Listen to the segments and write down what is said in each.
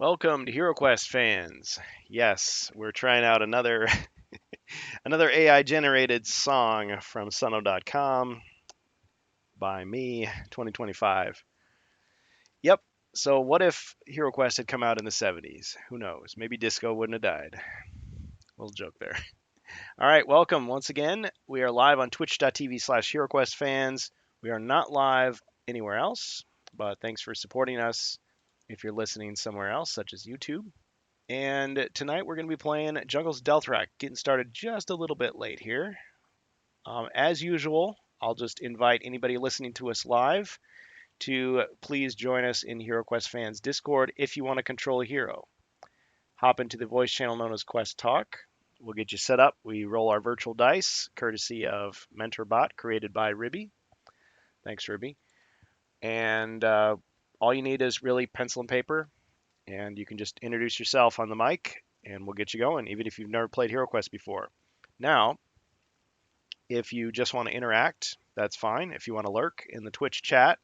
Welcome to HeroQuest fans. Yes, we're trying out another another AI generated song from Suno.com by me, 2025. Yep. So what if HeroQuest had come out in the 70s? Who knows? Maybe disco wouldn't have died. Little joke there. All right, welcome once again. We are live on twitch.tv/HeroQuest fans. We are not live anywhere else, but thanks for supporting us if you're listening somewhere else, such as YouTube. And tonight we're going to be playing Jungle's Delthrak, getting started just a little bit late here. As usual, I'll just invite anybody listening to us live to please join us in HeroQuest Fans Discord if you want to control a hero. Hop into the voice channel known as Quest Talk. We'll get you set up. We roll our virtual dice, courtesy of MentorBot, created by Ribby. Thanks, Ribby. And all you need is really pencil and paper, and you can just introduce yourself on the mic and we'll get you going, even if you've never played HeroQuest before. Now, if you just want to interact, that's fine. If you want to lurk in the Twitch chat,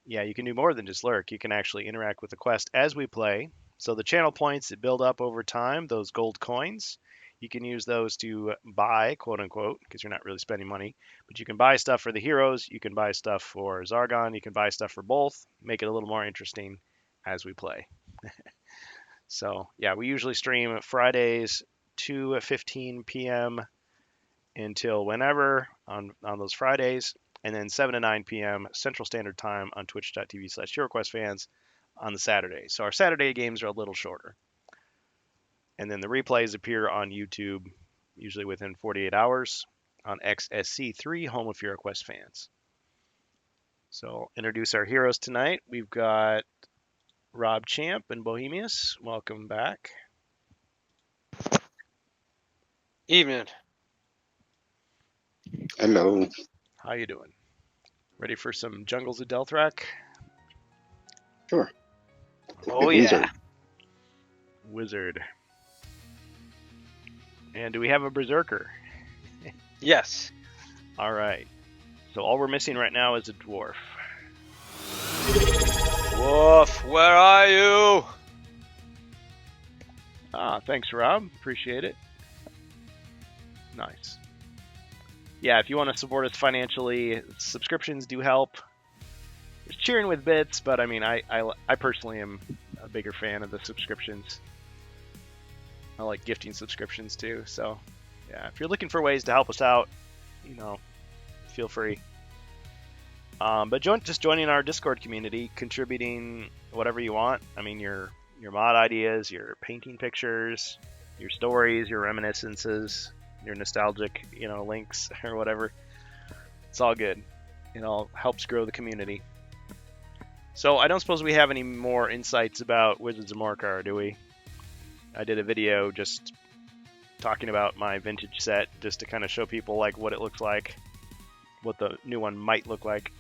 yeah, you can do more than just lurk. You can actually interact with the quest as we play. So the channel points that build up over time, those gold coins, you can use those to buy, quote unquote, because you're not really spending money, but you can buy stuff for the heroes, you can buy stuff for Zargon, you can buy stuff for both, make it a little more interesting as we play. So yeah, we usually stream Fridays 2:15 p.m. until whenever on those Fridays, and then 7 to 9 p.m. Central Standard Time on twitch.tv/HeroQuest fans on the Saturday. So our Saturday games are a little shorter. And then the replays appear on YouTube, usually within 48 hours on XSC3, home of HeroQuest fans. So introduce our heroes tonight. We've got Rob Champ and Bohemius. Welcome back. Evening. Hello. How you doing? Ready for some Jungles of Delthrak? Sure. Oh, Big yeah. Wizard. And do we have a Berserker? Yes. All right. So all we're missing right now is a dwarf. Wolf, where are you? Ah, thanks, Rob. Appreciate it. Nice. Yeah, if you want to support us financially, subscriptions do help. There's cheering with bits, but I mean, I personally am a bigger fan of the subscriptions. I like gifting subscriptions too. So, yeah, if you're looking for ways to help us out, feel free. But just joining our Discord community, contributing whatever you want. I mean, your mod ideas, your painting pictures, your stories, your reminiscences, your nostalgic, links or whatever. It's all good. It all helps grow the community. So I don't suppose we have any more insights about Wizards of Morkar, do we? I did a video just talking about my vintage set, just to kind of show people like what it looks like, what the new one might look like.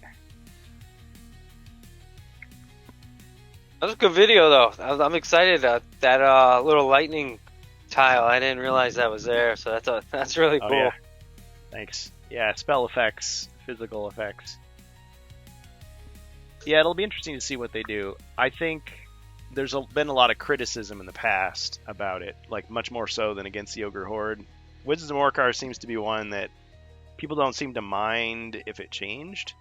That was a good video, though. I'm excited. That little lightning tile, I didn't realize that was there, so that's really cool. Oh, yeah. Thanks. Yeah, spell effects, physical effects. Yeah, it'll be interesting to see what they do. I think there's been a lot of criticism in the past about it, like much more so than against the Ogre Horde. Wizards of Morkar seems to be one that people don't seem to mind if it changed.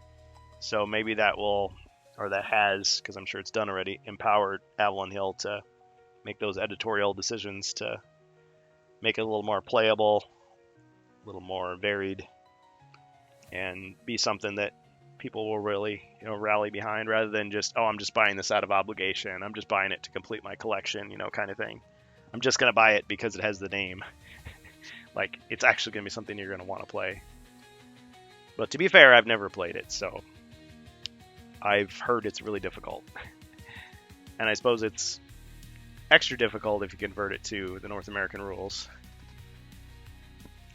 So maybe that will, or that has, because I'm sure it's done already, empowered Avalon Hill to make those editorial decisions to make it a little more playable, a little more varied, and be something that people will really, rally behind, rather than just, oh, I'm just buying this out of obligation. I'm just buying it to complete my collection, kind of thing. I'm just going to buy it because it has the name. Like, it's actually going to be something you're going to want to play. But to be fair, I've never played it, so I've heard it's really difficult. And I suppose it's extra difficult if you convert it to the North American rules.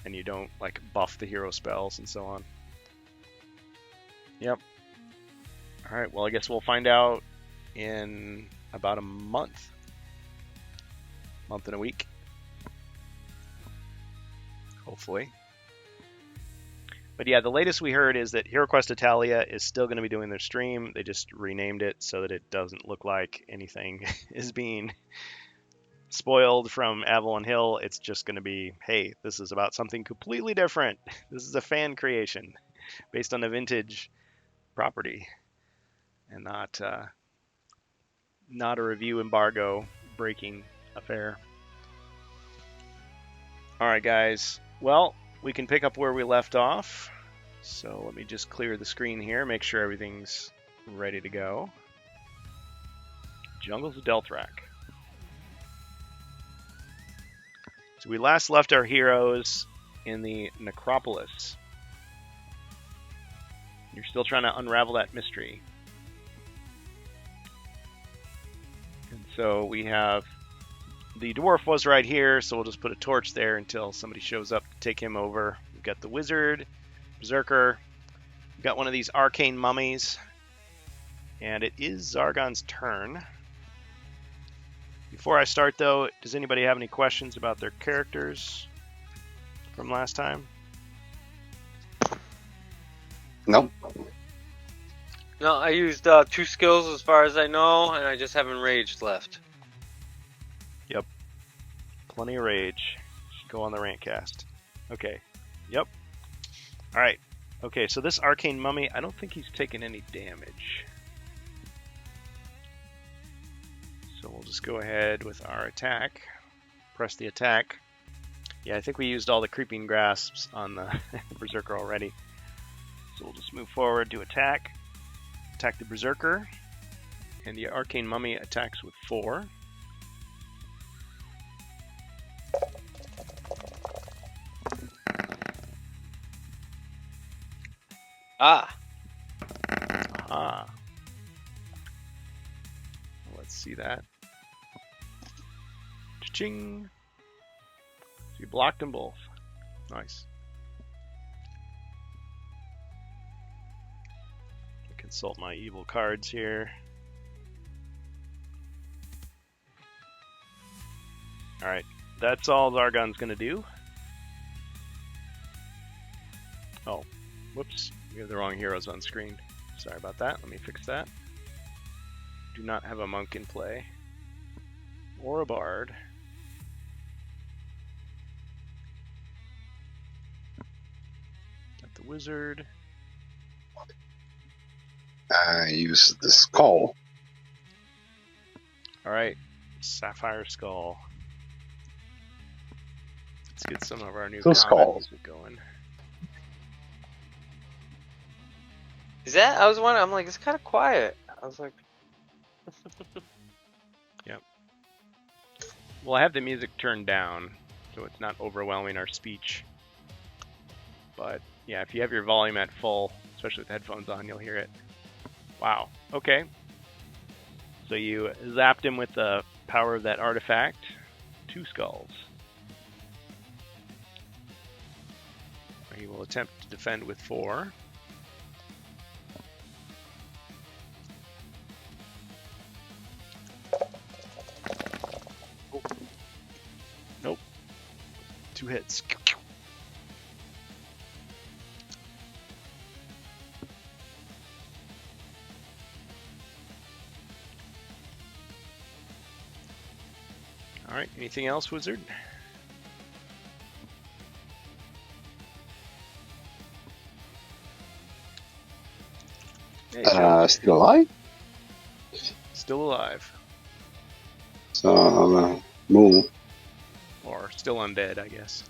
And you don't, buff the hero spells and so on. Yep. Alright, well, I guess we'll find out in about a month. Month and a week. Hopefully. But yeah, the latest we heard is that HeroQuest Italia is still going to be doing their stream. They just renamed it so that it doesn't look like anything is being spoiled from Avalon Hill. It's just going to be, hey, this is about something completely different. This is a fan creation based on a vintage property, and not a review embargo breaking affair. All right, guys. Well, we can pick up where we left off. So let me just clear the screen here, make sure everything's ready to go. Jungles of Delthrak. So we last left our heroes in the Necropolis. You're still trying to unravel that mystery. And so we have the dwarf was right here, so we'll just put a torch there until somebody shows up to take him over. We've got the wizard, berserker. We've got one of these arcane mummies, and it is Zargon's turn. Before I start, though, does anybody have any questions about their characters from last time? Nope. No, I used 2 skills as far as I know, and I just have enraged left. Yep. Plenty of rage. Should go on the rant cast. Okay. Yep. All right. Okay, so this arcane mummy, I don't think he's taken any damage. So we'll just go ahead with our attack. Press the attack. Yeah, I think we used all the creeping grasps on the berserker already. So we'll just move forward to attack. Attack the berserker. And the arcane mummy attacks with 4. Ah. Aha. Let's see that. Cha-ching. So you blocked them both. Nice. Consult my evil cards here. Alright, that's all Zargon's gonna do. Oh, whoops, we have the wrong heroes on screen. Sorry about that, let me fix that. Do not have a monk in play. Or a bard. Got the wizard. I use the skull. Alright, Sapphire Skull. Let's get some of our new Those combat skulls. music going. Is that? I was wondering. I'm like, it's kind of quiet. I was like, Well, I have the music turned down, so it's not overwhelming our speech. But yeah, if you have your volume at full, especially with headphones on, you'll hear it. Wow. Okay. So you zapped him with the power of that artifact. 2 skulls. He will attempt to defend with 4. Nope. 2 hits. Alright, anything else, wizard? Hey, Still alive? still alive. So I'm gonna move. Or still undead, I guess.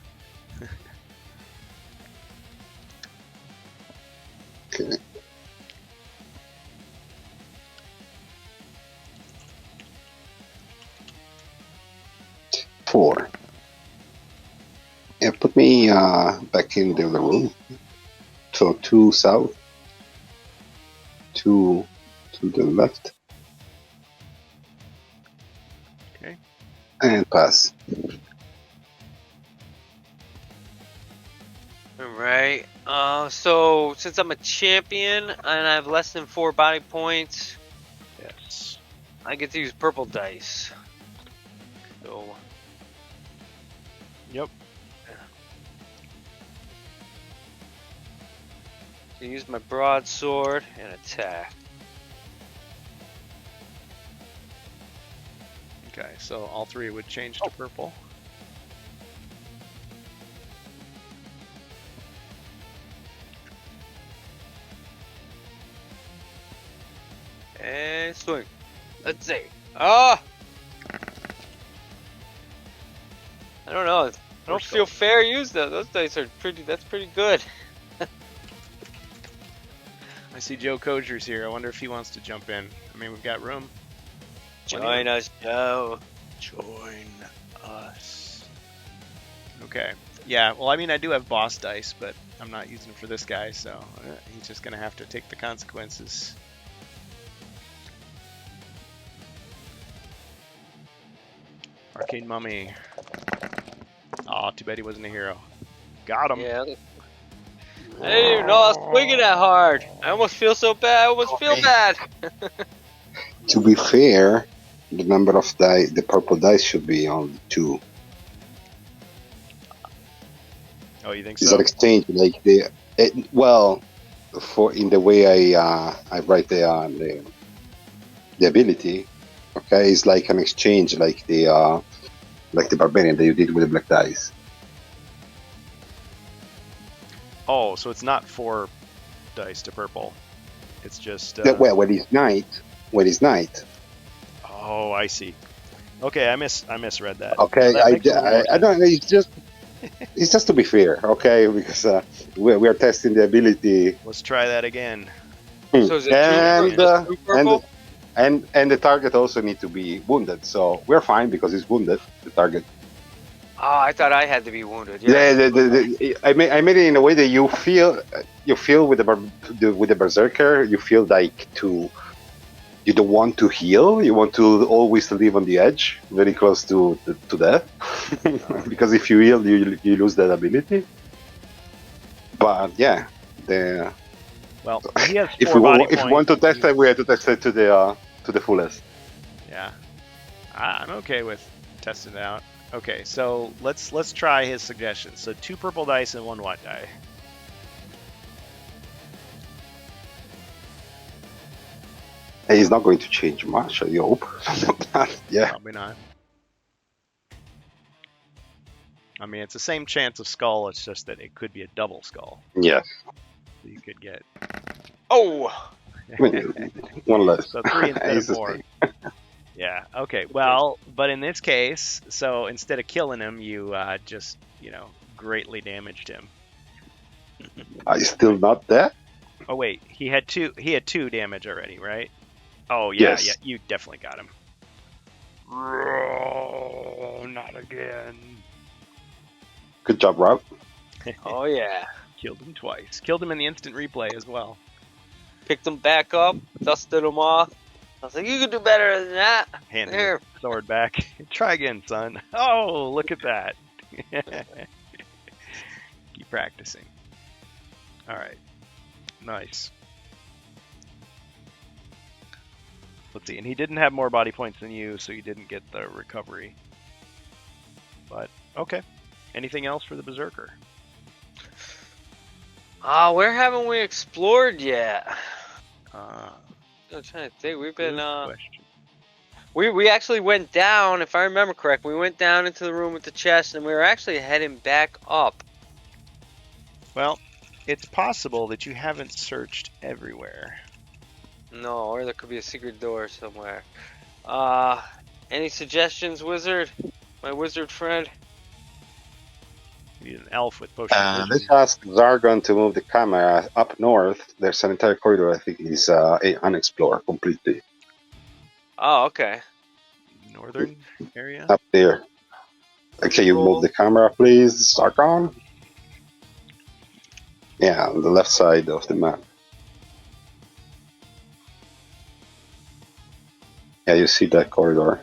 Okay. Four. Yeah, put me back in the other room. So 2 south, 2 to the left, Okay. and pass. alright. So since I'm a champion and I have less than 4 body points, Yes. I get to use purple dice. So Yep. Use my broadsword and attack. Okay, so all three would change to purple. And swing. Let's see. Ah! I don't know. I don't feel fair use those. Those dice are pretty. That's pretty good. I see Joe Kosier's here. I wonder if he wants to jump in. I mean, we've got room. Join us, Joe. Join us. Okay. Yeah, well, I mean, I do have boss dice, but I'm not using them for this guy, so he's just going to have to take the consequences. Arcane Mummy. Aw, too bad he wasn't a hero. Got him. Yeah. I didn't even know I was swinging that hard. I almost feel so bad. I almost feel bad. To be fair, the number of the purple dice should be only 2. Oh, you think It's so? an exchange, like for in the way I write the ability. Okay, it's like an exchange, like the barbarian that you did with the black dice. Oh, so it's not 4 dice to purple. It's just... Well, when he's knight. Oh, I see. Okay, I misread that. Okay, That makes a little more I don't know. It's just to be fair, okay? Because we are testing the ability. Let's try that again. So is it two purple? And the target also need to be wounded, so we're fine because he's wounded. The target. Oh, I thought I had to be wounded. Yeah, I made it in a way that you feel with the berserker. You feel like you don't want to heal. You want to always live on the edge, very close to death, because if you heal, you lose that ability. But yeah, Well, he has 4 if we body if we want to points. test it, we have to test it to the fullest. Yeah, I'm okay with testing it out. Okay, so let's try his suggestions. So 2 purple dice and 1 white die. He's not going to change much, I hope. Yeah. Probably not. I mean, it's the same chance of skull. It's just that it could be a double skull. Yeah. So you could get Oh! I mean, one less. so 3 instead It's of the 4. same. Yeah. Okay. Well, but in this case, so instead of killing him, you just greatly damaged him. Are you still not there? Oh wait, he had 2 damage already, right? Oh yeah, Yes. yeah, you definitely got him. Oh, not again. Good job, Rob. Oh, yeah. Killed him twice. Killed him in the instant replay as well. Picked them back up, dusted them off. I was like, you can do better than that. Handed Here. the sword back. Try again, son. Oh, look at that. Keep practicing. All right. Nice. Let's see. And he didn't have more body points than you, so you didn't get the recovery. But, okay. Anything else for the Berserker? Where haven't we explored yet? Uh, I'm trying to think. We've been, good question. we actually went down, if I remember correct, we went down into the room with the chest, and we were actually heading back up. Well, it's possible that you haven't searched everywhere. No, or there could be a secret door somewhere. Any suggestions, wizard? My wizard friend? You need an elf with potion of Let's vision. ask Zargon to move the camera up north. There's an entire corridor I think is unexplored completely. Oh, okay. Northern area? Up there. Actually, you move the camera, please, Zargon. Yeah, on the left side of the map. Yeah, you see that corridor.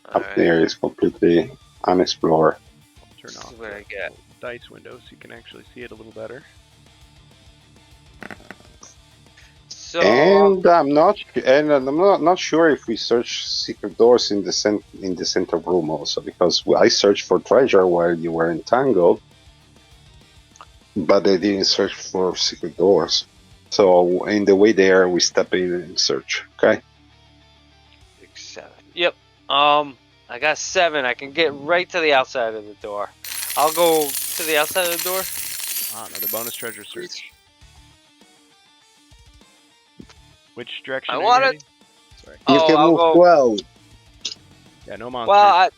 Up there is completely unexplored. Turn This off is what I the get. dice window so you can actually see it a little better. So, And I'm not sure if we search secret doors in the center room also, because I searched for treasure while you were entangled, but I didn't search for secret doors. So in the way there, we step in and search. Okay. 6, 7. Yep. I got 7. I can get right to the outside of the door. I'll go to the outside of the door. Another bonus treasure search. Which direction I are want you it. heading? Sorry. You Oh, can I'll move go. 12. Yeah, no monsters.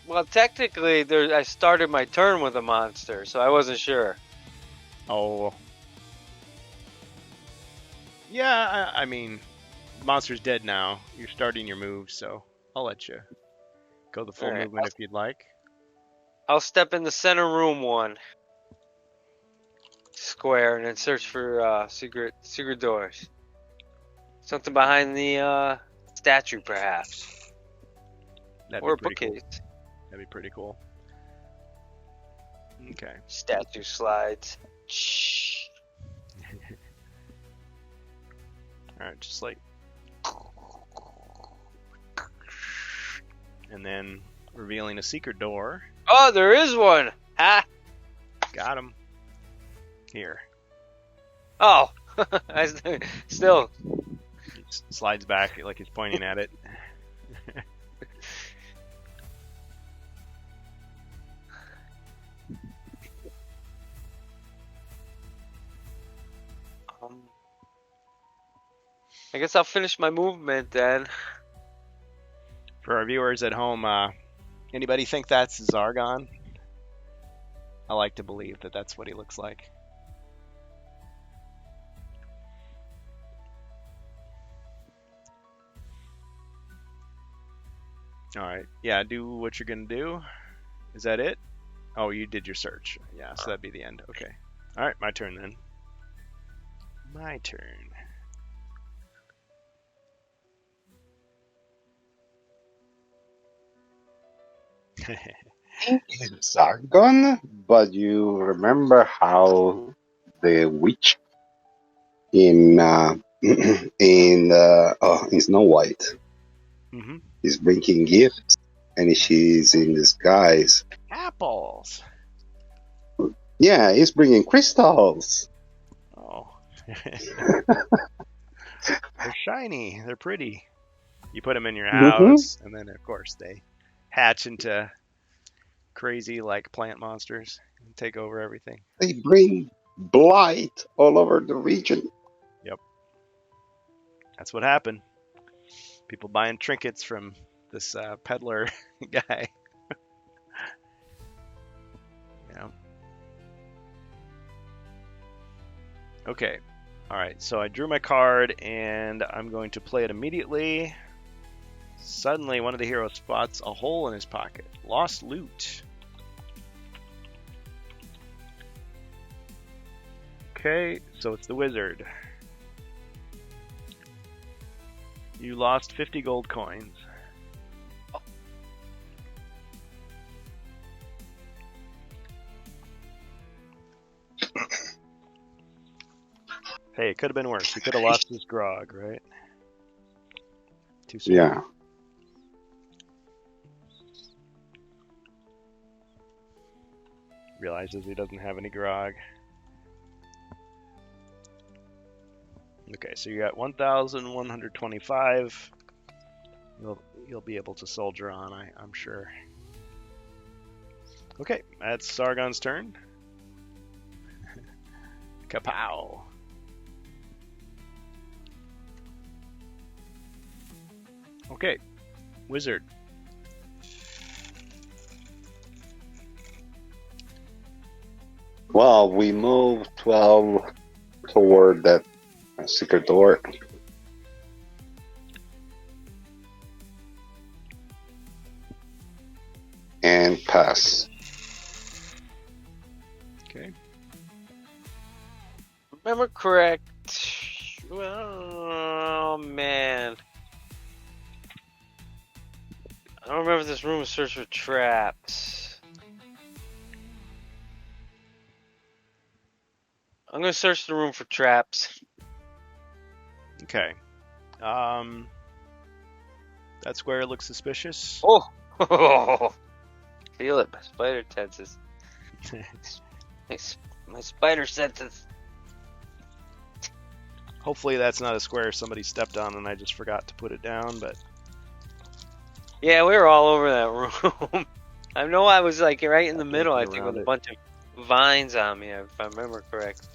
Well, technically, I started my turn with a monster, so I wasn't sure. Oh. Yeah, I mean, monster's dead now. You're starting your move, so I'll let you go the full All right. movement if you'd like. I'll step in the center room 1 square and then search for secret doors. Something behind the statue, perhaps, That'd or a be pretty cool. bookcase. That'd be pretty cool. Okay. Statue slides. Shh. All right, just like, and then revealing a secret door. Oh, there is one. Ha! Got him. Here. Oh, I still. He slides back like he's pointing at it. I guess I'll finish my movement then. For our viewers at home, anybody think that's Zargon? I like to believe that that's what he looks like. All right. Yeah, do what you're going to do. Is that it? Oh, you did your search. Yeah, so that'd be the end. Okay. All right, my turn then. My turn. Zargon, but you remember how the witch in in Snow White Mm-hmm. is bringing gifts, and she's in disguise. Apples. Yeah, he's bringing crystals. Oh. They're shiny. They're pretty. You put them in your house, and then, of course, they hatch into crazy, like, plant monsters and take over everything. They bring blight all over the region. Yep. That's what happened. People buying trinkets from this peddler guy. Yeah. Okay. All right. So I drew my card, and I'm going to play it immediately. Suddenly, one of the heroes spots a hole in his pocket. Lost loot. Okay, so it's the wizard. You lost 50 gold coins. Hey, it could have been worse. He could have lost his grog, right? Too soon. Yeah. Realizes he doesn't have any grog. Okay, so you got 1,125. You'll be able to soldier on, I'm sure. Okay, that's Sargon's turn. Kapow! Okay, wizard. Well, we move 12 toward that secret door. And pass. Okay. Remember correct. Oh man. I don't remember this room search for traps. I'm gonna search the room for traps. Okay. That square looks suspicious. Oh! Feel it, my spider senses. My spider senses. Hopefully that's not a square somebody stepped on and I just forgot to put it down, but Yeah, we were all over that room. I know I was like right in the middle, I think, around with a it. bunch of vines on me, if I remember correct.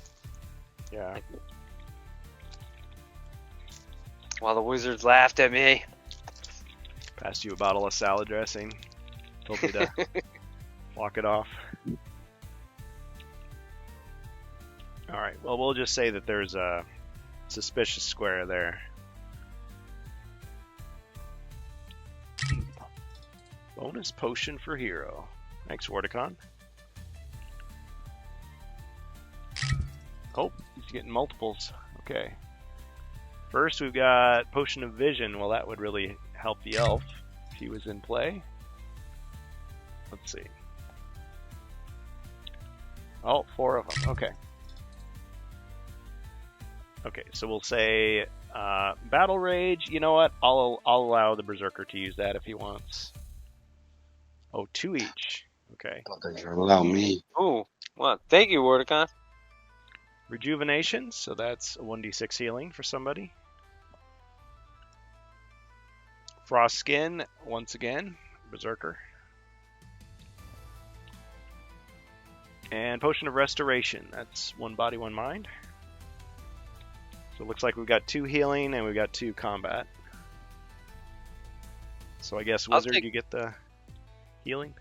yeah. While the wizards laughed at me. Passed you a bottle of salad dressing. Told you to walk it off. Alright, well, we'll just say that there's a suspicious square there. Bonus potion for hero. Thanks, Wardicon. Oh, he's getting multiples. Okay. First, we've got Potion of Vision. Well, that would really help the elf if he was in play. Let's see. Oh, 4 of them. Okay. Okay, so we'll say Battle Rage. You know what? I'll allow the Berserker to use that if he wants. Oh, 2 each. Okay. Allow me. Ooh, well, thank you, Wordicon. Rejuvenation, so that's a 1d6 healing for somebody. Frost Skin, once again, Berserker. And Potion of Restoration, that's 1 body, 1 mind. So it looks like we've got 2 healing and we've got 2 combat. So I guess Wizard, you get the healing?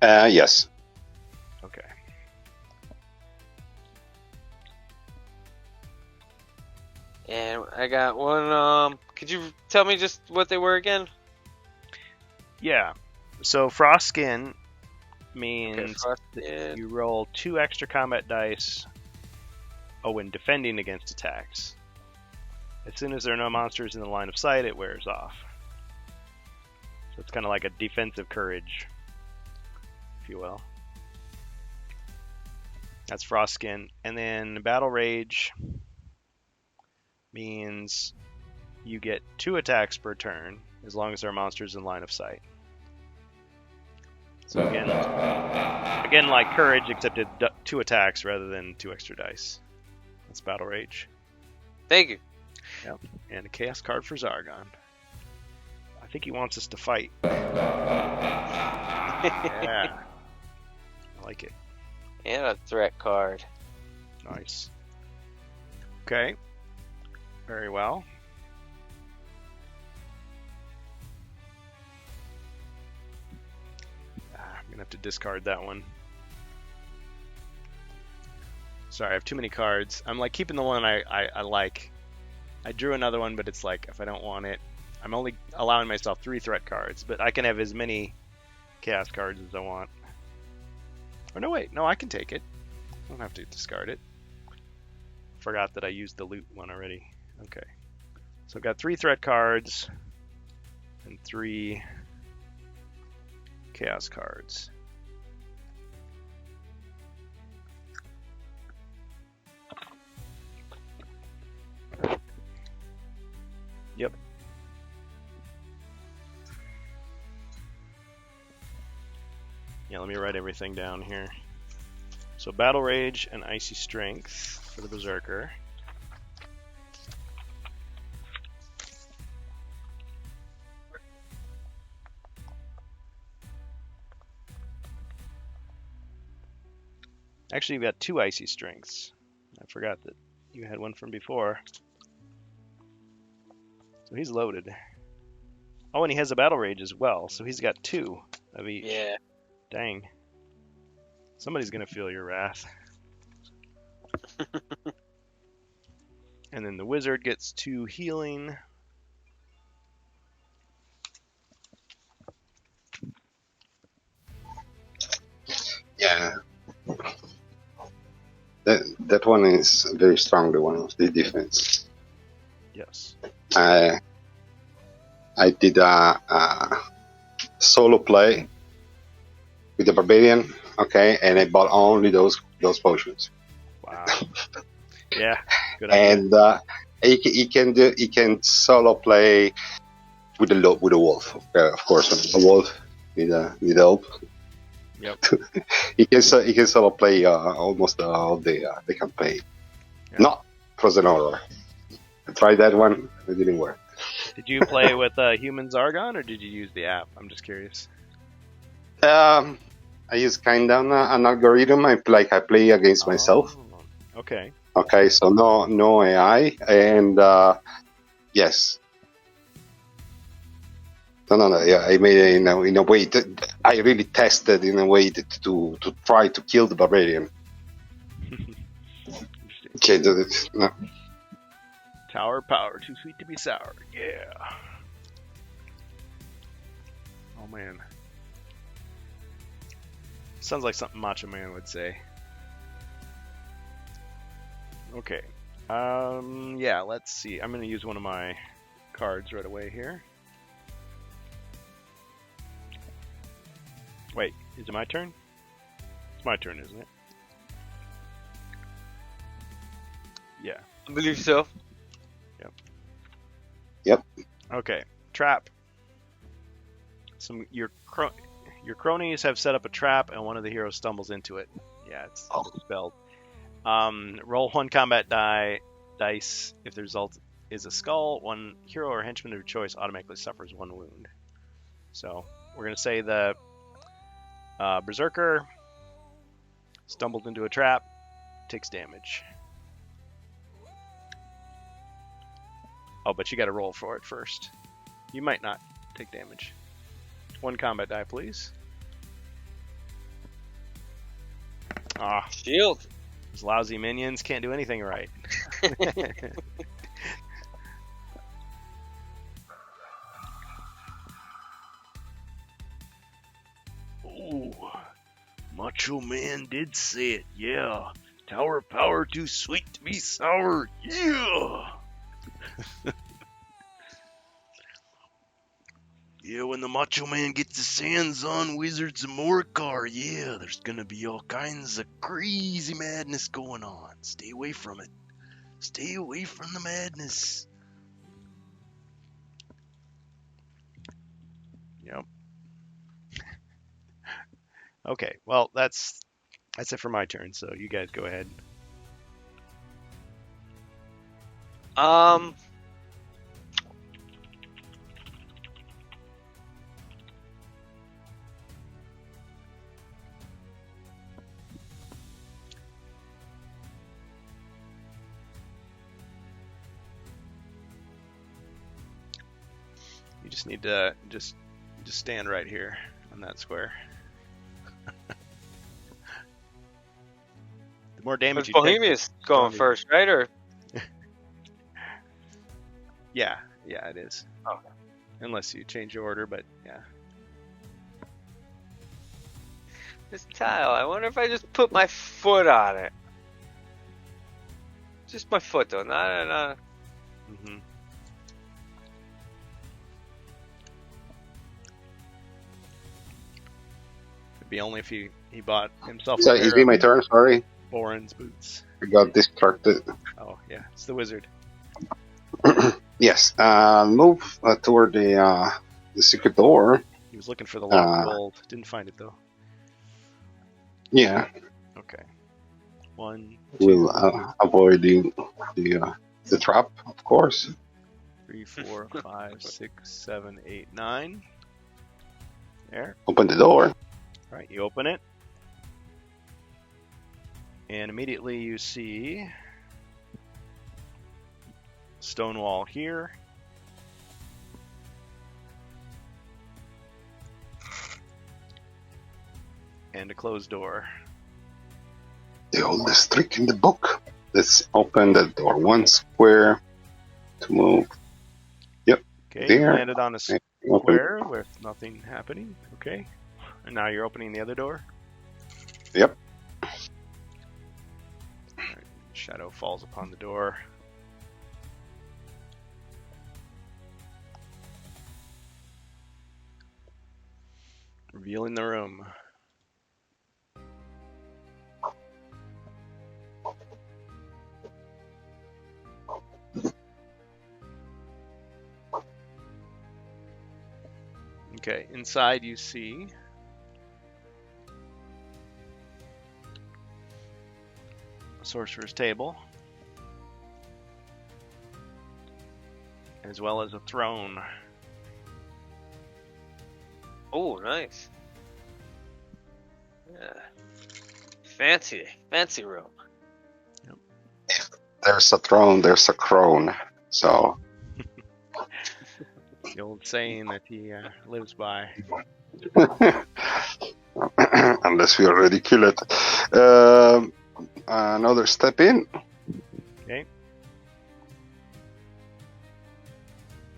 Yes. Okay. And I got one, could you tell me just what they were again? Yeah. So Frost Skin means Okay, Frosted. you roll 2 extra combat dice. Oh, when defending against attacks. As soon as there are no monsters in the line of sight, it wears off. So it's kind of like a defensive courage, if you will. That's Frost Skin. And then Battle Rage means you get 2 attacks per turn, as long as there are monsters in line of sight. So again like Courage, except it's 2 attacks rather than 2 extra dice. That's Battle Rage. Thank you. Yep. And a Chaos card for Zargon. I think he wants us to fight. Yeah. I like it. And a threat card. Nice. Okay. Very well. I'm gonna have to discard that one. Sorry, I have too many cards. I'm like keeping the one I like. I drew another one, but it's like if I don't want it, I'm only allowing myself 3 threat cards, but I can have as many chaos cards as I want. Or no, wait, no, I can take it. I don't have to discard it. Forgot that I used the loot one already. Okay. So I've got 3 threat cards and 3 chaos cards. Yep. Yeah, let me write everything down here. So Battle Rage and Icy Strength for the Berserker. Actually, you've got 2 Icy Strengths. I forgot that you had one from before. So he's loaded. Oh, and he has a Battle Rage as well, so he's got 2 of each. Yeah. Dang. Somebody's gonna feel your wrath. And then the Wizard gets 2 healing. Yeah. That one is very strong, the one of the defense. Yes. I did a solo play with the Barbarian, okay, and I bought only those potions. Wow. Yeah. Good idea. And he can solo play with the wolf, of course, a wolf with a elf. Yep. he can solo play almost all the campaign. No, Frozen Horror. I tried that one. It didn't work. Did you play with Human Zargon, or did you use the app? I'm just curious. I use kind of an algorithm. I play against myself. Oh, okay. Okay, so no AI, and yes. No. Yeah, I made it in a way that I really tested in a way to try to kill the barbarian. Okay, no. Tower power, too sweet to be sour. Yeah. Oh man. Sounds like something Macho Man would say. Okay. Yeah, let's see. I'm gonna use one of my cards right away here. Wait, is it my turn? It's my turn, isn't it? Yeah. I believe so. Yep. Okay. Trap. Your cronies have set up a trap, and one of the heroes stumbles into it. Yeah, it's spelled. Roll 1 combat dice. If the result is a skull, one hero or henchman of your choice automatically suffers 1 wound. So we're gonna say the berserker stumbled into a trap, takes damage. Oh, but you got to roll for it first. You might not take damage. 1 combat die, please. Ah, Shield. those lousy minions can't do anything right. Ooh, Macho Man did say it, yeah. Tower power too sweet to be sour, yeah. Yeah, when the Macho Man gets his hands on Wizards of Morcar, yeah, there's gonna be all kinds of crazy madness going on. Stay away from it. Stay away from the madness. Yep. Okay, well, that's it for my turn, so you guys go ahead. You just need to just stand right here on that square. The more damage you take, Bohemia's going stronger- first, right? Or Yeah, it is. Okay. Unless you change your order, but yeah. this tile. I wonder if I just put my foot on it. Just my foot, though. Not. Mm-hmm. It'd be only if he bought himself So a it's pair been my of turn. Sorry, Boren's boots. I got distracted. Oh yeah, it's the wizard. Yes, move toward the secret door. He was looking for the locked gold. Didn't find it though. Yeah, Okay. 1, 2, we'll avoid the trap, of course. 3, 4, 5, 6, 7, 8, 9. There. Open the door. All right, you open it, and immediately you see stone wall here. And a closed door. The oldest trick in the book. Let's open the door 1 square to move. Okay, There. you landed on a Open. square with nothing happening. Okay, and now you're opening the other door. Yep. All right, shadow falls upon the door. Revealing the room. Okay, inside you see a sorcerer's table. as well as a throne. Oh, nice. Yeah. Fancy room. There's a throne, there's a crone. So The old saying that he lives by. unless we already kill it. Another step in. Okay.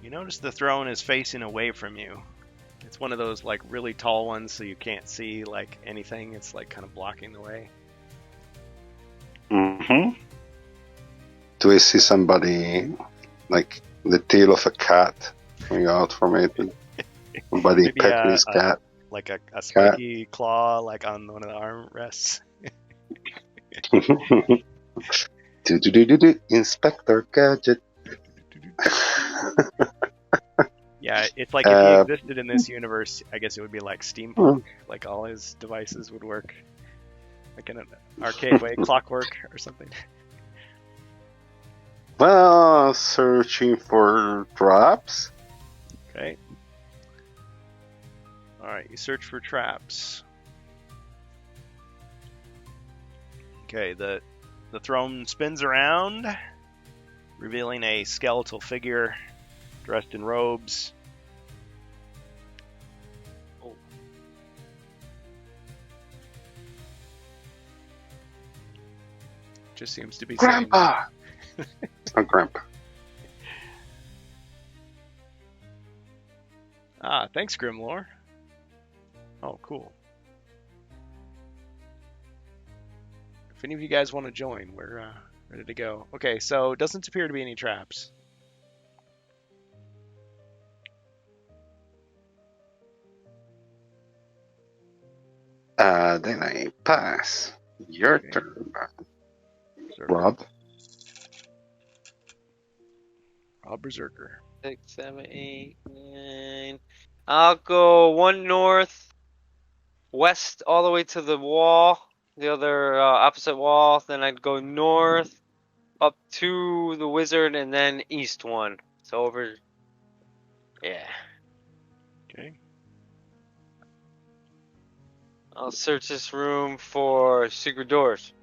You notice the throne is facing away from you. It's one of those like really tall ones, so you can't see like anything. It's like kind of blocking the way. Mm-hmm. Do I see somebody like the tail of a cat coming out from it? Somebody Maybe pecking his cat. like a spiky claw like on one of the armrests. Do-do-do-do-do. Inspector Gadget. Yeah, it's like if he existed in this universe, I guess it would be like steampunk. Like all his devices would work like in an arcade way, clockwork or something. Well, searching for traps. Okay. All right, you search for traps. Okay, the throne spins around, revealing a skeletal figure dressed in robes. Oh. Just seems to be saying, Grandpa! Oh, Grandpa. ah, thanks, Grimlore. Oh, cool. If any of you guys want to join, we're ready to go. Okay, so it doesn't appear to be any traps. Then I pass. Your Okay. turn, Berserker. Rob. Rob Berserker. 6, 7, 8, 9. I'll go 1 north, west, all the way to the wall, the other opposite wall. Then I'd go north, up to the wizard, and then east 1. So over. Yeah. Okay. I'll search this room for secret doors.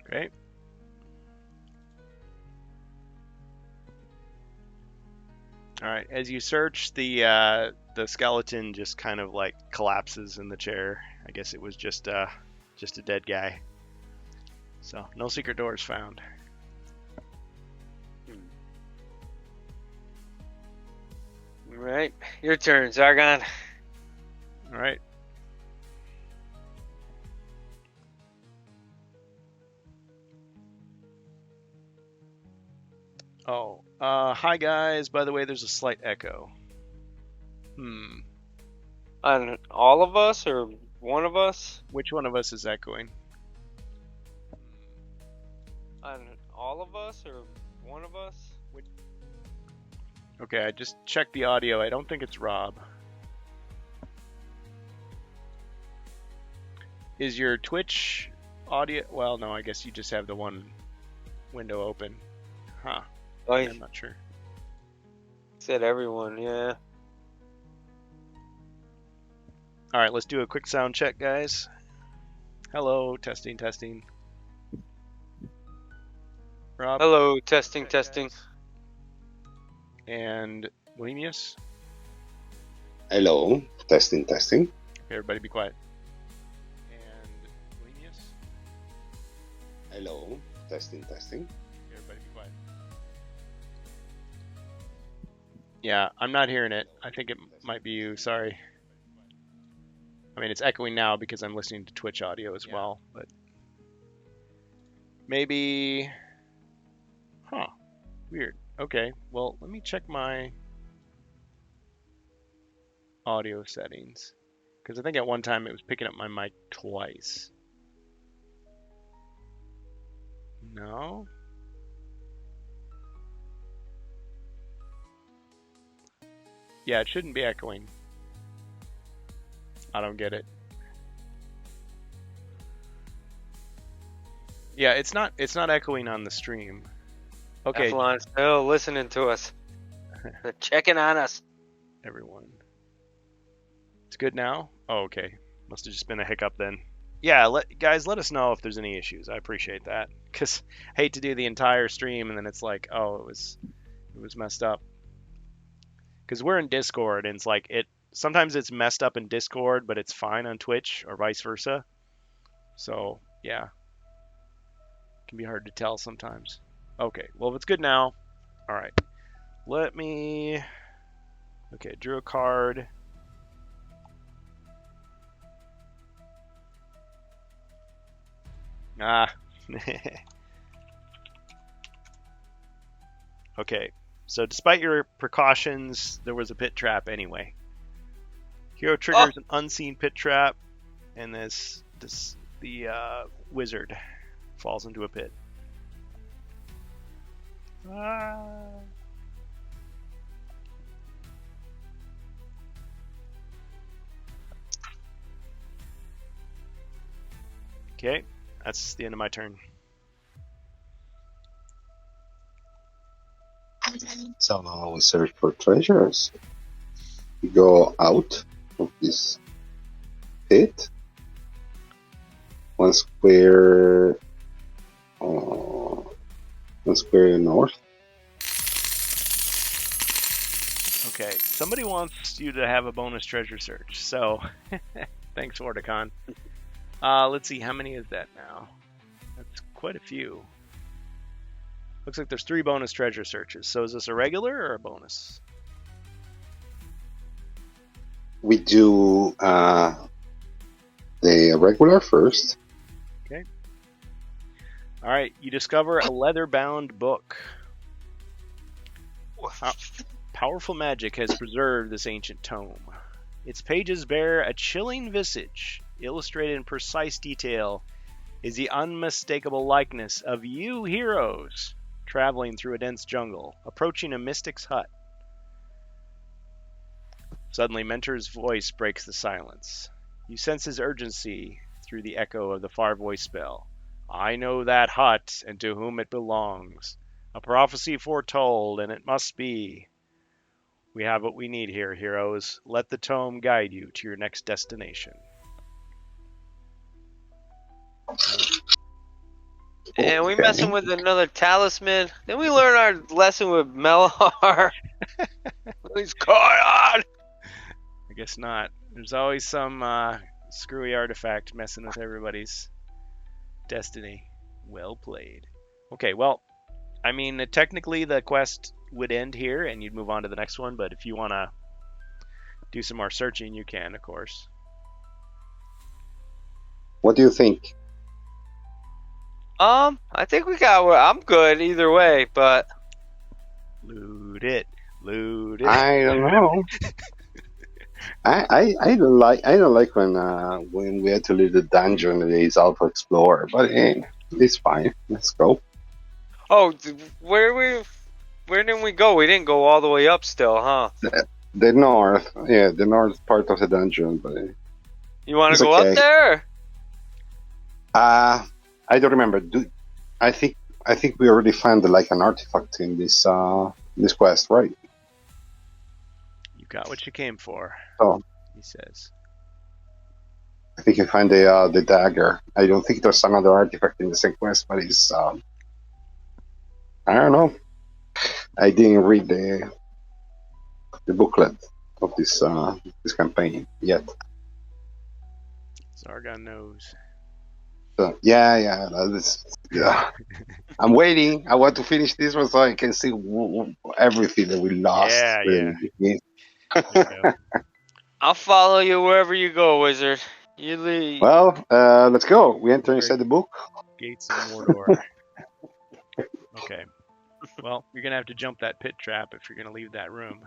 Okay. All right. As you search, the skeleton just kind of like collapses in the chair. I guess it was just a dead guy. So no secret doors found. All right, your turn, Zargon. All right. Oh, hi guys. By the way, there's a slight echo. On all of us or one of us? Which one of us is echoing? On all of us or one of us? Okay, I just checked the audio. I don't think it's Rob. Is your Twitch audio? Well, no, I guess you just have the one window open. Huh. Oh, I'm not sure. said everyone, yeah. All right, let's do a quick sound check, guys. Hello, testing, testing. Rob Hello, testing, testing. and Williamius. Hello. Testing, testing. Okay, everybody be quiet. And Williamius. Hello. Testing, testing. Okay, everybody be quiet. Yeah, I'm not hearing it. I think it might be you. Sorry. I mean, it's echoing now because I'm listening to Twitch audio as well, but maybe. Huh. Weird. Okay, well, let me check my audio settings. Because I think at one time it was picking up my mic twice. No? Yeah, it shouldn't be echoing. I don't get it. Yeah, it's not echoing on the stream. Okay, Athlon's still listening to us. They're checking on us. everyone. It's good now? Oh, okay. Must have just been a hiccup then. Yeah, guys, let us know if there's any issues. I appreciate that. Because I hate to do the entire stream and then it's like, oh, it was messed up. Because we're in Discord and it's like, sometimes it's messed up in Discord, but it's fine on Twitch or vice versa. So, yeah. It can be hard to tell sometimes. Okay, well, if it's good now, all right. Let me... Okay, drew a card. Ah. Okay, so despite your precautions, there was a pit trap anyway. Hero triggers an unseen pit trap, and the wizard falls into a pit. Ah. Okay, that's the end of my turn. So now we search for treasures. We go out of this pit. 1 square. 1 square north. Okay, somebody wants you to have a bonus treasure search, so thanks, Vorticon. Let's see, how many is that now? That's quite a few. Looks like there's 3 bonus treasure searches. So is this a regular or a bonus? We do the regular first. Okay. All right, you discover a leather-bound book. Powerful magic has preserved this ancient tome. Its pages bear a chilling visage. Illustrated in precise detail is the unmistakable likeness of you heroes traveling through a dense jungle, approaching a mystic's hut. Suddenly, Mentor's voice breaks the silence. You sense his urgency through the echo of the far voice spell. I know that hut and to whom it belongs. A prophecy foretold, and it must be. We have what we need here, heroes. Let the tome guide you to your next destination. And we messing with another talisman. Then we learn our lesson with Melahar. What's going on? I guess not. There's always some screwy artifact messing with everybody's destiny. Well played. Okay, well, I mean, technically the quest would end here and you'd move on to the next one, but if you want to do some more searching, you can, of course. What do you think? I think we got. I'm good either way, but Loot it. I don't know. I don't like when we had to leave the dungeon and it's Alpha Explorer, but it's fine. Let's go. oh, where didn't we go? We didn't go all the way up still, huh? The north part of the dungeon, but You want It's to go okay. up there? I don't remember. I think we already found like an artifact in this quest, right? You got what you came for, Oh, he says. I think you find the dagger. I don't think there's another artifact in the same quest, but it's I don't know. I didn't read the booklet of this campaign yet. Zargon knows. So, yeah. I'm waiting. I want to finish this one so I can see everything that we lost. Yeah. There you go. I'll follow you wherever you go, wizard. You lead. Well, let's go. We enter inside the book. Gates of Mordor. Okay. Well, you're going to have to jump that pit trap if you're going to leave that room.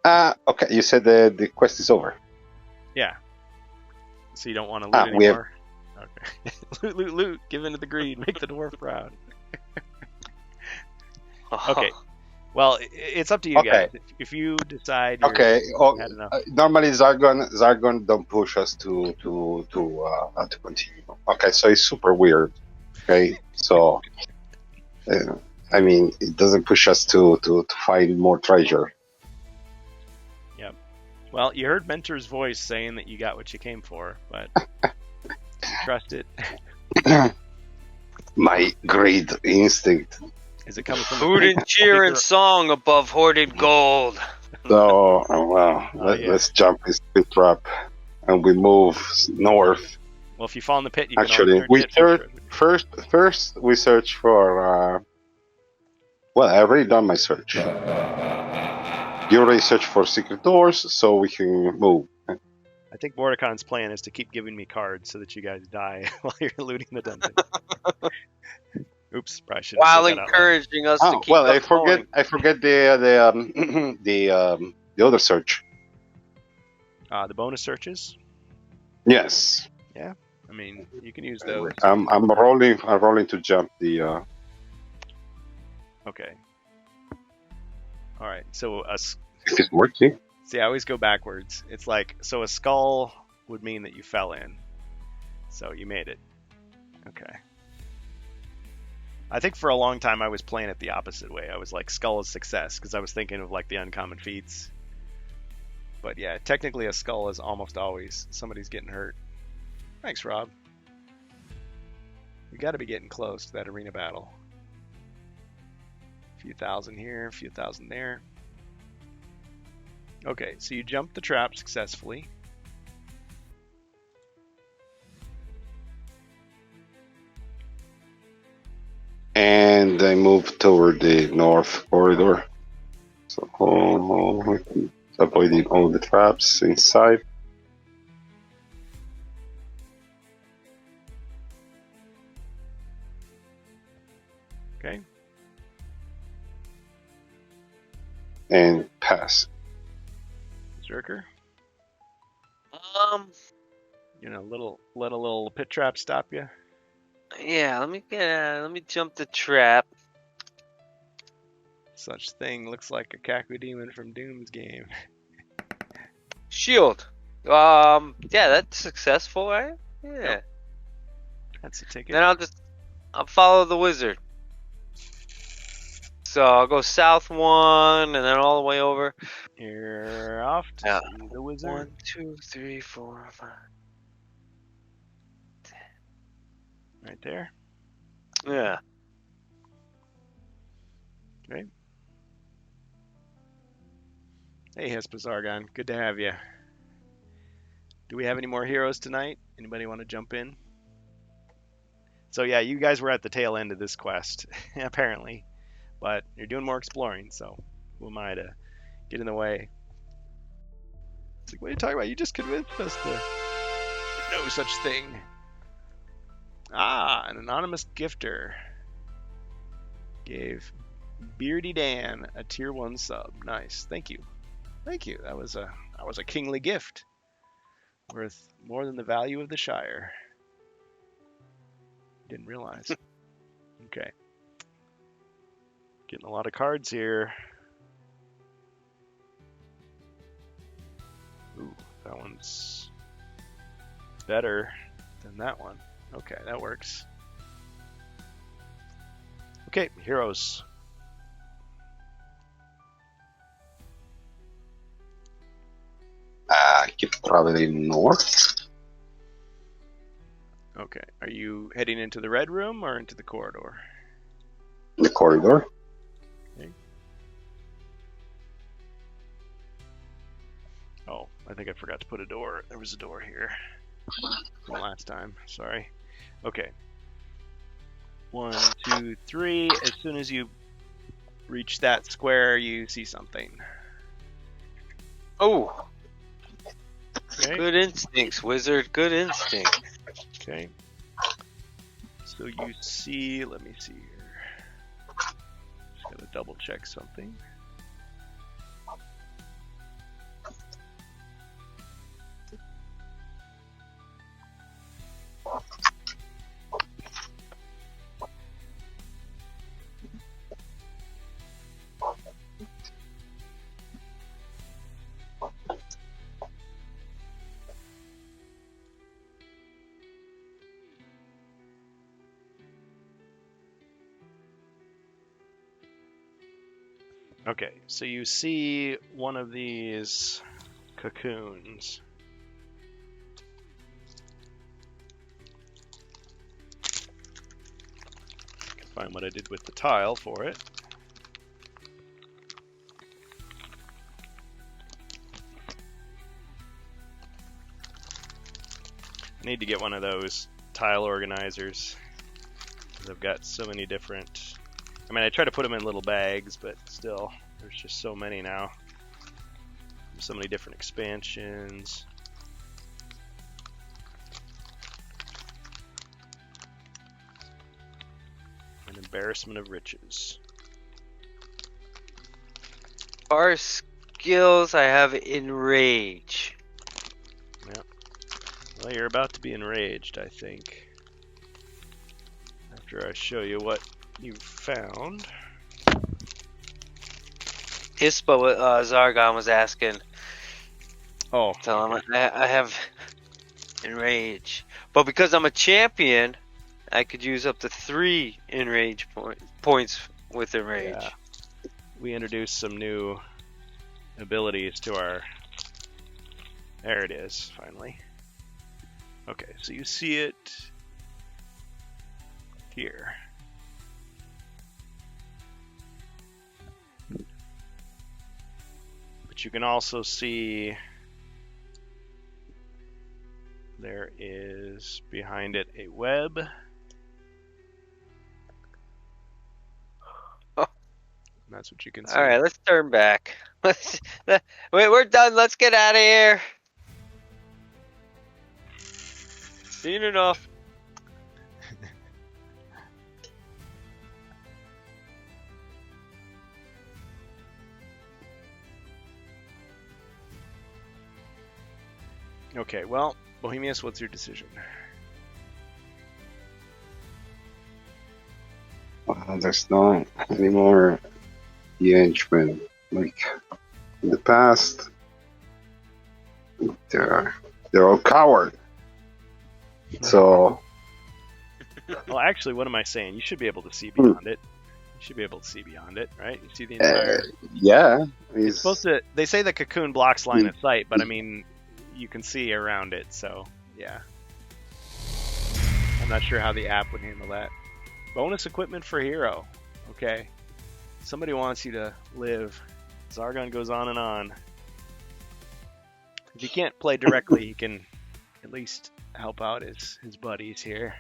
Okay. You said the quest is over. Yeah. So you don't want to loot anymore? Okay. Loot. Give in to the greed. Make the dwarf proud. Okay. Well, it's up to you guys. If you decide you're had enough. Normally, Zargon don't push us to continue. Okay, so it's super weird. Okay, so I mean, it doesn't push us to find more treasure. Well, you heard Mentor's voice saying that you got what you came for, but you trust it. My great instinct. Is it coming from Food and cheer and song above hoarded gold. So, well, yeah. let's jump this pit trap, and we move north. Well, if you fall in the pit, you can Actually, always we search it for search first. We search for. Well, I already done my search. You already searched for secret doors, so we can move. I think Mordecai's plan is to keep giving me cards so that you guys die while you're looting the dungeon. Oops, probably shouldn't have While said that out loud. encouraging us to Oh keep well, us going. I forget the other search. The bonus searches. Yes, I mean, you can use those. I'm rolling to jump the. Okay. All right. So If it's working. see, I always go backwards. It's like, so a skull would mean that you fell in. So you made it. Okay. I think for a long time I was playing it the opposite way. I was like, skull is success, because I was thinking of like the uncommon feats. But yeah, technically a skull is almost always somebody's getting hurt. Thanks, Rob. We got to be getting close to that arena battle. A few thousand here, a few thousand there. Okay, so you jumped the trap successfully. And I move toward the north corridor. So avoiding all the traps inside. Okay. And pass. Zerker, Um, you know, let a little pit trap stop you. yeah, let me jump the trap. Such thing looks like a Kaku demon from Doom's game. Shield. Yeah, that's successful, right? Yeah. Yep. That's a ticket. Then I'll follow the wizard. So I'll go south one and then all the way over. You're off to Yeah. see the wizard. 1, 2, 3, 4, 5. Right there. Yeah. Okay. Hey, Hespazargon. Good to have you. Do we have any more heroes tonight? Anybody want to jump in? So yeah, you guys were at the tail end of this quest, apparently. But you're doing more exploring, so who am I to get in the way? It's like, what are you talking about? You just convinced us to no such thing. Ah, an anonymous gifter gave Beardy Dan a tier 1 sub. Nice. Thank you. Thank you. That was a kingly gift. Worth more than the value of the Shire. Didn't realize. Okay. Getting a lot of cards here. Ooh, that one's better than that one. Okay, that works. Okay, heroes. Keep traveling north. Okay, are you heading into the red room or into the corridor? The corridor. Okay. Oh, I think I forgot to put a door. There was a door here from last time. Sorry. Okay. 1, 2, 3. As soon as you reach that square, you see something. Oh, Okay. good instincts, wizard. Good instincts. Okay. So you see, let me see here. Just gotta double check something. Okay, so you see one of these cocoons. I can find what I did with the tile for it. I need to get one of those tile organizers because I've got so many different. I mean, I try to put them in little bags, but still, there's just so many now. So many different expansions. An embarrassment of riches. As far as skills, I have Enrage. Well, you're about to be enraged, I think. After I show you what you found. Hispa, Zargon was asking. Oh, Tell okay. him I have Enrage. But because I'm a champion, I could use up to 3 Enrage points with Enrage. Yeah. We introduced some new abilities to our. There it is, finally. Okay, so you see it here. But you can also see there is behind it a web. Oh. That's what you can see. All right, let's turn back. Wait, we're done. Let's get out of here. Seen enough. Okay, well, Bohemius, what's your decision? There's not any more the henchmen. Like in the past, they're all coward. So Well, actually, what am I saying? You should be able to see beyond it. You should be able to see beyond it, right? You see the entire. yeah, It's supposed to. They say the cocoon blocks line of sight, but I mean, you can see around it, so yeah. I'm not sure how the app would handle that. Bonus equipment for hero. Okay. Somebody wants you to live. Zargon goes on and on. If he can't play directly, he can at least help out his buddies here.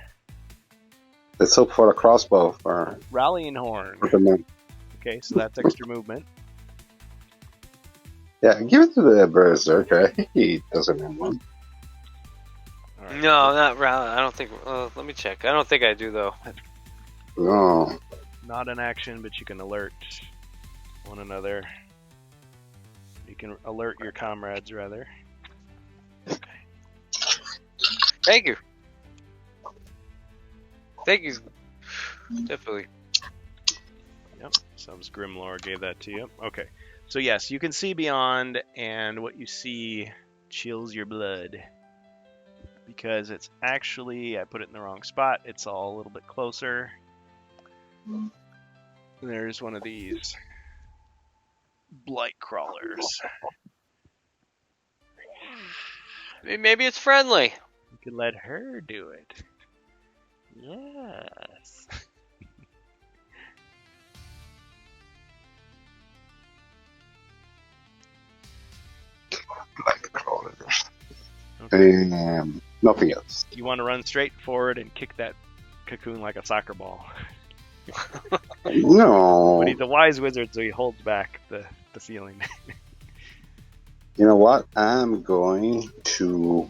Let's hope for a crossbow for Rallying Horn. the men. Okay, so that's extra movement. Yeah, give it to the berserker. I think he doesn't have one. All right. No, not round. I don't think. Let me check. I don't think I do though. No. Not an action, but you can alert one another. You can alert your comrades, rather. Thank you. Thank you. Definitely. Yep, Subs Grimlore gave that to you. Okay, so yes, you can see beyond, and what you see chills your blood. Because it's actually, I put it in the wrong spot, it's all a little bit closer. There's one of these blight crawlers. Maybe it's friendly. You can let her do it. Yes. Like the crawlers. Okay. And nothing else. You want to run straight forward and kick that cocoon like a soccer ball. No. But he's a wise wizard, so he holds back the feeling. You know what? I'm going to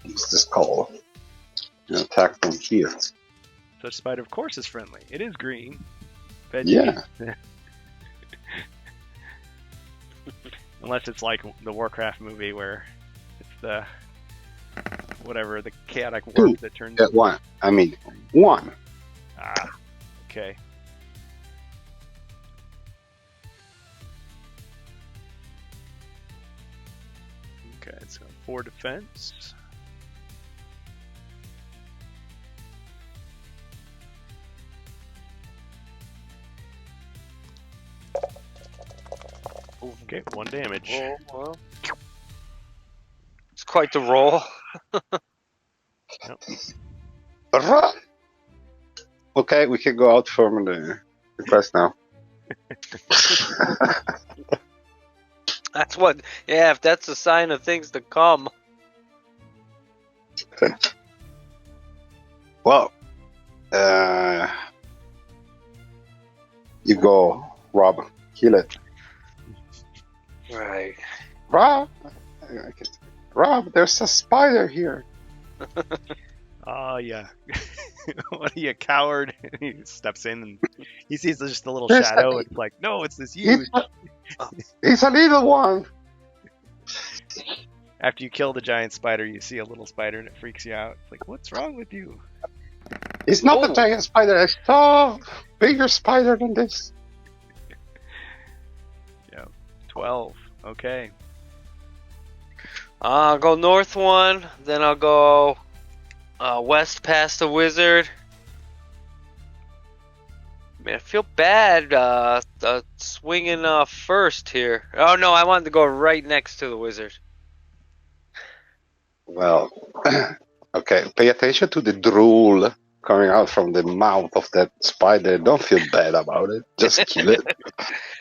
what's this called? Attack from here. Such spider, of course, is friendly. It is green. Yeah. Unless it's like the Warcraft movie where it's the whatever, the chaotic warp that turns At one. I mean, one. Ah, okay. Okay, so 4 defense. Okay, 1 damage. Oh, well. It's quite the roll. Run! Okay, we can go out from the quest now. That's what. Yeah, if that's a sign of things to come. Well, you go, Rob. Kill it. Right. Rob! Rob, there's a spider here. Oh, yeah. What are you, coward? He steps in and he sees just a little There's shadow. a- It's like, no, it's this huge. It's a little one. After you kill the giant spider, you see a little spider and it freaks you out. It's like, what's wrong with you? It's not Oh. a giant spider. I saw a bigger spider than this. 12. Okay. I'll go north 1, then I'll go west past the wizard. Man, I feel bad swinging first here. Oh no, I wanted to go right next to the wizard. Well, okay. Pay attention to the drool coming out from the mouth of that spider. Don't feel bad about it. Just kill it.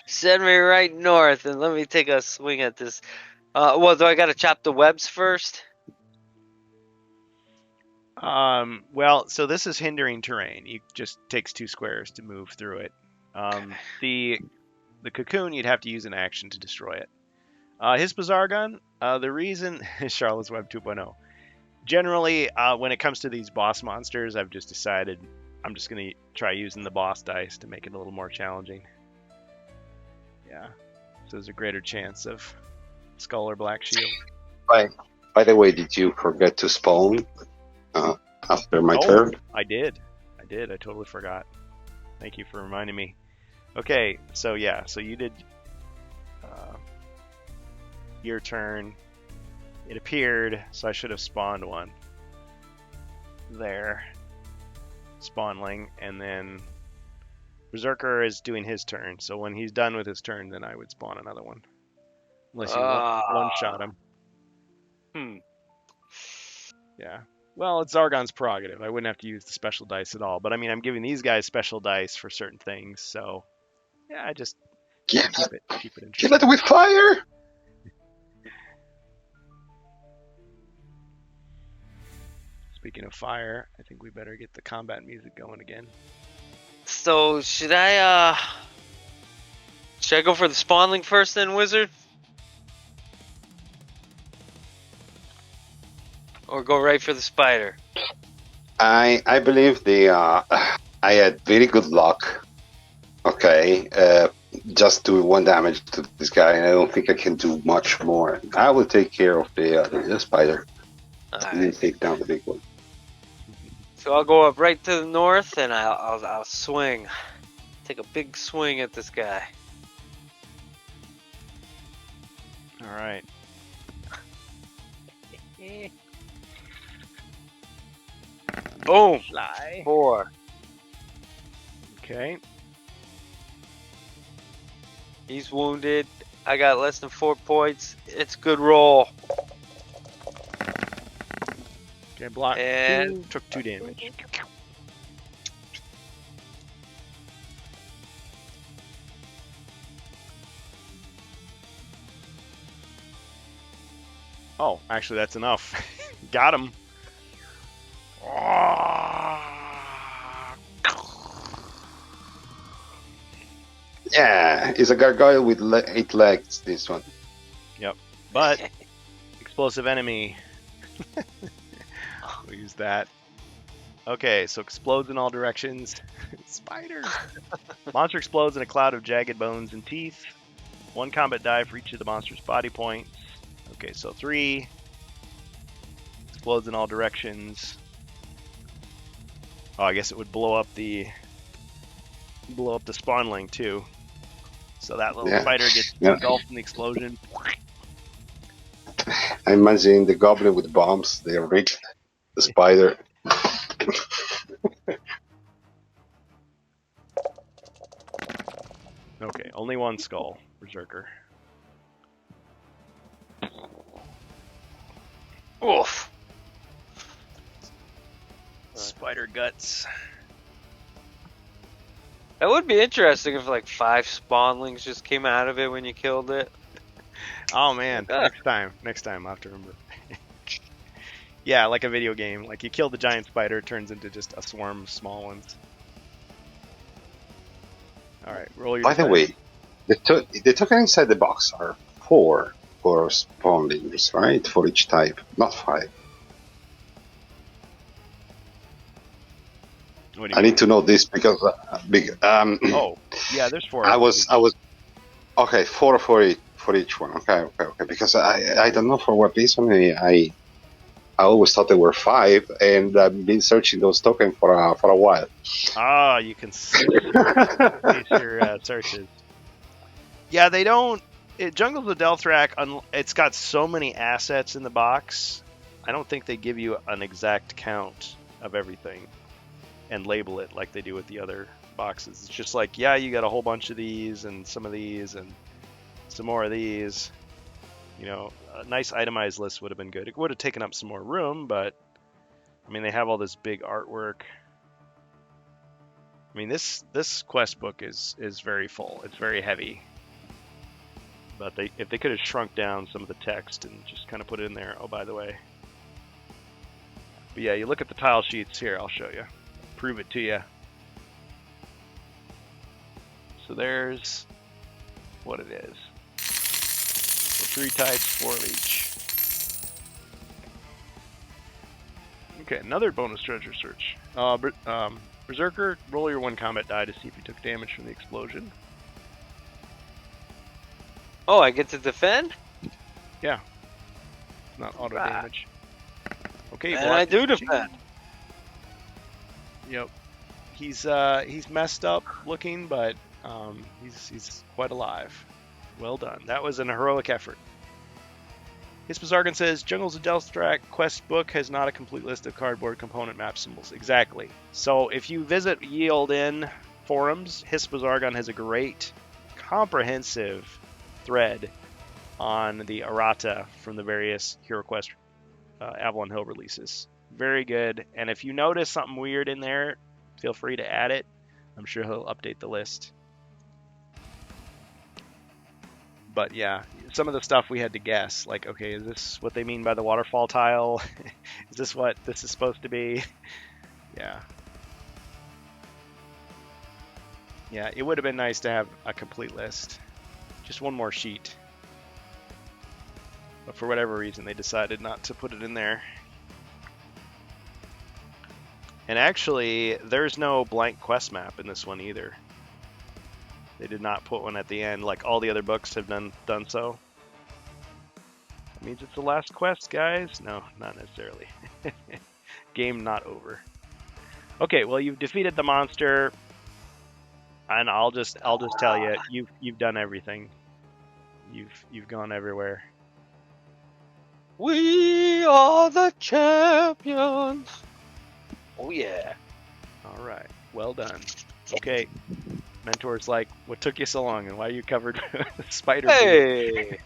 Send me right north and let me take a swing at this. Well, do I gotta chop the webs first? Well, so this is hindering terrain. It just takes 2 squares to move through it. The cocoon, you'd have to use an action to destroy it. His Bizarre Gun, the reason Charlotte's Web 2.0. Generally, when it comes to these boss monsters, I've just decided I'm just going to try using the boss dice to make it a little more challenging. Yeah, so there's a greater chance of Skull or Black Shield. By the way, did you forget to spawn after my turn? I did. I totally forgot. Thank you for reminding me. Okay, so yeah, so you did your turn. It appeared, so I should have spawned one there. Spawnling, and then Berserker is doing his turn. So when he's done with his turn, then I would spawn another one. Unless you one-shot him. Yeah. Well, it's Zargon's prerogative. I wouldn't have to use the special dice at all. But I mean, I'm giving these guys special dice for certain things. So yeah, I just keep it interesting. Kill it with fire! Speaking of fire, I think we better get the combat music going again. So should I go for the spawnling first then, wizard? Or go right for the spider? I believe I had very good luck. Okay, just do 1 damage to this guy, and I don't think I can do much more. I will take care of the spider, and then take down the big one. So I'll go up right to the north, and I'll swing. Take a big swing at this guy. All right. Boom! Fly. 4. Okay. He's wounded. I got less than 4 points. It's a good roll. Okay, block. And took 2 damage. Oh, actually, that's enough. Got him. Yeah, it's a gargoyle with 8 legs, this one. But explosive enemy. We'll use that. Okay, so explodes in all directions. Spiders. Monster explodes in a cloud of jagged bones and teeth. 1 combat die for each of the monster's body points. Okay, so 3. Explodes in all directions. Oh, I guess it would blow up the spawnling too. So that little spider gets engulfed in the explosion. I'm imagining the goblin with bombs. They rigged the spider. Okay, only 1 skull, Berserker. Oof. Spider guts. That would be interesting if like 5 spawnlings just came out of it when you killed it. Oh man, Ah. next time I'll have to remember. Yeah, like a video game. Like you kill the giant spider, it turns into just a swarm of small ones. All right, roll your. By the defense. way, the token inside the box are 4 for spawnlings, right? For each type, not 5. What do you I mean? need to know this because Oh, yeah, there's 4. I was okay, 4 for each one. Okay. Because I don't know for what reason I always thought there were 5, and I've been searching those tokens for a while. Ah, you can see your searches. Yeah, they don't. Jungles of Delthrak, it's got so many assets in the box. I don't think they give you an exact count of everything and label it like they do with the other boxes. It's just like, yeah, you got a whole bunch of these and some of these and some more of these. You know, a nice itemized list would have been good. It would have taken up some more room, but I mean, they have all this big artwork. I mean, this quest book is very full. It's very heavy. But if they could have shrunk down some of the text and just kind of put it in there. Oh, by the way. But yeah, you look at the tile sheets here. I'll show you. Prove it to you. So there's what it is. So 3 types, 4 of each. Okay, another bonus treasure search. Berserker, roll your 1 combat die to see if you took damage from the explosion. Oh, I get to defend? Yeah. Not auto damage. Okay, And I do defend. Yep. He's messed up looking, but he's quite alive. Well done. That was an heroic effort. Hispazargan says, Jungles of Delthrak quest book has not a complete list of cardboard component map symbols. Exactly. So if you visit Yield In forums, Hispazargan has a great, comprehensive thread on the errata from the various HeroQuest Avalon Hill releases. Very good. And if you notice something weird in there, feel free to add it. I'm sure he'll update the list. But yeah, some of the stuff we had to guess. Like, okay, is this what they mean by the waterfall tile? Is this what this is supposed to be? Yeah. Yeah, it would have been nice to have a complete list. Just one more sheet. But for whatever reason, they decided not to put it in there. And actually, there's no blank quest map in this one either. They did not put one at the end like all the other books have done so. That means it's the last quest, guys? No, not necessarily. Game not over. Okay, well, you've defeated the monster, and I'll just tell you, you've done everything. You've gone everywhere. We are the champions. Oh yeah. All right, well done. Okay, Mentor's like, what took you so long, and why are you covered with spider? Hey.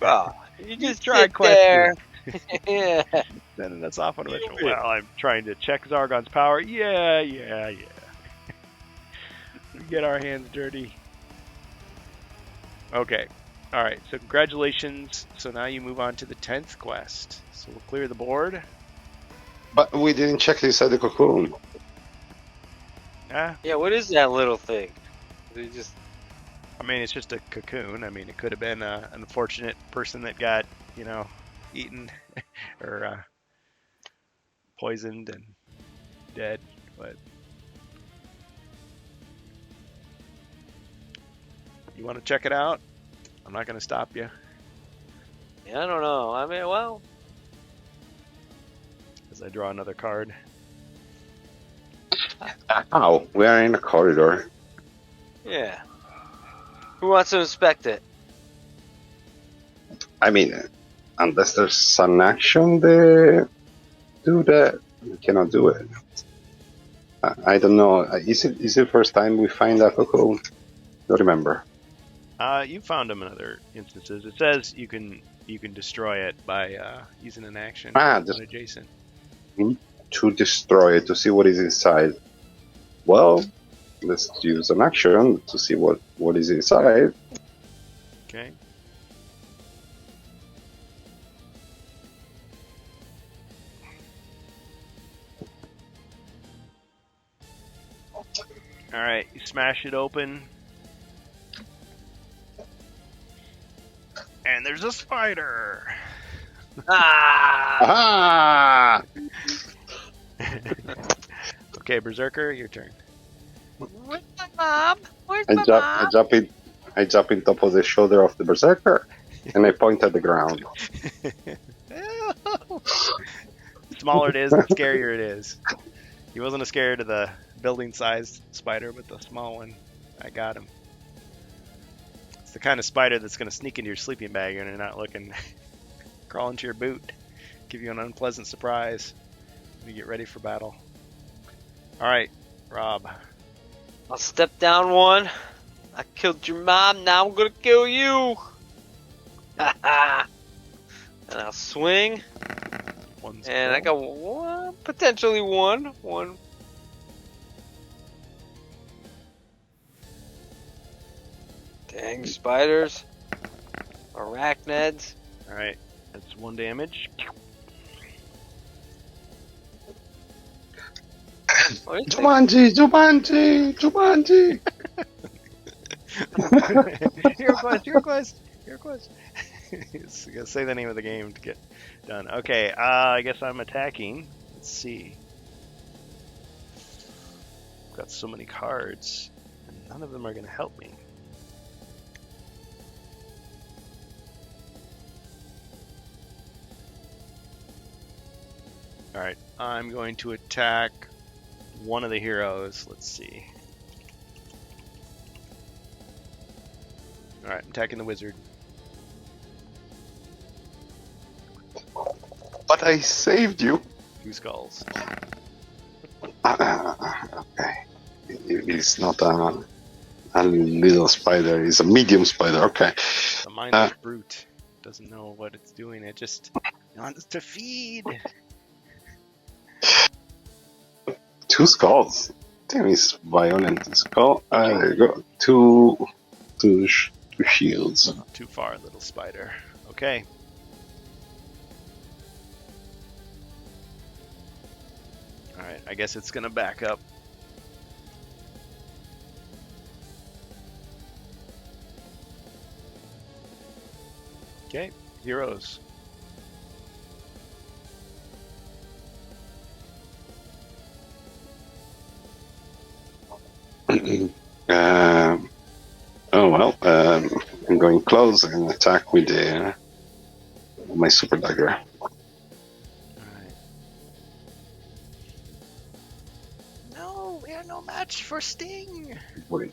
Bro, you just tried sit there. Yeah. Sending us off on a mission. Well, I'm trying to check Zargon's power. Yeah. We get our hands dirty. Okay. All right. So congratulations. So now you move on to the 10th quest. So we'll clear the board. But we didn't check inside the cocoon. Ah, Yeah, what is that little thing? They just I mean, it's just a cocoon. I mean, it could have been an unfortunate person that got, eaten or poisoned and dead. But you want to check it out? I'm not going to stop you. Yeah, I don't know. I mean, well, As I draw another card. Ow, we are in a corridor. yeah. Who wants to inspect it? I mean, unless there's an action to do that, we cannot do it. I don't know. Is it first time we find that cocoon? Don't remember. You found them in other instances. It says you can destroy it by using an action Just on adjacent. to destroy it to see what is inside. Well, let's use an action to see what is inside. Okay. All right, you smash it open, and there's a spider. Ah! Ah! Okay, Berserker, your turn. Where's my mom? Where's I my jump, mom? I jump in top of the shoulder of the berserker, and I point at the ground. The smaller it is, the scarier it is. He wasn't scared of the building-sized spider, but the small one, I got him. It's the kind of spider that's going to sneak into your sleeping bag and you're not looking, crawl into your boot, give you an unpleasant surprise when you get ready for battle. All right, Rob. I'll step down one. I killed your mom, now I'm gonna kill you! And I'll swing, One's and I got one, potentially one. Dang spiders. Arachnids. All right, that's 1 damage. What is it? Jumanji! Your quest. Say the name of the game to get done. Okay, I guess I'm attacking. Let's see. I've got so many cards, and none of them are going to help me. All right, I'm going to attack one of the heroes. Let's see. All right, I'm attacking the wizard. But I saved you. 2 skulls. Okay. It's not a little spider, it's a medium spider. Okay. The mindless brute doesn't know what it's doing. It just wants to feed. 2 skulls. Damn, it's violent skull. There you go. Two shields. Not too far, little spider. Okay. Alright, I guess it's gonna back up. Okay, heroes. Oh well, I'm going close and attack with my super dagger. Alright. No, we are no match for Sting. Wait.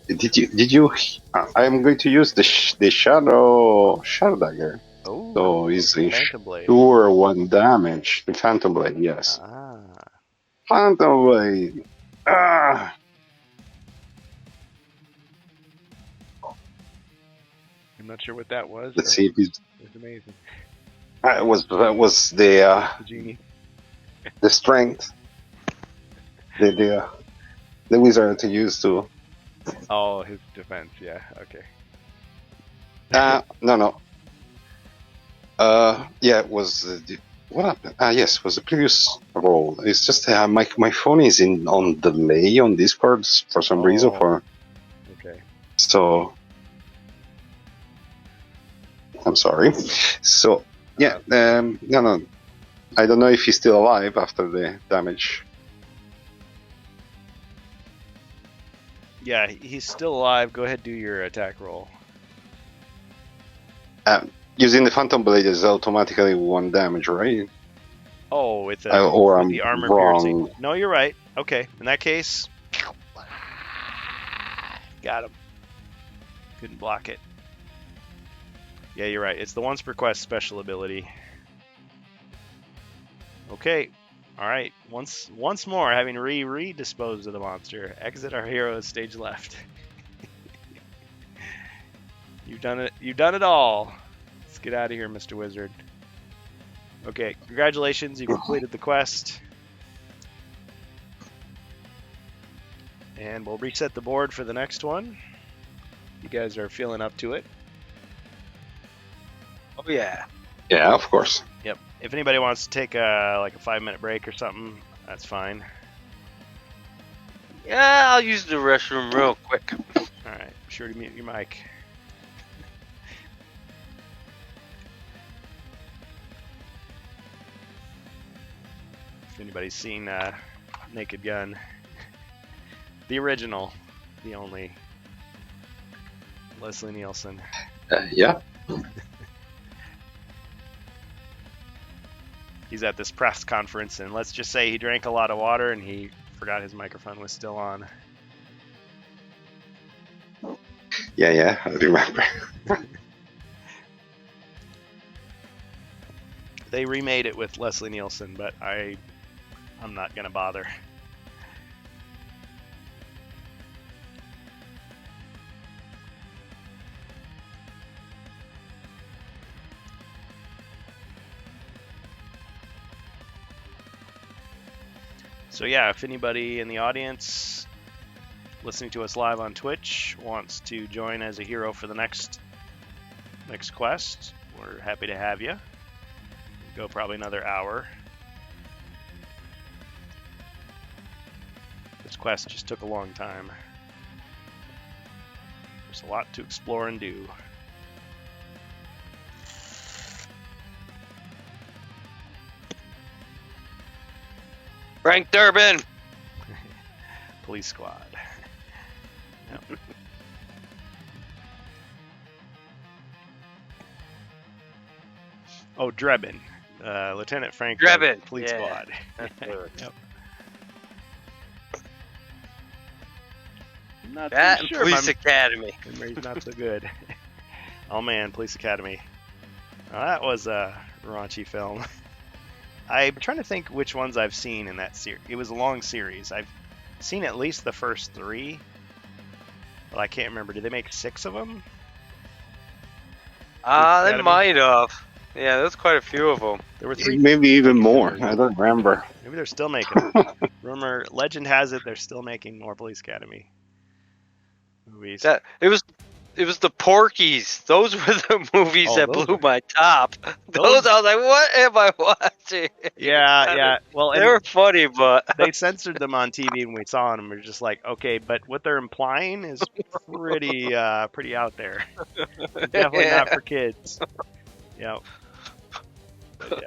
Did you? I am going to use the shadow dagger. Oh, So it's a Phantom Blade. sure 1 damage. The Phantom Blade, yes. Ah, Phantom Blade. Ah. I'm not sure what that was. Let's but see if it's. It's amazing. That was the The genie. the strength. The wizard to use to. Oh, his defense. Yeah. Okay. No. Yeah, it was. What happened? Yes, it was the previous roll. It's just my phone is on delay on Discord for some reason. Okay. So I'm sorry. So yeah, no. I don't know if he's still alive after the damage. Yeah, he's still alive. Go ahead, do your attack roll. Using the Phantom Blade is automatically 1 damage, right? Oh, with the, Or I'm the armor wrong. piercing. No, you're right. Okay, in that case, got him. Couldn't block it. Yeah, you're right. It's the once per quest special ability. Okay. All right. Once more, having redisposed of the monster, exit our hero's stage left. You've done it. You've done it all. Let's get out of here, Mr. Wizard. Okay, congratulations. You completed the quest. And we'll reset the board for the next one. You guys are feeling up to it. Oh yeah. Yeah, of course. Yep. If anybody wants to take like a 5-minute break or something, that's fine. Yeah, I'll use the restroom real quick. All right. Be sure to mute your mic. If anybody's seen Naked Gun, the original, the only, Leslie Nielsen. Yeah. He's at this press conference, and let's just say he drank a lot of water and he forgot his microphone was still on. Yeah, I remember. They remade it with Leslie Nielsen, but I'm not gonna bother. So yeah, if anybody in the audience listening to us live on Twitch wants to join as a hero for the next quest, we're happy to have you. Go probably another hour. This quest just took a long time. There's a lot to explore and do. Frank Durbin. Police squad. Yep. Oh, Drebin. Lieutenant Frank Drebin. Police Yeah. squad. Yep. Not That too and sure Police my Academy. memory's not so good. Oh man, Police Academy. Now, that was a raunchy film. I'm trying to think which ones I've seen in that series. It was a long series. I've seen at least the first 3, but I can't remember. Did they make 6 of them? They Academy? might have. Yeah, there's quite a few of them. There were 3. Maybe even more. I don't remember. Maybe they're still making them. Legend has it they're still making more Police Academy movies. It was the Porkies. Those were the movies Oh, that those blew were- my top. Those I was like, what am I watching? Yeah. Well, They and were funny, but they censored them on TV when we saw them. We're just like, okay, but what they're implying is pretty out there. Definitely Yeah. not for kids. Yep. But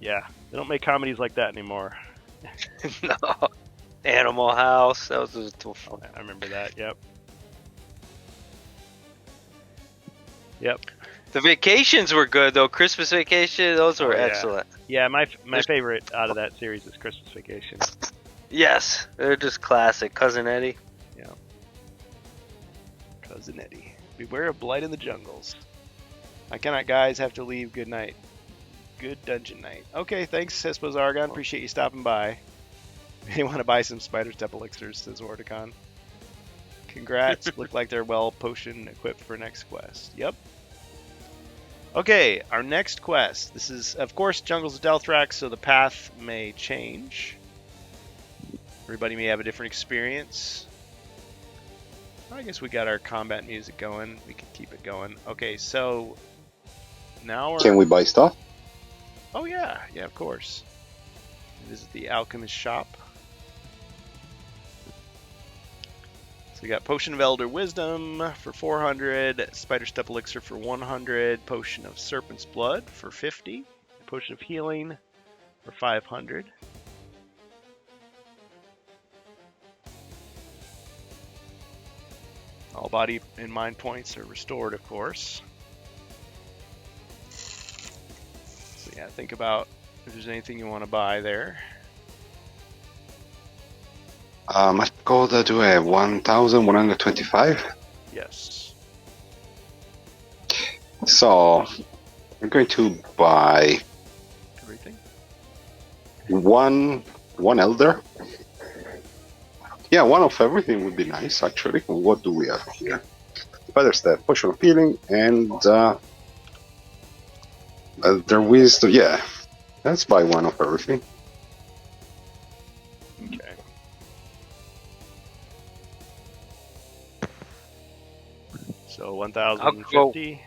yeah, they don't make comedies like that anymore. No. Animal House. That was just too fun. I remember that. Yep. The vacations were good though. Christmas Vacation, those were Oh, yeah. excellent. Yeah, my favorite out of that series is Christmas Vacation. Yes, they're just classic. Cousin Eddie. Cousin Eddie. Beware of blight in the jungles. I cannot, guys. Have to leave. Good night. Good dungeon night. Okay, thanks, Hispos Argon. Appreciate you stopping by. They want to buy some Spider Step elixirs, says Orticon. Congrats. Look like they're well potion equipped for next quest. Yep. Okay, our next quest. This is, of course, Jungles of Delthrax, so the path may change. Everybody may have a different experience. I guess we got our combat music going. We can keep it going. Okay, so now we're... Can we buy stuff? Oh yeah, of course. Visit the alchemist shop. So we got Potion of Elder Wisdom for 400, Spider Step Elixir for 100, Potion of Serpent's Blood for 50, Potion of Healing for 500. All body and mind points are restored, of course. So yeah, think about if there's anything you want to buy there. Much gold do I have? 1,125. Yes. So I'm going to buy Everything? one elder. Yeah, one of everything would be nice actually. What do we have here? Spider Step, Potion of Healing, and Elder Wisdom. Yeah, let's buy one of everything. Okay. So 1,050.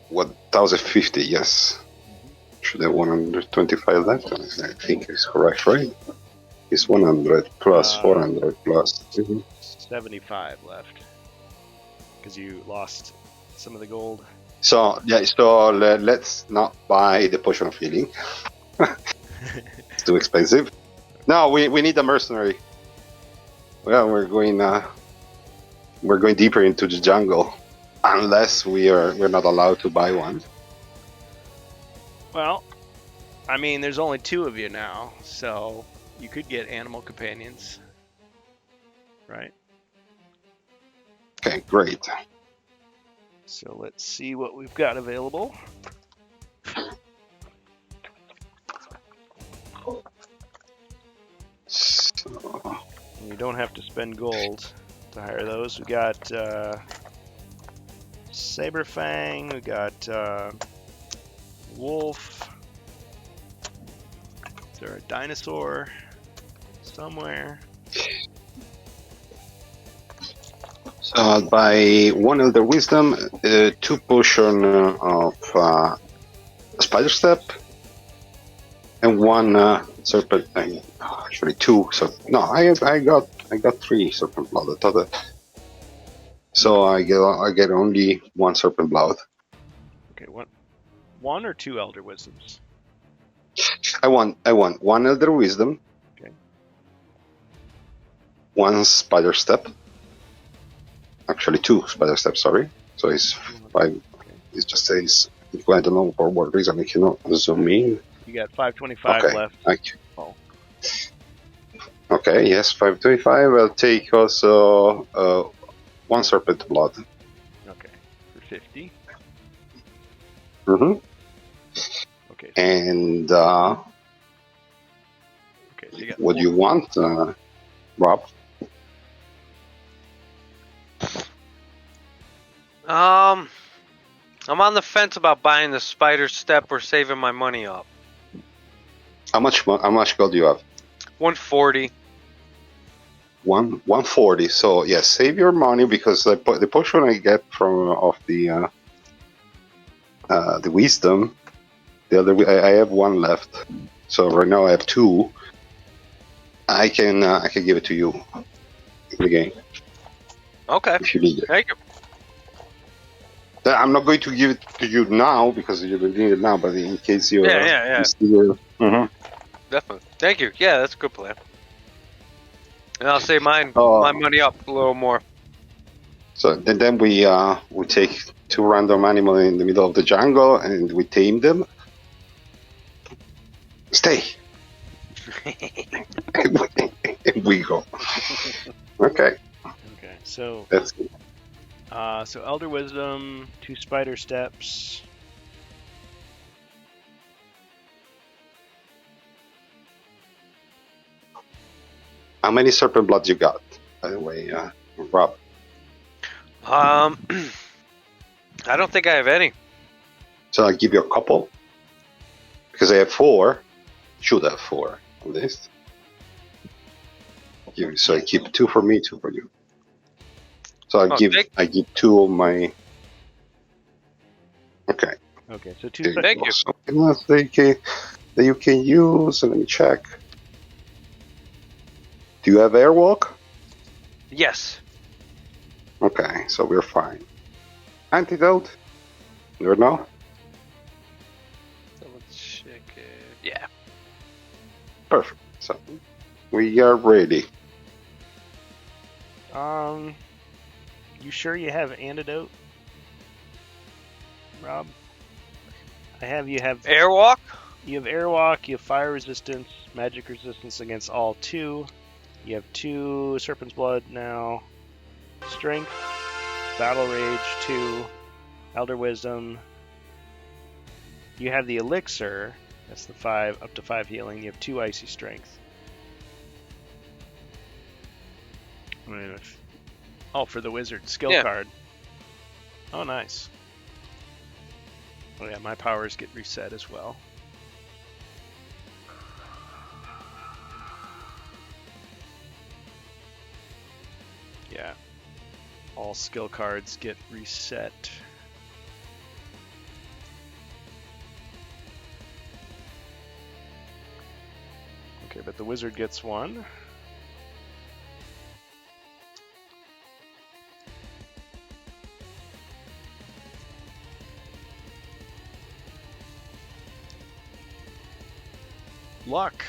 What 1,050? Yes. Should have 125 left. I think it's correct, right? It's 100 plus 400 plus. 75 left. Because you lost some of the gold. So yeah, so let's not buy the Potion of Healing. It's too expensive. No, we need a mercenary. Well, we're going deeper into the jungle, unless we're not allowed to buy one. Well, I mean, there's only 2 of you now, so you could get animal companions, right? Okay, great. So let's see what we've got available. So, You don't have to spend gold to hire those. We got Saberfang, we got Wolf. Is there a dinosaur somewhere? so I'll buy 1 Elder Wisdom, 2 Potion of Spider Step, and 1 Serpent. Actually, 2. So no, I got 3 Serpent Blood. I thought that. So I get only 1 Serpent Blood. Okay, one or 2 Elder Wisdoms? I want 1 Elder Wisdom. Okay. 1 Spider Step. Actually, 2 Spider Steps. Sorry. So it's 5. Okay. It just says. I don't know for what reason I cannot zoom in. You got 525 Okay. left. Oh. Okay. Yes, 525. I'll take also 1 Serpent Blood. Okay, for 50. Mm-hmm. Okay. And Okay, so you got what do you want, Rob? I'm on the fence about buying the Spider Step or saving my money up. How much gold do you have? 140. 140. So yes, save your money because the potion I get from of the wisdom, the other I have 1 left. So right now I have 2. I can give it to you in the game Okay. if you need it. Thank you. I'm not going to give it to you now because you don't need it now, but in case you Yeah. Mhm. Definitely. Thank you. Yeah, that's a good plan. And I'll save my money up a little more. So then we take 2 random animals in the middle of the jungle and we tame them. Stay. And we go. Okay. Okay, so That's so Elder Wisdom, 2 Spider Steps. How many Serpent Bloods you got, by the way, Rob? I don't think I have any. So I'll give you a couple. Because I have 4. Should have 4 on this. So I keep 2 for me, 2 for you. So I give 2 of my. Okay. Okay, so 2 There Thank go. you. Something else that you can use. Let me check. Do you have Airwalk? Yes. Okay, so we're fine. Antidote? You know? So let's check it. Yeah. Perfect. So we are ready. You sure you have antidote, Rob? You have Airwalk? You have Airwalk, you have Fire Resistance, Magic Resistance against all 2. You have 2 Serpent's Blood now. Strength, Battle Rage 2, Elder Wisdom. You have the Elixir, That's the 5, up to 5 healing. You have 2 icy strength. Oh, for the wizard skill card. Oh, nice. Oh yeah, my powers get reset as well. Yeah. All skill cards get reset. Okay, but the wizard gets 1. Luck.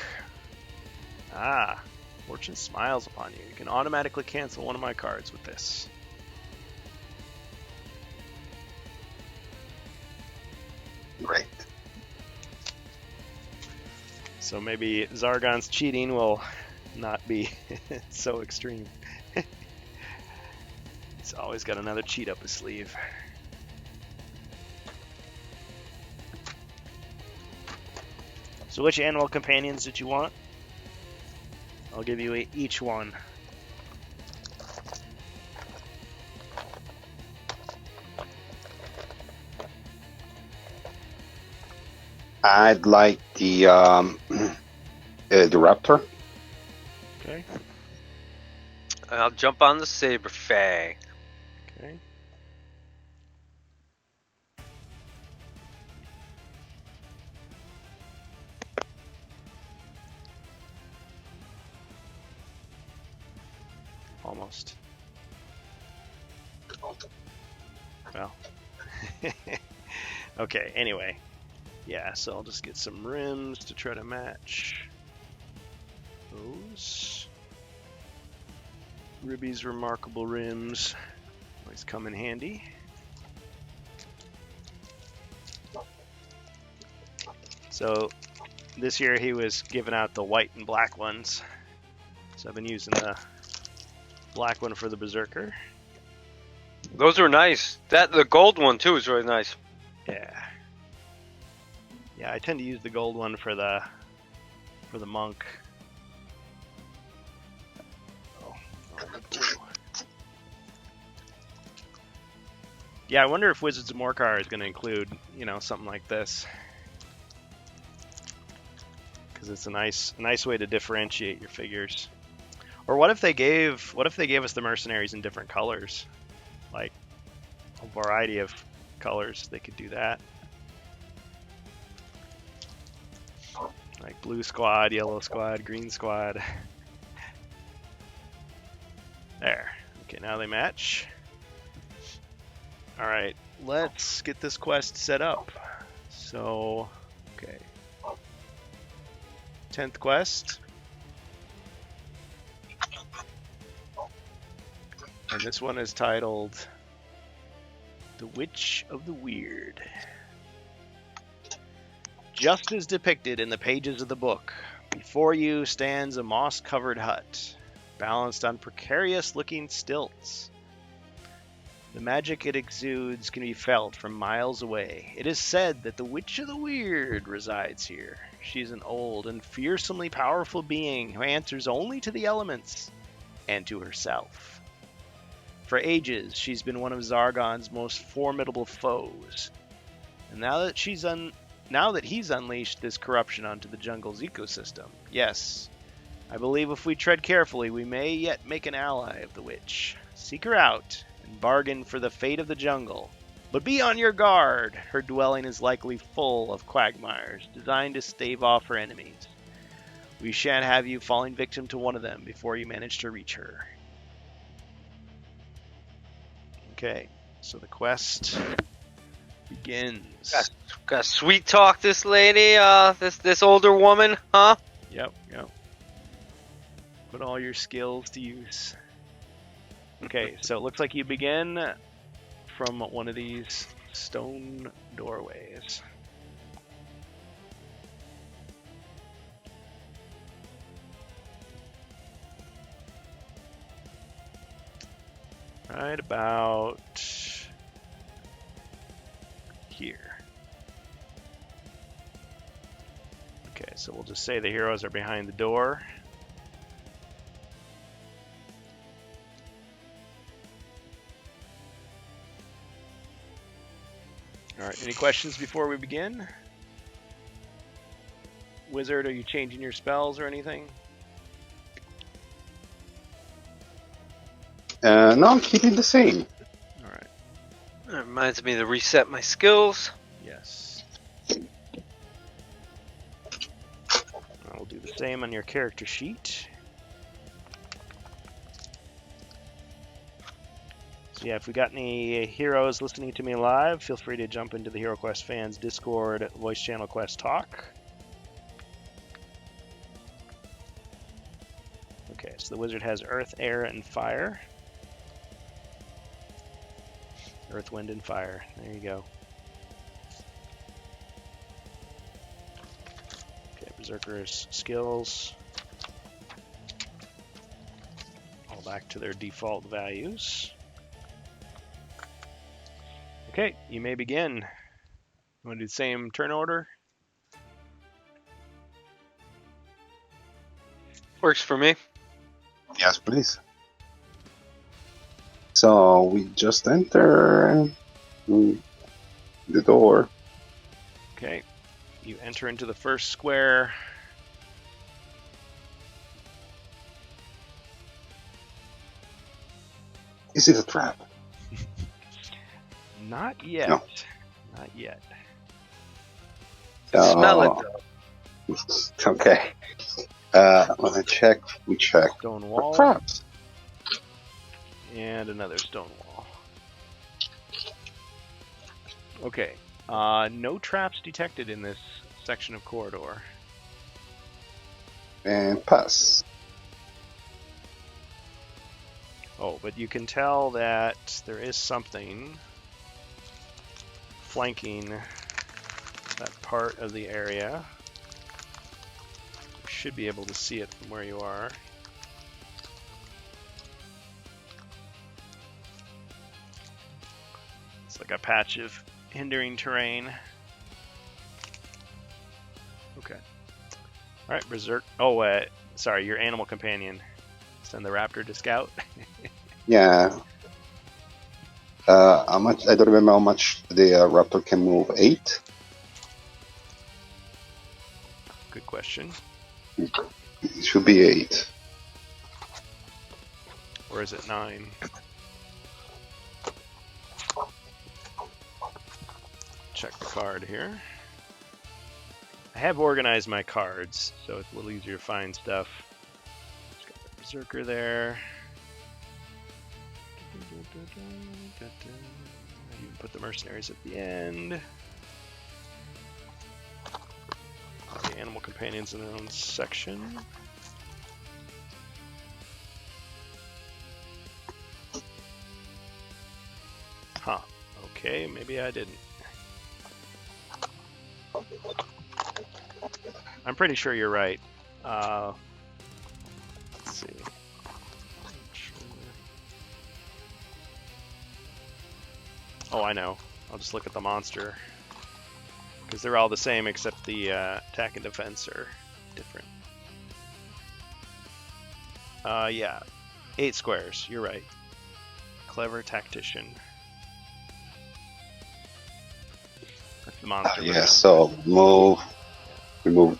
Ah, fortune smiles upon you. You can automatically cancel one of my cards with this. Great. So maybe Zargon's cheating will not be so extreme. He's always got another cheat up his sleeve. So which animal companions did you want? I'll give you each one. I'd like the raptor. Okay. I'll jump on the Saber Fang. Okay. Almost. Well. Okay, anyway. Yeah, so I'll just get some rims to try to match those. Ribby's remarkable rims always come in handy. So this year he was giving out the white and black ones. So I've been using the black one for the Berserker. Those are nice. The gold one too is really nice. Yeah. Yeah, I tend to use the gold one for the monk. Oh, yeah, I wonder if Wizards of Morkar is going to include, something like this, because it's a nice way to differentiate your figures. Or what if they gave us the mercenaries in different colors, like a variety of colors? They could do that. Like blue squad, yellow squad, green squad. There. Okay, now they match. Alright, let's get this quest set up. So, okay. 10th quest. And this one is titled The Witch of the Weird. Just as depicted in the pages of the book, before you stands a moss-covered hut, balanced on precarious-looking stilts. The magic it exudes can be felt from miles away. It is said that the Witch of the Weird resides here. She's an old and fearsomely powerful being who answers only to the elements and to herself. For ages, she's been one of Zargon's most formidable foes. And now that he's unleashed this corruption onto the jungle's ecosystem, yes, I believe if we tread carefully, we may yet make an ally of the witch. Seek her out and bargain for the fate of the jungle. But be on your guard. Her dwelling is likely full of quagmires designed to stave off her enemies. We shan't have you falling victim to one of them before you manage to reach her. Okay, so the quest begins. Got sweet talk this lady, this older woman, huh? Yep. Put all your skills to use. Okay, so it looks like you begin from one of these stone doorways. Right about here. Okay, so we'll just say the heroes are behind the door. All right, any questions before we begin? Wizard, are you changing your spells or anything? No, I'm keeping the same. All right, That reminds me to reset my skills. yes. I'll do the same on your character sheet. So yeah, if we got any heroes listening to me live, feel free to jump into the HeroQuest fans Discord voice channel Quest Talk. Okay, so the wizard has earth, air, and fire. Earth, wind, and fire. There you go. Okay, berserkers skills. All back to their default values. Okay, you may begin. You want to do the same turn order? Works for me. Yes, please. So we just enter the door. Okay, you enter into the first square. Is it a trap? Not yet. No. Not yet. Smell it though. Okay. When I check, we check. Stone For wall traps. and another stone wall. Okay. No traps detected in this section of corridor. And pass. Oh, but you can tell that there is something flanking that part of the area. You should be able to see it from where you are. It's like a patch of hindering terrain. Okay. All right, Berserk. Oh, sorry, your animal companion. Send the raptor to scout. Yeah. How much? I don't remember how much the raptor can move. 8. Good question. It should be 8. Or is it 9? Check the card here. I have organized my cards, so it's a little easier to find stuff. Just got the Berserker there. You can put the mercenaries at the end. The animal companions in their own section. Huh. Okay, maybe I didn't. I'm pretty sure you're right. Let's see. Oh, I know. I'll just look at the monster. Because they're all the same except the attack and defense are different. Yeah. 8 squares. You're right. Clever tactician. That's the monster. Yeah, so we move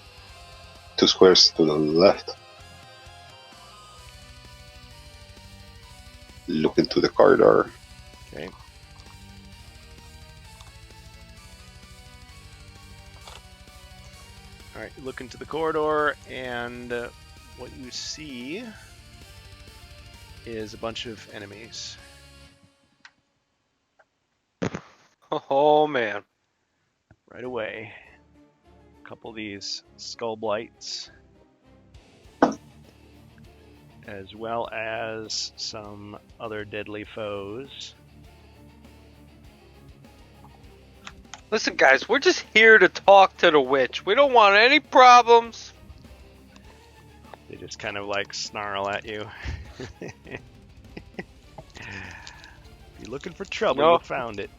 2 squares to the left. Look into the corridor. Okay. Alright, look into the corridor, and what you see is a bunch of enemies. Oh man. Right away. A couple of these skull blights, as well as some other deadly foes. Listen, guys, we're just here to talk to the witch. We don't want any problems. They just kind of like snarl at you. If you're looking for trouble, No. you found it.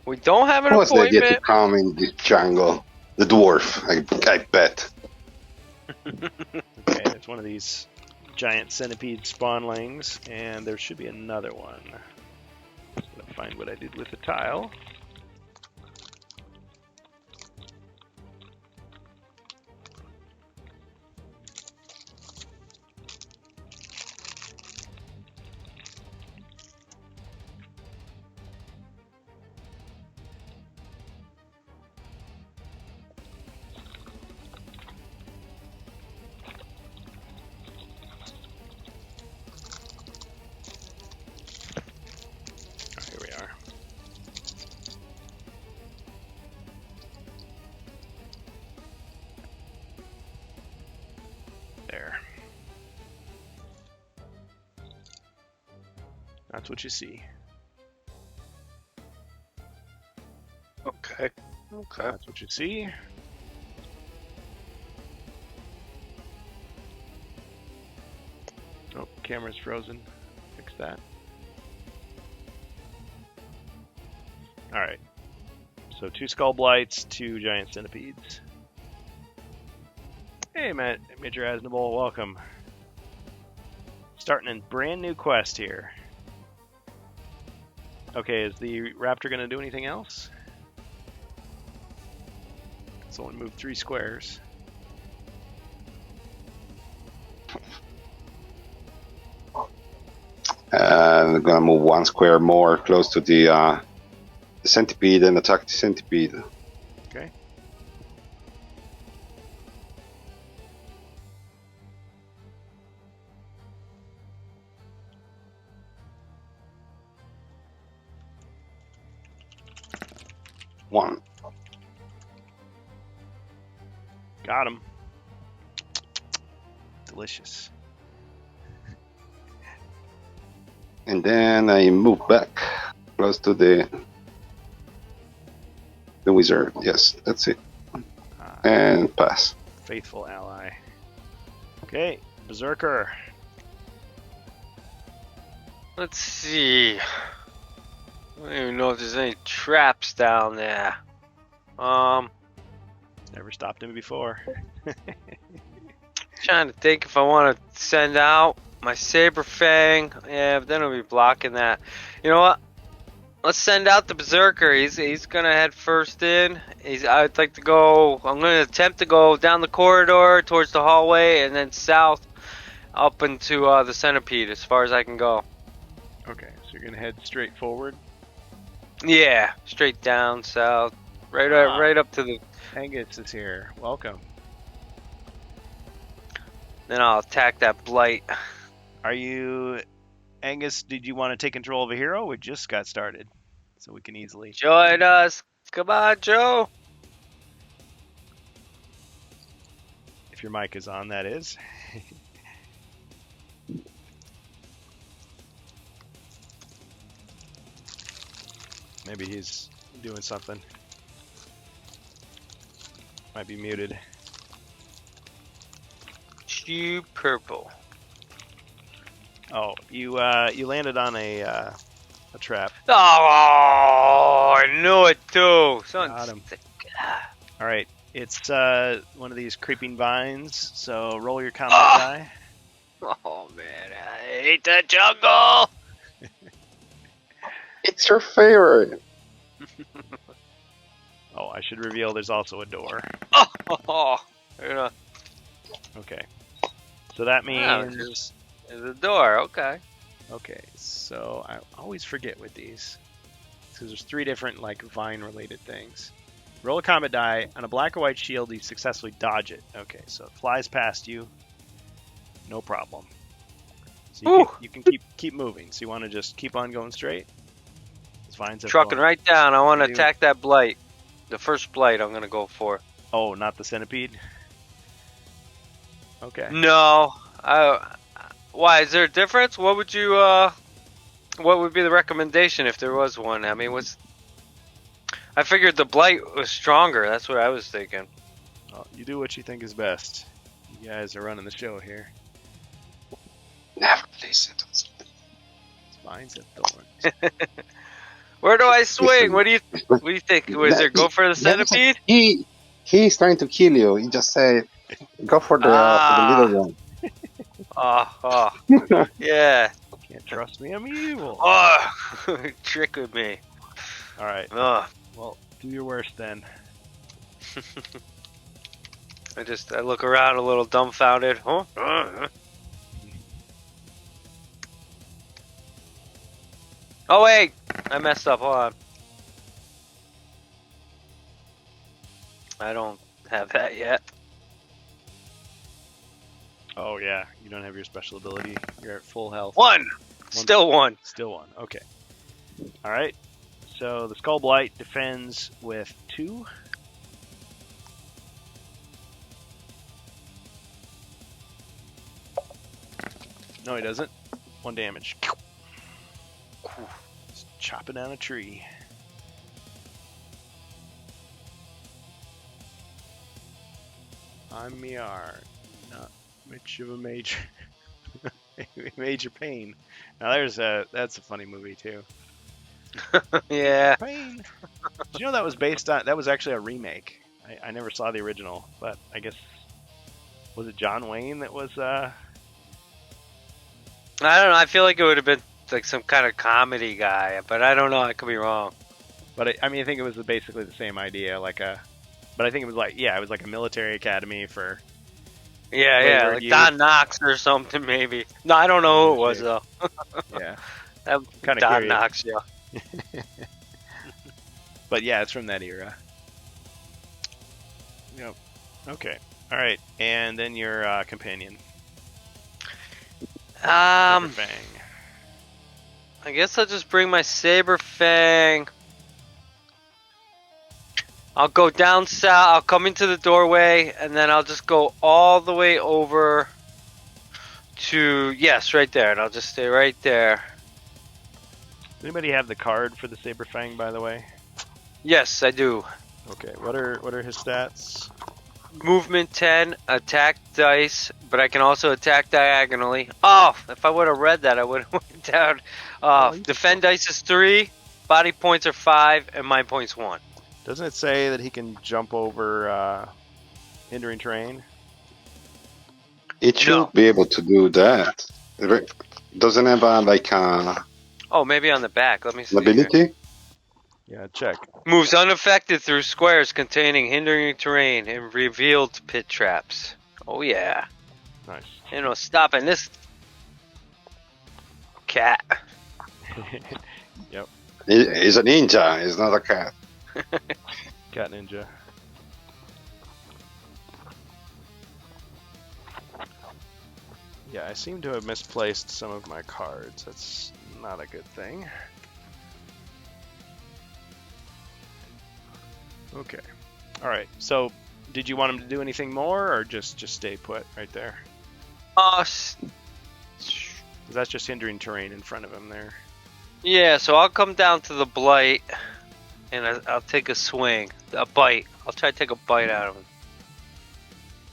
We don't have an What's the idea to appointment. come in this jungle? The dwarf, I bet. Okay, it's one of these giant centipede spawnlings, and there should be another one. Gotta find what I did with the tile. Here we are. There. That's what you see. Okay. Okay. That's what you see. Oh, camera's frozen. Fix that. Alright. So 2 skull blights, 2 giant centipedes. Hey, Matt, Major Asnable, welcome. Starting a brand new quest here. Okay, is the raptor going to do anything else? Someone moved 3 squares. I'm gonna move 1 square more close to the centipede and attack the centipede. Okay. One. Got him. Delicious. And then I move back close to the wizard. Yes, that's it. And pass. Faithful ally. Okay, Berserker. Let's see. I don't even know if there's any traps down there. Never stopped him before. Trying to think if I want to send out my Saber Fang. Yeah, but then I'll be blocking that. You know what? Let's send out the Berserker. He's gonna head first in. I'd like to go. I'm gonna attempt to go down the corridor towards the hallway and then south up into the centipede as far as I can go. Okay, so you're gonna head straight forward. Yeah, straight down south, right up to the. Angus is here. Welcome. Then I'll attack that blight. Are you, Angus? Did you want to take control of a hero? We just got started, so we can easily. Join us. Come on, Joe. If your mic is on, that is. Maybe he's doing something. Might be muted. Shoe purple. Oh, you landed on a trap. Oh, I knew it too. Got him. All right, it's one of these creeping vines. So roll your combat die. Oh man, I hate the jungle. It's your favorite. Oh, I should reveal there's also a door. Oh, yeah. Okay. So that means... There's a door, okay. Okay, so I always forget with these. Because there's 3 different, like, vine-related things. Roll a combat die. On a black or white shield, you successfully dodge it. Okay, so it flies past you. No problem. So you can keep moving. So you want to just keep on going straight? Those vines have Trucking gone- right down. I want to Dude. attack that blight. The first blight I'm going to go for. Oh, not the centipede? Okay. No. Why, is there a difference? What would you, what would be the recommendation if there was one? I mean, I figured the blight was stronger. That's what I was thinking. Well, you do what you think is best. You guys are running the show here. Never listen to this. Vines and thorns. Where do I swing? What do you think? Was there go for the centipede? He's trying to kill you. You just say, go for the little Ah. one. Yeah. Can't trust me. I'm evil. Oh, trick with me. All right. Oh. Well, do your worst then. I look around a little dumbfounded. Huh? Oh wait, I messed up. Hold on. I don't have that yet. Oh yeah, you don't have your special ability. You're at full health. One. Still one. Still one. Okay. All right. So the Skull Blight defends with 2. No, he doesn't. 1 damage. Just chopping down a tree. I'm Miar. Not much of a major major pain. Now that's a funny movie too. Yeah. Pain. Did you know that was based on? That was actually a remake. I never saw the original, but I guess was it John Wayne that was? I don't know. I feel like it would have been like some kind of comedy guy, but I don't know. I could be wrong. But I mean, I think it was basically the same idea, like a. But I think it was like it was like a military academy for. Yeah, like Don Knotts or something maybe. No, I don't know who it was though. Yeah. Kind of Don Knotts, yeah. But yeah, it's from that era. Yep. Okay. All right, and then your companion. Saberfang. I guess I'll just bring my Saberfang. I'll go down south. I'll come into the doorway, and then I'll just go all the way over to right there, and I'll just stay right there. Does anybody have the card for the Saberfang, by the way? Yes, I do. Okay. What are his stats? Movement 10, attack dice, but I can also attack diagonally. Oh, if I would have read that, I would have went down. Defend dice is 3, body points are 5, and mind points 1. Doesn't it say that he can jump over hindering terrain? It should be able to do that. Doesn't have Oh, maybe on the back. Let me see. ability? Here. Yeah, check. Moves unaffected through squares containing hindering terrain and revealed pit traps. Oh yeah. Nice. Stopping this cat. Yep. He's a ninja. He's not a cat. Cat ninja. Yeah, I seem to have misplaced some of my cards. That's not a good thing. Okay. All right. So, did you want him to do anything more, or just stay put right there? Because that's just hindering terrain in front of him there. Yeah. So I'll come down to the blight, and I'll take a swing, a bite. I'll try to take a bite out of him.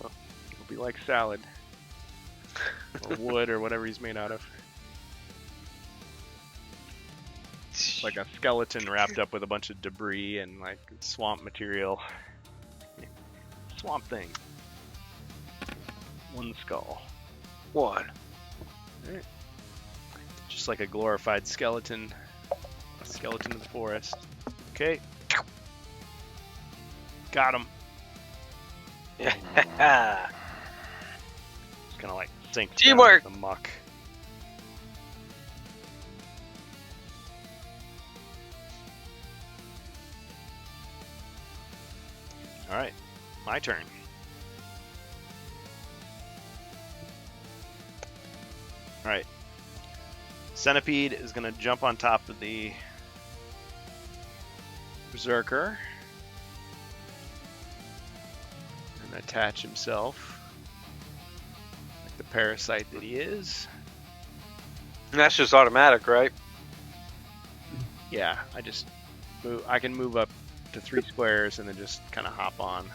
Well, it'll be like salad, or wood, or whatever he's made out of. Like a skeleton wrapped up with a bunch of debris and like swamp material. Swamp thing. 1 skull. 1. Right. Just like a glorified skeleton. A skeleton of the forest. Okay. Got him. Yeah. Just kind of like sink Teamwork. down in the muck. All right, my turn. All right, Centipede is going to jump on top of the Berserker and attach himself like the parasite that he is. That's just automatic, right? Yeah, I can move up to 3 squares and then just kind of hop on.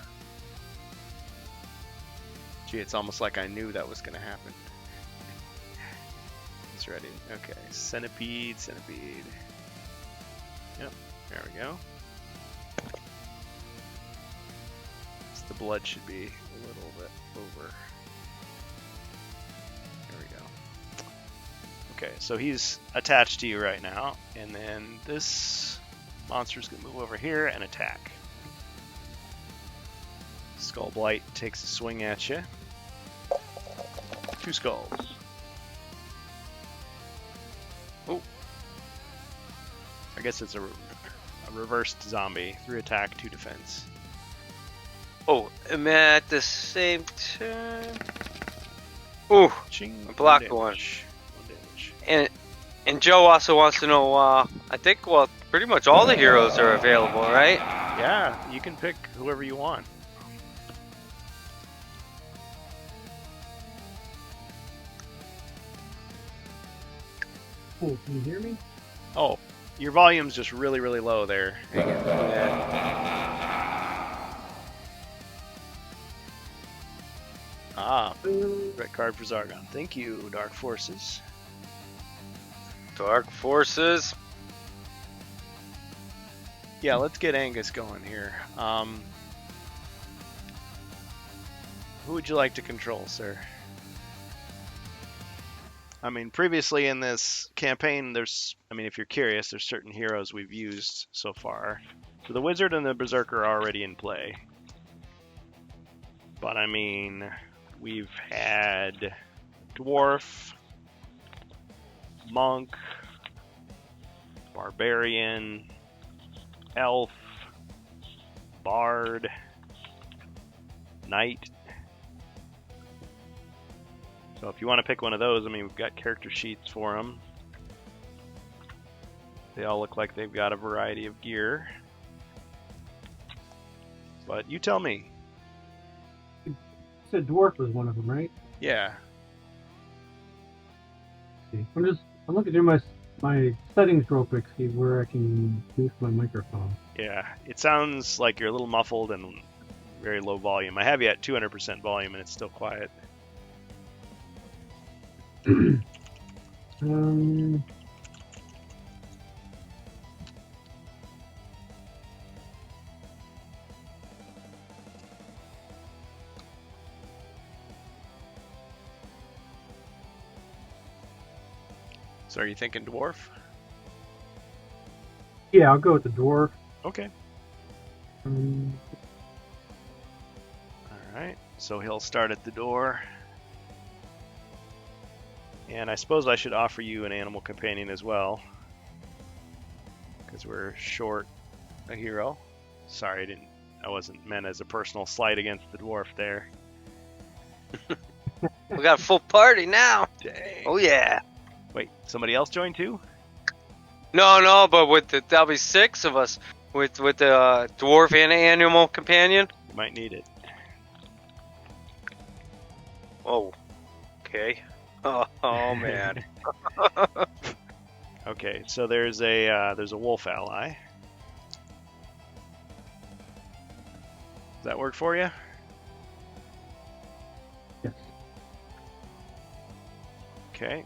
Gee, it's almost like I knew that was going to happen. It's ready. Okay, centipede. Yep, there we go. the blood should be a little bit over. There we go. Okay, so he's attached to you right now, and then this monster's gonna move over here and attack. Skull Blight takes a swing at you. 2 skulls. Oh. I guess it's a reversed zombie. 3 attack, 2 defense. Oh, and at the same time. Ooh, Ching, I blocked one. one. Damage. 1 damage. And Joe also wants to know, I think, well, pretty much all the heroes are available, right? Yeah, you can pick whoever you want. Oh, can you hear me? Oh, your volume's just really, really low there. Ah, red card for Zargon. Thank you, Dark Forces. Dark Forces. Yeah, let's get Angus going here. Who would you like to control, sir? I mean, previously in this campaign, if you're curious, there's certain heroes we've used so far. So the Wizard and the Berserker are already in play. But I mean, we've had Dwarf, Monk, Barbarian, Elf, Bard, Knight. So if you want to pick one of those, I mean, we've got character sheets for them. They all look like they've got a variety of gear. But you tell me. You said dwarf was one of them, right? Yeah. Okay. I'm looking through my settings real quick, see where I can boost my microphone. Yeah. It sounds like you're a little muffled and very low volume. I have you at 200% volume and it's still quiet. So are you thinking dwarf? Yeah, I'll go with the dwarf. Okay. Um, Alright, so he'll start at the door. And I suppose I should offer you an animal companion as well. Because we're short a hero. Sorry, I wasn't meant as a personal slight against the dwarf there. We got a full party now. Dang. Oh, yeah. Wait, somebody else joined too? No, but that'll be 6 of us with the dwarf and an animal companion. You might need it. Oh, okay. Oh man. Okay, so there's a wolf ally. Does that work for you? yes. Okay.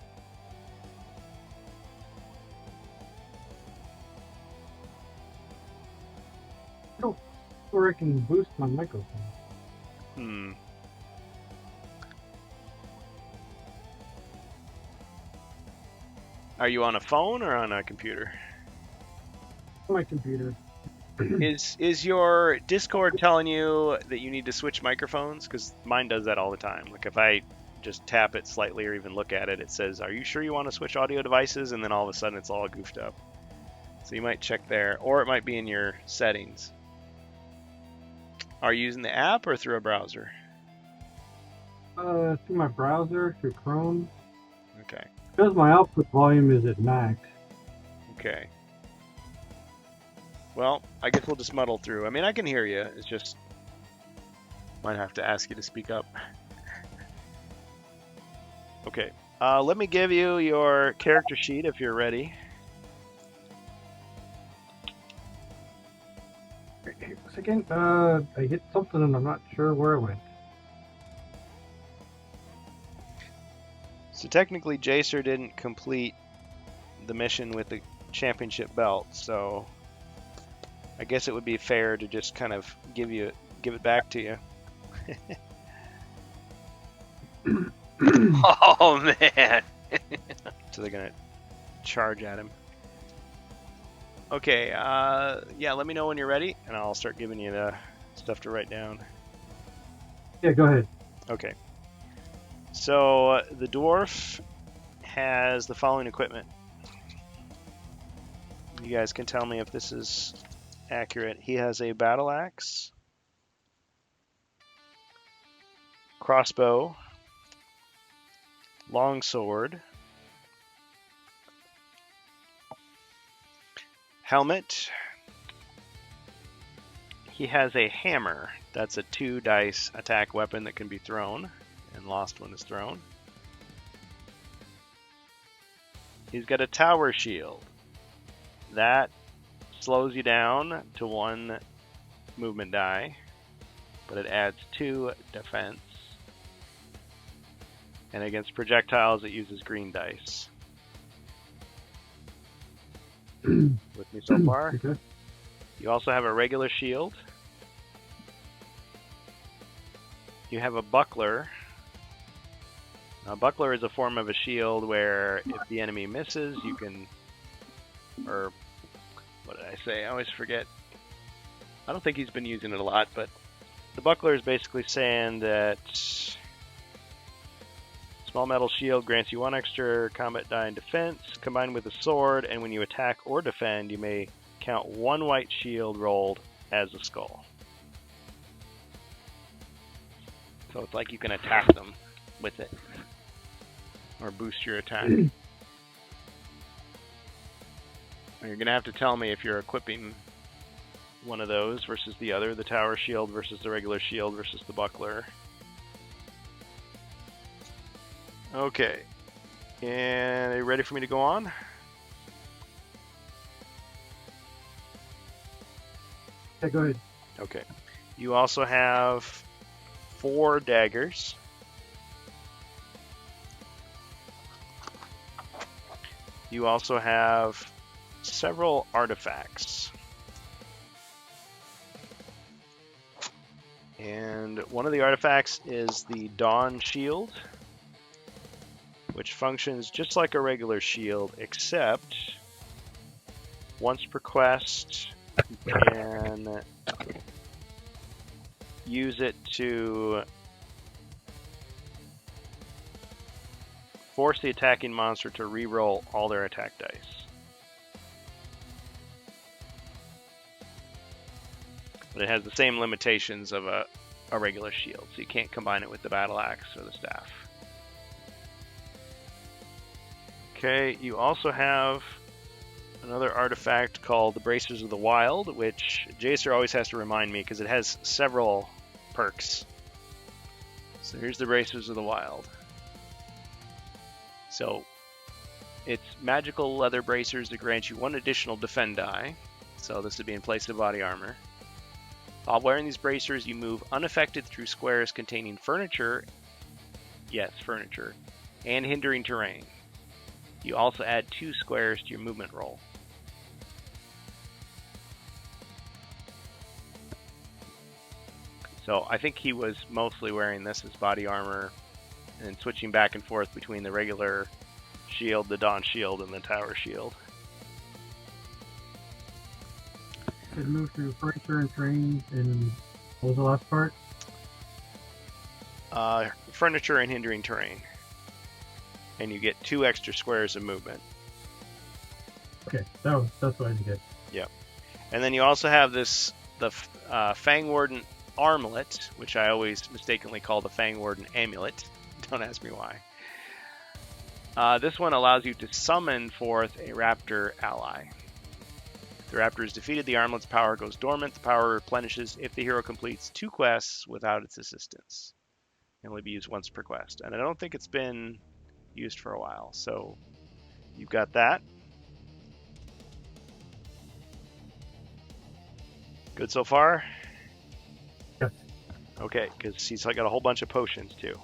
Where I can boost my microphone. Hmm. Are you on a phone or on a computer? On my computer. Is your Discord telling you that you need to switch microphones? Because mine does that all the time. Like if I just tap it slightly or even look at it, it says, "Are you sure you want to switch audio devices?" And then all of a sudden it's all goofed up. So you might check there, or it might be in your settings. Are you using the app or through a browser? Through my browser, through Chrome. Okay. Because my output volume is at max. Okay. Well, I guess we'll just muddle through. I mean, I can hear you. It's just might have to ask you to speak up. Okay. Let me give you your character sheet if you're ready. Second, I hit something and I'm not sure where it went. So technically, Jacer didn't complete the mission with the championship belt, so I guess it would be fair to just kind of give it back to you. Oh man. So they're gonna charge at him. Okay, yeah, let me know when you're ready, and I'll start giving you the stuff to write down. Yeah, go ahead. Okay. So the dwarf has the following equipment. You guys can tell me if this is accurate. He has a battle axe, crossbow, longsword, helmet. He has a hammer. That's a 2-dice attack weapon that can be thrown and lost when it's thrown. He's got a tower shield. That slows you down to 1 movement die, but it adds 2 defense. And against projectiles, it uses green dice. With me so far? Okay. You also have a regular shield. You have a buckler. A buckler is a form of a shield where if the enemy misses, you can... Or, what did I say? I always forget. I don't think he's been using it a lot, but the buckler is basically saying that small metal shield grants you 1 extra combat die in defense, combined with a sword, and when you attack or defend, you may count 1 white shield rolled as a skull. So it's like you can attack them with it, or boost your attack. And you're going to have to tell me if you're equipping one of those versus the other, the tower shield versus the regular shield versus the buckler. Okay. And are you ready for me to go on? Yeah, go ahead. Okay. You also have 4 daggers. You also have several artifacts. And one of the artifacts is the Dawn Shield, which functions just like a regular shield, except once per quest, you can use it to force the attacking monster to re-roll all their attack dice. But it has the same limitations of a regular shield, so you can't combine it with the battle axe or the staff. Okay, you also have another artifact called the Bracers of the Wild, which Jacer always has to remind me because it has several perks. So here's the Bracers of the Wild. So it's magical leather bracers that grant you 1 additional defend die. So this would be in place of body armor. While wearing these bracers, you move unaffected through squares containing furniture, yes, furniture, and hindering terrain. You also add 2 squares to your movement roll. So I think he was mostly wearing this as body armor and switching back and forth between the regular shield, the Dawn Shield, and the Tower Shield. It moved through furniture and terrain, and what was the last part? Furniture and hindering terrain. And you get 2 extra squares of movement. Okay, that's what I did. Yep. And then you also have the Fang Warden Armlet, which I always mistakenly call the Fang Warden Amulet. Don't ask me why. This one allows you to summon forth a raptor ally. If the raptor is defeated, the armlet's power goes dormant. The power replenishes if the hero completes 2 quests without its assistance. It can only be used once per quest. And I don't think it's been used for a while. So you've got that. Good so far? Yes. Okay, because he's got a whole bunch of potions too.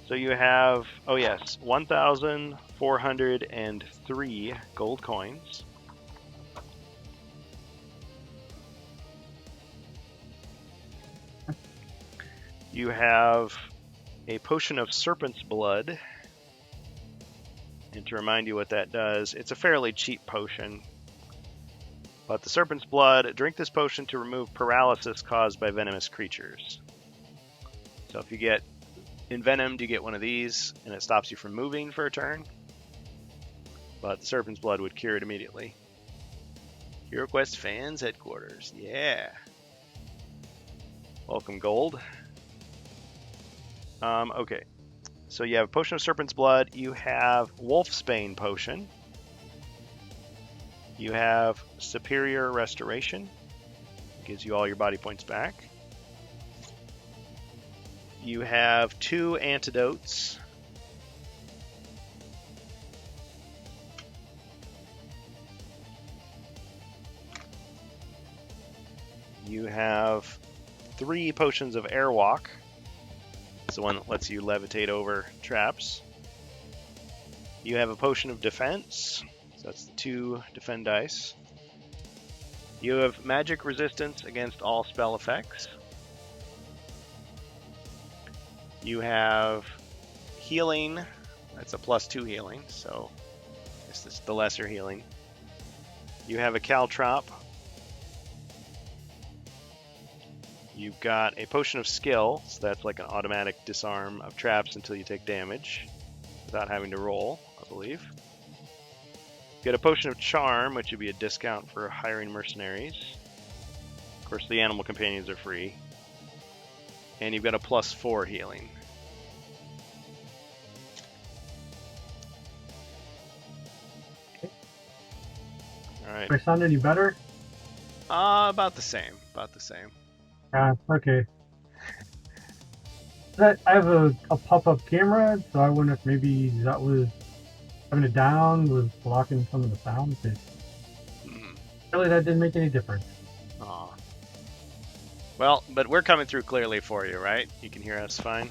So you have, 1,403 gold coins. You have a potion of serpent's blood. And to remind you what that does, it's a fairly cheap potion. But the serpent's blood, drink this potion to remove paralysis caused by venomous creatures. So if you get envenomed, you get one of these, and it stops you from moving for a turn. But the serpent's blood would cure it immediately. HeroQuest fans headquarters, yeah. Welcome, Gold. Okay, so you have a potion of serpent's blood. You have Wolfsbane potion. You have superior restoration. Gives you all your body points back. You have 2 antidotes. You have 3 potions of airwalk. It's the one that lets you levitate over traps. You have a potion of defense. So that's the 2 defend dice. You have magic resistance against all spell effects. You have healing. That's a +2 healing, so this is the lesser healing. You have a caltrop. You've got a potion of skill, so that's like an automatic disarm of traps until you take damage without having to roll, I believe. You get a potion of charm, which would be a discount for hiring mercenaries. Of course, the animal companions are free. And you've got a +4 healing. Alright. Do I sound any better? About the same. About the same. Okay. I have a pop-up camera, so I wonder if maybe that was having it down was blocking some of the sound. But really, that didn't make any difference. Aw. Well, but we're coming through clearly for you, right? You can hear us fine?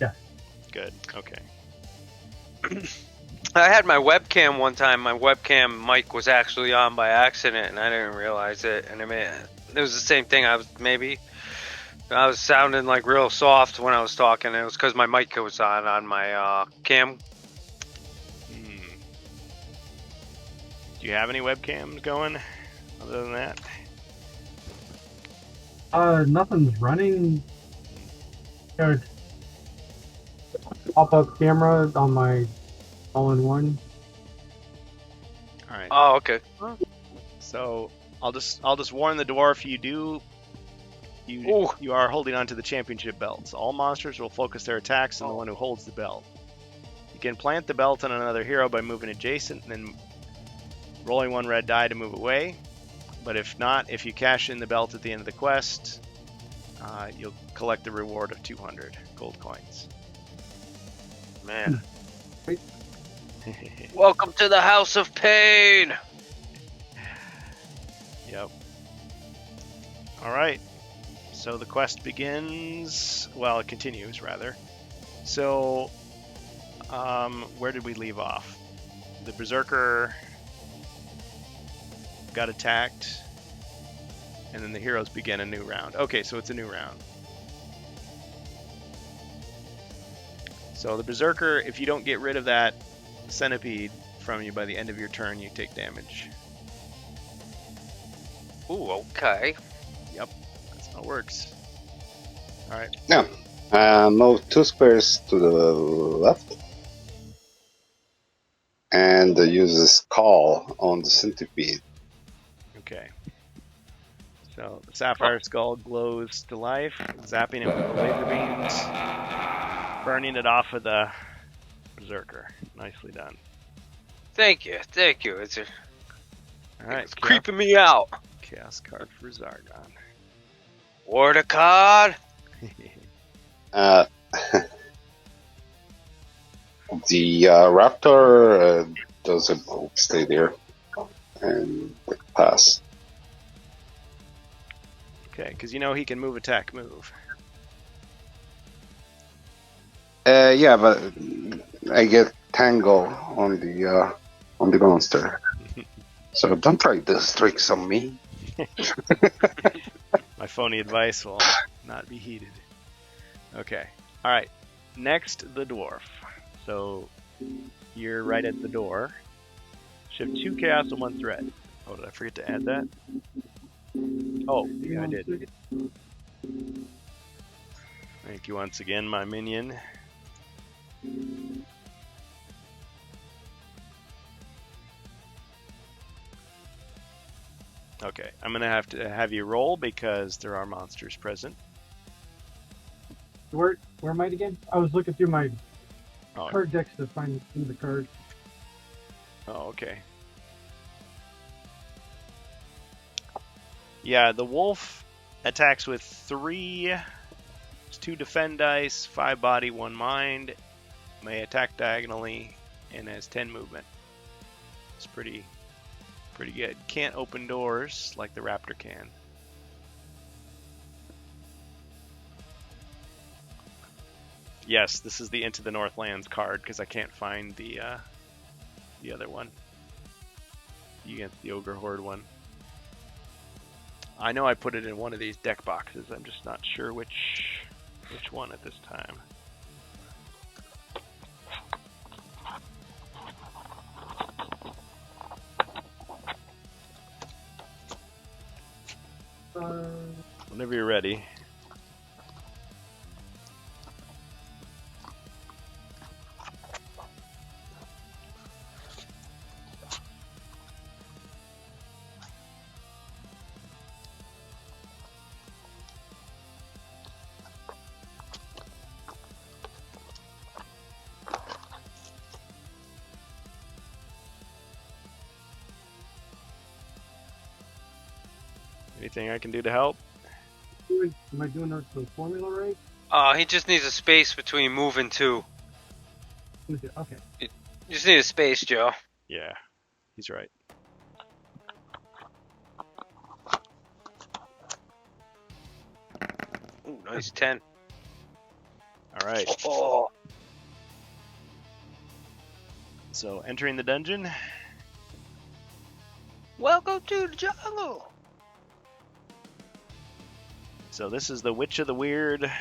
Yeah. Good. Okay. I had my webcam one time. My webcam mic was actually on by accident, and I didn't realize it. And I mean, it was the same thing. I was sounding like real soft when I was talking. It was because my mic was on my cam. Do you have any webcams going other than that? Nothing's running. Pop-up camera on my all-in-one. All right. Oh, okay. So I'll just warn the dwarf. You are holding on to the championship belts. All monsters will focus their attacks on the one who holds the belt. You can plant the belt on another hero by moving adjacent and then rolling 1 red die to move away. But if not, if you cash in the belt at the end of the quest, you'll collect the reward of 200 gold coins. Man. Welcome to the House of Pain. Yep. All right. So the quest begins. Well, it continues rather. So, where did we leave off? The berserker got attacked, and then the heroes began a new round. Okay, so it's a new round. So the berserker, if you don't get rid of that centipede from you by the end of your turn, you take damage. Ooh, okay. Yep, that's how it works. All right. Now, move 2 squares to the left, and use this call on the centipede. Okay. So the sapphire skull glows to life, zapping it with the laser beams, burning it off of the berserker. Nicely done. Thank you. It's All right. it's creeping me out. Chaos card for Zargon. Ward a card. The raptor doesn't stay there and pass. Okay, because you know he can move, attack, move. Yeah, but I get tangle on the monster. So don't try this tricks on me. My phony advice will not be heeded. Okay. All right. Next, the dwarf. So you're right at the door. Shift 2 chaos and 1 threat. Oh, did I forget to add that? Oh, yeah, I did. Thank you once again, my minion. Okay, I'm gonna have you roll because there are monsters present. Where am I again? I was looking through my Oh, card decks to find some of the cards. oh, okay. Yeah, the wolf attacks with 3, 2 defend dice, 5 body, 1 mind, may attack diagonally, and has 10 movement. It's pretty good. Can't open doors like the raptor can. Yes, this is the Into the Northlands card because I can't find the other one. Against the Ogre Horde one. I know I put it in one of these deck boxes. I'm just not sure which one at this time. Whenever you're ready. Anything I can do to help? Am I doing the formula right? He just needs a space between move and 2. Okay. You just need a space, Joe. Yeah, he's right. Ooh, nice 10. All right. Oh. So entering the dungeon. Welcome to the jungle. So this is the Witch of the Weird,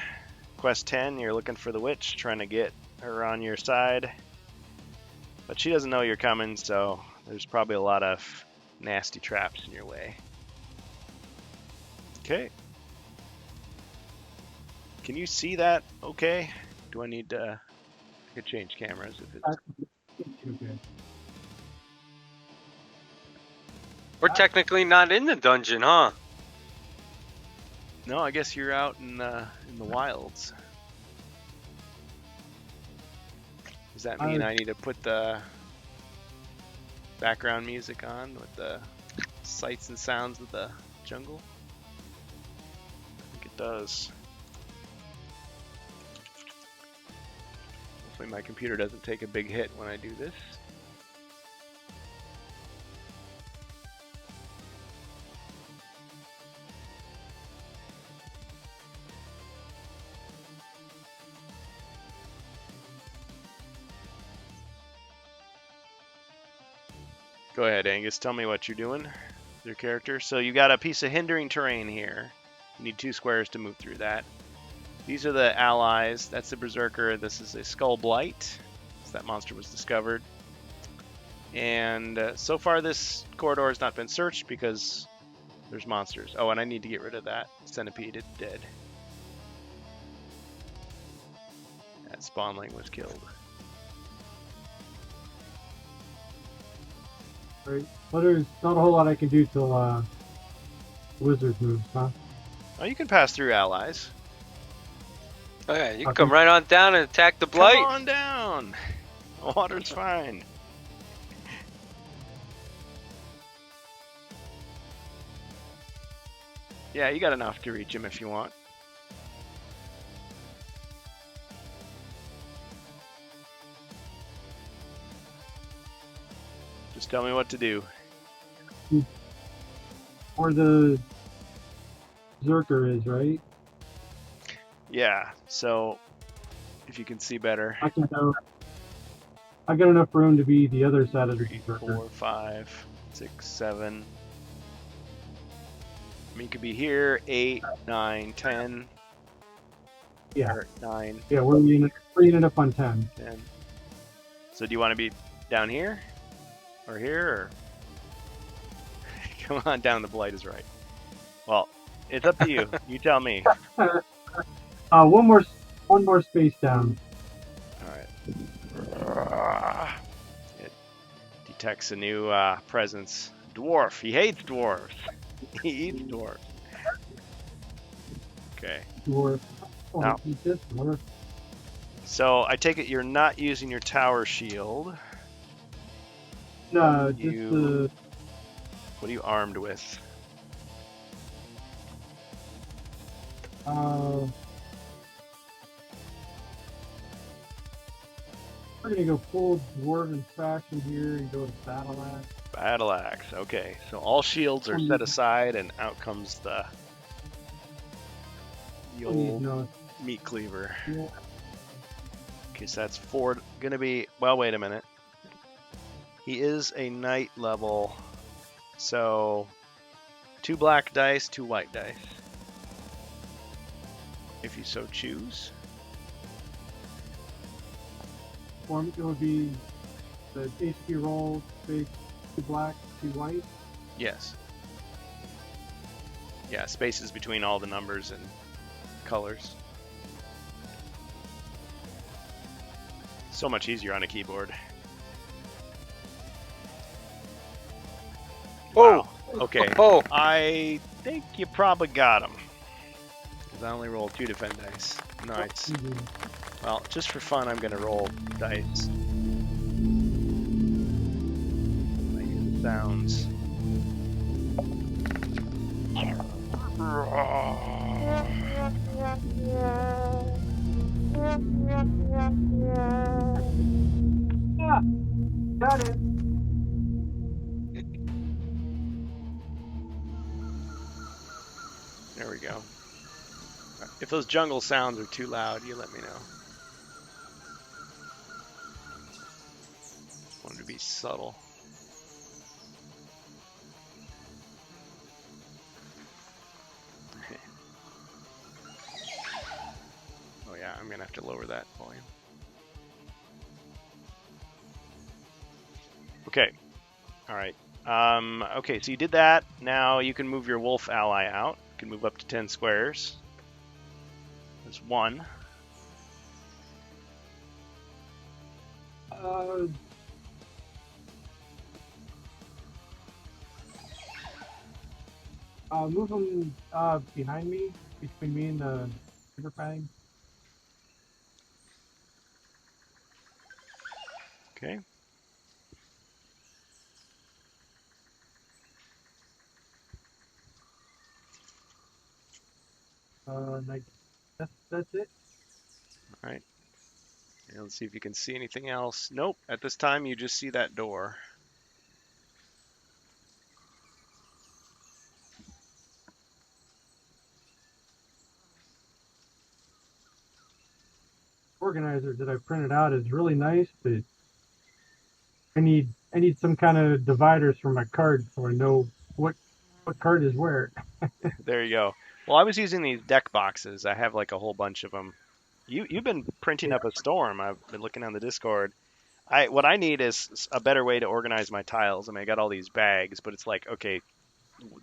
quest 10. You're looking for the witch, trying to get her on your side. But she doesn't know you're coming, so there's probably a lot of nasty traps in your way. Okay. Can you see that okay? Do I need to... I could change cameras if it's... Okay. We're technically not in the dungeon, huh? No, I guess you're out in the wilds. Does that mean I need to put the background music on with the sights and sounds of the jungle? I think it does. Hopefully my computer doesn't take a big hit when I do this. Go ahead, Angus. Tell me what you're doing with your character. So you got a piece of hindering terrain here. You need 2 squares to move through that. These are the allies. That's the Berserker. This is a Skull Blight. So that monster was discovered. And so far this corridor has not been searched because there's monsters. Oh, and I need to get rid of that centipede. It's dead. That spawnling was killed. Right. Well, there's not a whole lot I can do till wizard moves, huh? Oh, you can pass through allies. Okay, you can come right on down and attack the blight. Come on down. The water's fine. Yeah, you got enough to reach him if you want. Just tell me what to do. Or the Berserker is, right? Yeah, so if you can see better. I can go. I got enough room to be the other side of the 3, Berserker. 4, 5, 6, 7. I mean, you could be here, 8, 9, 10. Yeah. Or 9, Yeah, we're ending up on 10. 10. So do you want to be down here? Or here? Or... Come on down, the blight is right. Well, it's up to you. You tell me. One more space down. Alright. It detects a new presence. Dwarf. He hates dwarves. He eats dwarves. Okay. Dwarf. Oh, Now- eat this dwarf. So I take it you're not using your tower shield. No, just You- What are you armed with? we're gonna go full dwarven fashion here and go to battle axe. Battle axe. Okay. So all shields are set aside, and out comes the old No, meat cleaver. yeah. Okay, so that's 4. Gonna be. Well, wait a minute. He is a knight level, so 2 black dice, 2 white dice. If you so choose. Form it would be the HP roll, space 2 black, 2 white. Yes. Yeah, spaces between all the numbers and colors. So much easier on a keyboard. Wow. Okay. Oh, I think you probably got him. Because I only rolled 2 defend dice. Nice. Mhm. Well, just for fun, I'm going to roll dice. I use the sounds. Yeah, got it. There we go. If those jungle sounds are too loud, you let me know. Wanted to be subtle. Oh yeah, I'm gonna have to lower that volume. Okay. Alright. Okay, so you did that. Now you can move your wolf ally out. You can move up to 10 squares. There's 1. Move them behind me, between me and the super fang. Okay. Like that's it. Alright. And let's see if you can see anything else. Nope. At this time, you just see that door. Organizer that I printed out is really nice, but I need some kind of dividers for my cards so I know what card is where. There you go. Well, I was using these deck boxes. I have like a whole bunch of them. You've been printing up a storm. I've been looking on the Discord. What I need is a better way to organize my tiles. I mean, I got all these bags, but it's like, okay,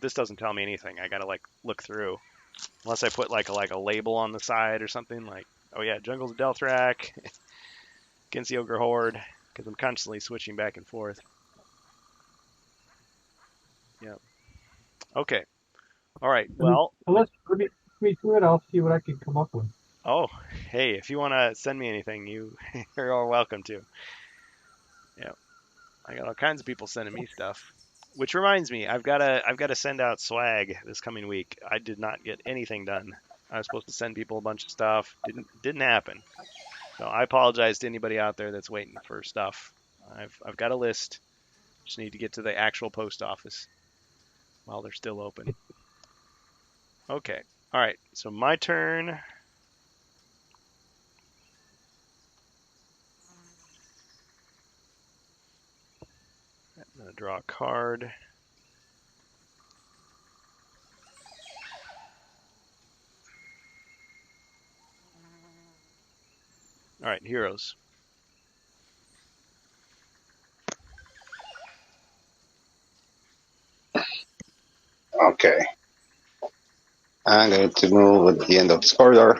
this doesn't tell me anything. I gotta like look through. Unless I put like a label on the side or something like, oh yeah, Jungles of Delthrak, against the Ogre Horde, because I'm constantly switching back and forth. Yep. Okay. All right. Well. Let's let me to it. I'll see what I can come up with. Oh, hey, if you want to send me anything, you're all welcome to. Yeah, I got all kinds of people sending me stuff. Which reminds me, I've got to send out swag this coming week. I did not get anything done. I was supposed to send people a bunch of stuff. Didn't happen. So I apologize to anybody out there that's waiting for stuff. I've got a list. Just need to get to the actual post office while they're still open. Okay. All right. So my turn. I'm going to draw a card. All right, heroes. Okay. I'm going to move at the end of this corridor.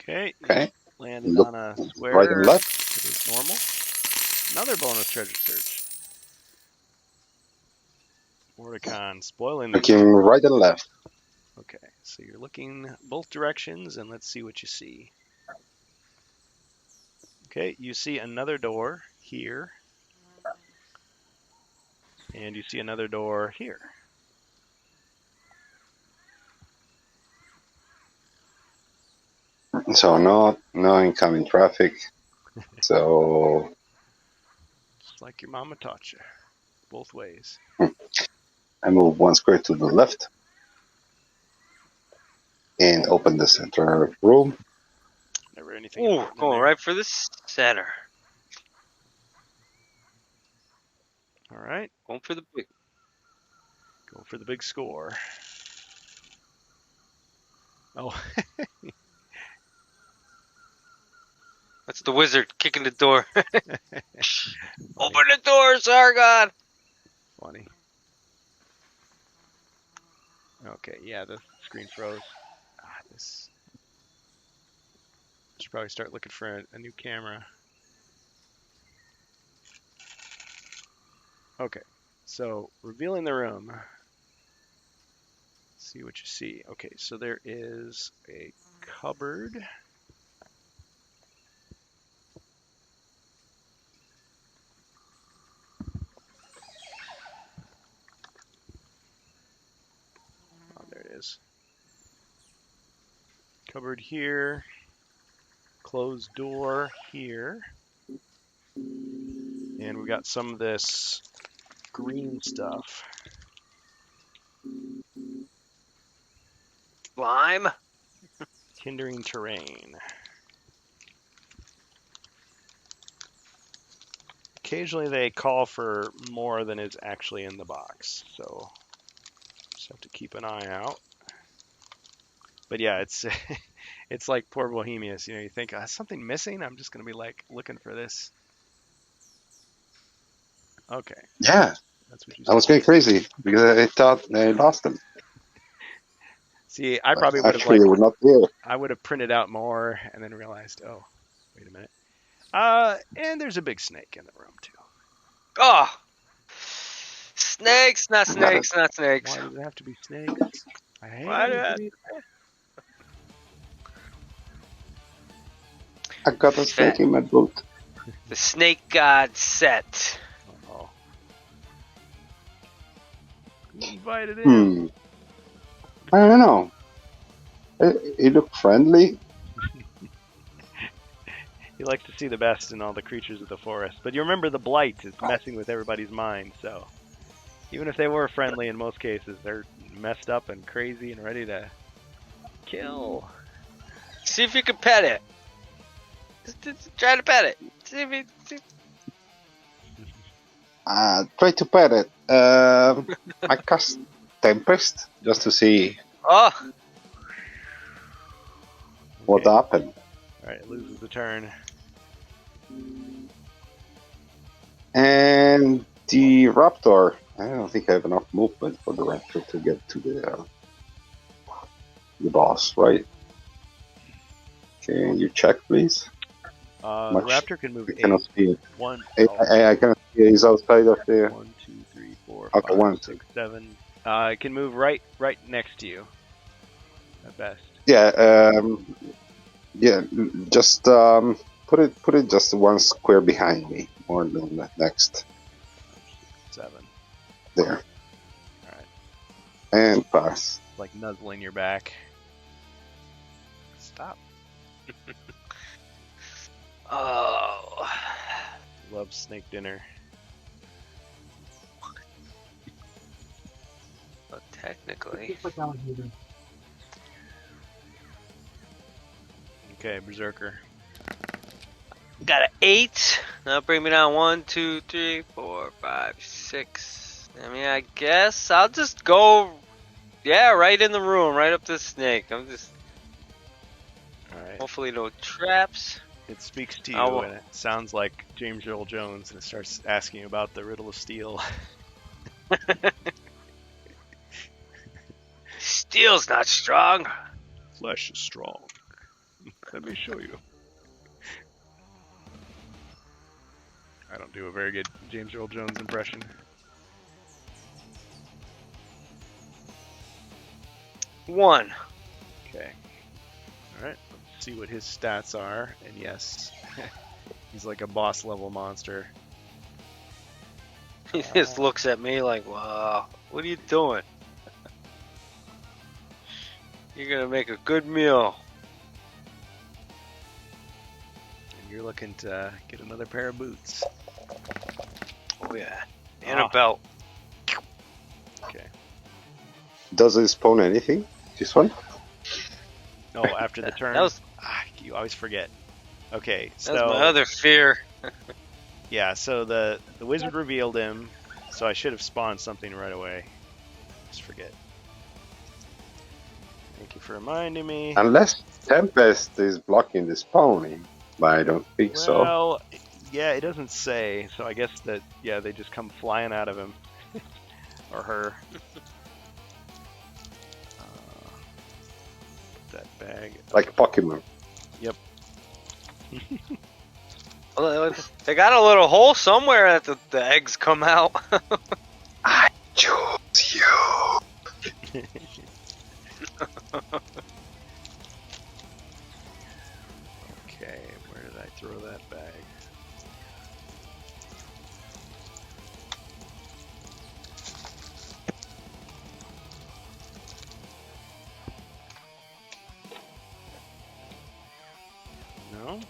Okay, Okay. landed Look on a right square. and left. It is normal. Another bonus treasure search. Mordecon, spoiling the Looking right and left. Okay, so you're looking both directions, and let's see what you see. Okay, you see another door here, and you see another door here. So no incoming traffic. So Just like your mama taught you, both ways. I move one square to the left and open the center room. Never anything Ooh, important in going there. right for the center. All right, Going for the big. go for the big score. Oh, That's the wizard kicking the door. Open the door, Sargon! funny. Okay, yeah, the screen froze. This. I should probably start looking for a new camera. Okay, so revealing the room. See what you see. Okay, so there is a cupboard. Oh, there it is. Cupboard here. Closed door here. And we got some of this green stuff. Slime? Hindering terrain. Occasionally they call for more than is actually in the box, so just have to keep an eye out. But yeah, it's it's like poor Bohemius. You know, you think something missing. I'm just gonna be like looking for this. Okay, Yeah, that's what you I was said. going crazy because I thought I lost them. See, I But probably would have actually, they were not there. I would have printed out more and then realized, oh, wait a minute. And there's a big snake in the room too. Oh! Snakes, not snakes, not snakes. Why does it have to be snakes? I hate Why it. do I- I got a snake in my boot. The snake god set. Oh. Who invited in? I don't know. It looked friendly. He likes to see the best in all the creatures of the forest. But you remember the blight is messing with everybody's mind, so even if they were friendly in most cases, they're messed up and crazy and ready to kill. See if you can pet it. Just try to pet it. See if you. Try to pet it. I cast Tempest just to see Oh! what Okay. happened. All right, it loses the turn. And the Raptor. I don't think I have enough movement for the Raptor to get to the boss, right? Can you check, please? The Much. raptor can move I cannot 8. see it. One, I cannot see it. He's outside of the. 1, 2, 3, 4, Okay, 5, 1, 6, 7. It can move right next to you. At best. Yeah, just put it just one square behind me, more than the next 7. there, Alright. and pass. Like nuzzling your back. Stop. Oh. Love snake dinner. Well, technically. Just like alligator. Okay, Berserker. Got an 8. That'll bring me down 1, 2, 3, 4, 5, 6. I mean, I guess I'll just go Yeah, right in the room, right up to the snake. I'm just All right. hopefully no traps. It speaks to I you, will- and it sounds like James Earl Jones, and it starts asking about the riddle of steel. Steel's not strong. Flesh is strong. Let me show you. I don't do a very good James Earl Jones impression. One. Okay. All right. Let's see what his stats are. And yes, he's like a boss level monster. He just looks at me like, wow, what are you doing? You're gonna make a good meal. And you're looking to get another pair of boots. Oh yeah. And Ah. a belt. Okay. Does it spawn anything? This one? Oh, after the turn. That was You always forget. Okay, that so was my other fear. yeah, so the wizard revealed him, so I should have spawned something right away. Just forget. Thank you for reminding me. Unless Tempest is blocking the spawning, but I don't think so. Well, yeah, it doesn't say, so I guess that yeah, they just come flying out of him or her. Put that bag. Like Pokemon. Well, they got a little hole somewhere that the eggs come out. I choose you. Okay, where did I throw that bag? No?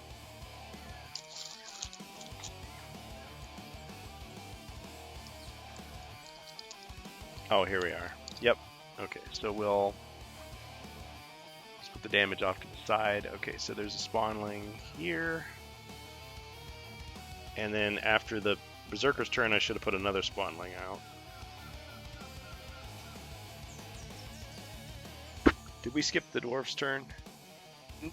Oh, here we are. Yep. Okay, so we'll let's put the damage off to the side. Okay, so there's a spawnling here. And then after the Berserker's turn, I should have put another spawnling out. Did we skip the dwarf's turn?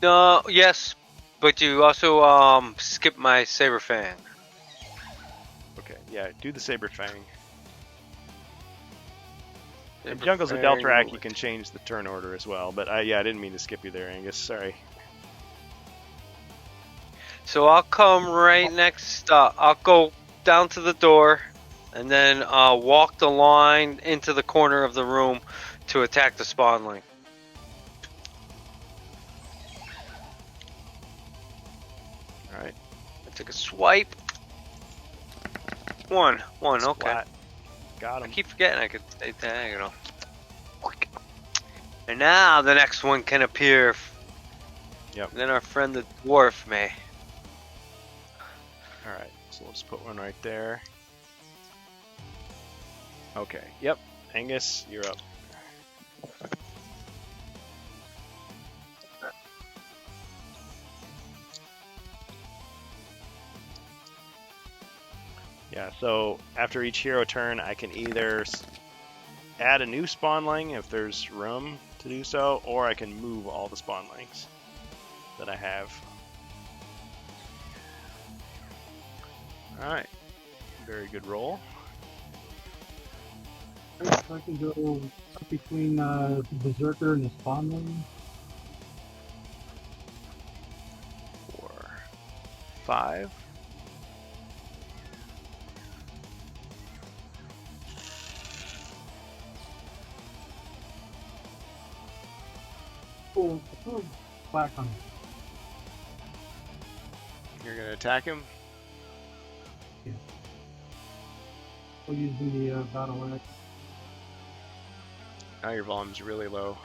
No, yes, but you also skip my Saber Fang. Okay, yeah, do the Saber Fang. In Saber Jungles of Fang. Deltarak, you can change the turn order as well. But yeah, I didn't mean to skip you there, Angus. Sorry. So I'll come right next. I'll go down to the door, and then walk the line into the corner of the room to attack the spawnling. All right. I took a swipe. One, okay. Splat. Got I him. keep forgetting I could stay diagonal. And now the next one can appear. Yep. Then our friend the dwarf may. All right. So we'll just put one right there. Okay. Yep. Angus, you're up. Yeah, so after each hero turn, I can either add a new spawnling if there's room to do so, or I can move all the spawnlings that I have. Alright, very good roll. So I can go up between the Berserker and the Spawnling. 4, 5. Oh, black on. You're gonna attack him? We'll use the battle axe. Now your volume's really low.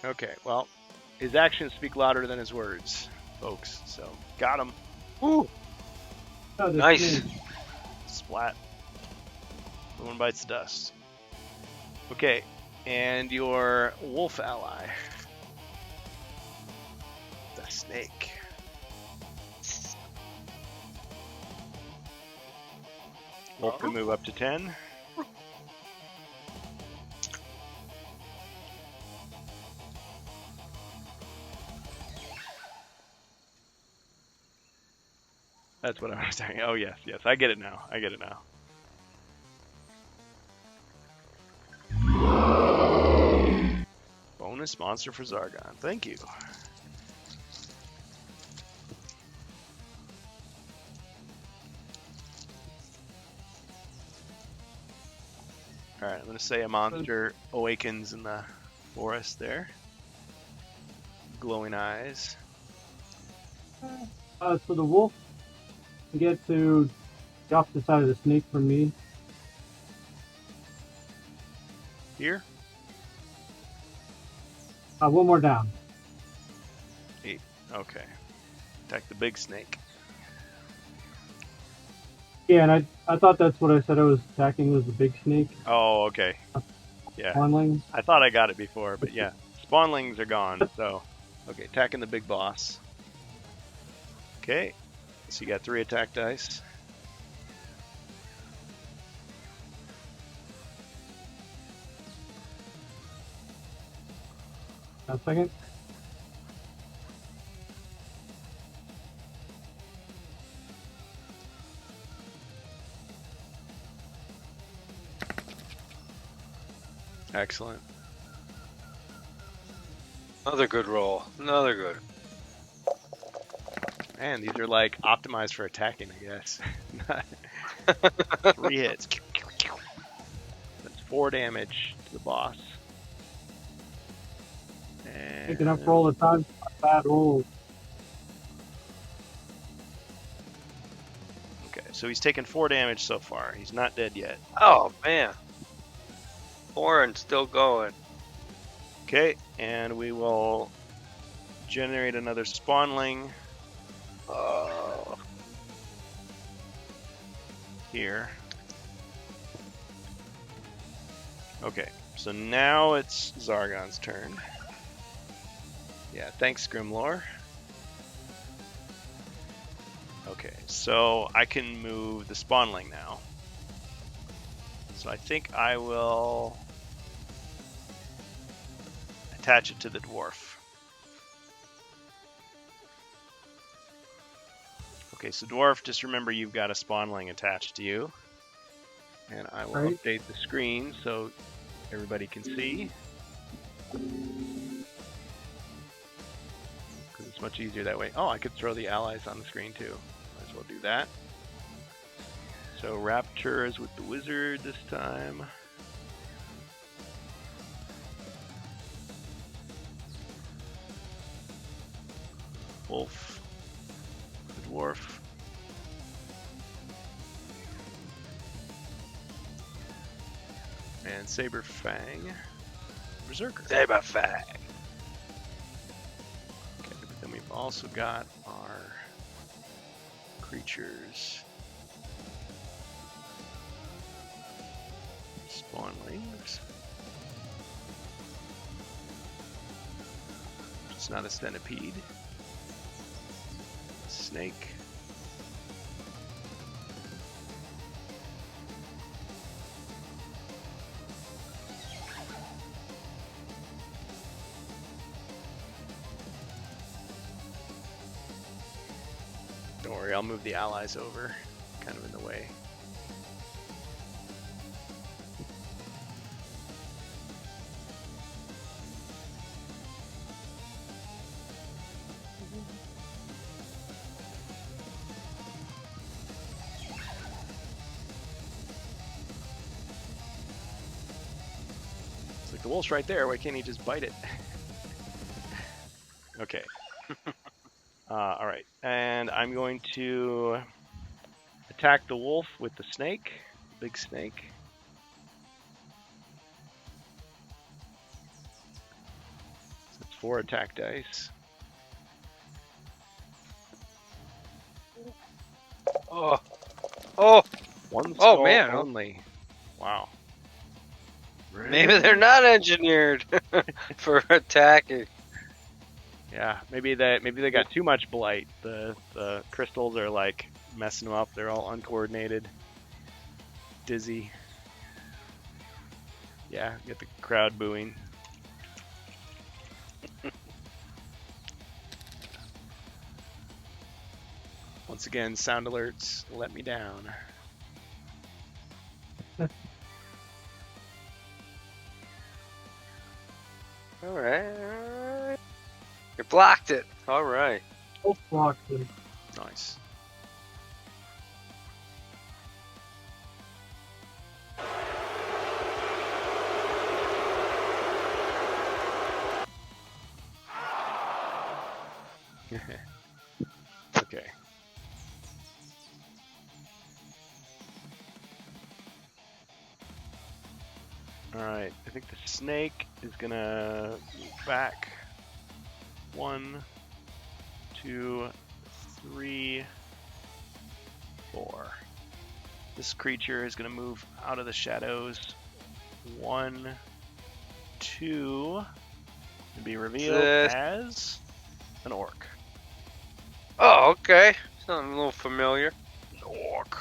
Okay, well, his actions speak louder than his words, folks. So, got him. Ooh, Oh, the nice. snake. Splat. No one bites the dust. Okay, and your wolf ally. The snake. Wolf can move up to 10. That's what I was saying. Oh yes, yes, I get it now. I get it now. Bonus monster for Zargon. Thank you. Alright, I'm going to say a monster awakens in the forest there. Glowing eyes. So the wolf can get to the opposite side of the snake from me. Here? One more down. 8. Okay. Attack the big snake. Yeah, and I thought that's what I said I was attacking was the big snake. Oh, okay. Yeah. Spawnling. I thought I got it before, but yeah. Spawnlings are gone, so. Okay, attacking the big boss. Okay. So you got 3 attack dice. A second. Excellent. Another good roll. Another good. Man, these are like optimized for attacking, I guess. 3 hits. That's 4 damage to the boss. And Picking up for all the time. Bad rolls. okay, so he's taken 4 damage so far. He's not dead yet. Oh man. 4 and still going. Okay, and we will generate another spawnling Oh. here. Okay, so now it's Zargon's turn. Yeah, thanks, Grimlore. Okay, so I can move the spawnling now. So I think I will attach it to the dwarf. Okay, so dwarf, just remember you've got a spawnling attached to you. And I will Right. update the screen so everybody can see. Because it's much easier that way. Oh, I could throw the allies on the screen too. Might as well do that. So Raptor is with the wizard this time. Wolf, the dwarf. And Saber Fang, Berserker. Saber Fang. Okay, but then we've also got our creatures. Spawnlings. It's not a centipede. Snake. Don't worry, I'll move the allies over, kind of in the way. It's like the wolf's right there, why can't he just bite it? Okay. Alright, and I'm going to attack the wolf with the snake, big snake. So it's 4 attack dice. Oh. Oh. One Oh, skull man. only. Wow. Maybe they're not engineered for attacking. Yeah, maybe they got too much blight. The crystals are like messing them up. They're all uncoordinated, dizzy. Yeah, get the crowd booing. Once again, sound alerts let me down. Alright. You blocked it. Alright. Both blocks. Nice. Okay. Alright, I think the snake is gonna move back. 1, 2, 3, 4. This creature is gonna move out of the shadows. 1, 2, and be revealed as an orc. Oh, okay. Something a little familiar. An orc.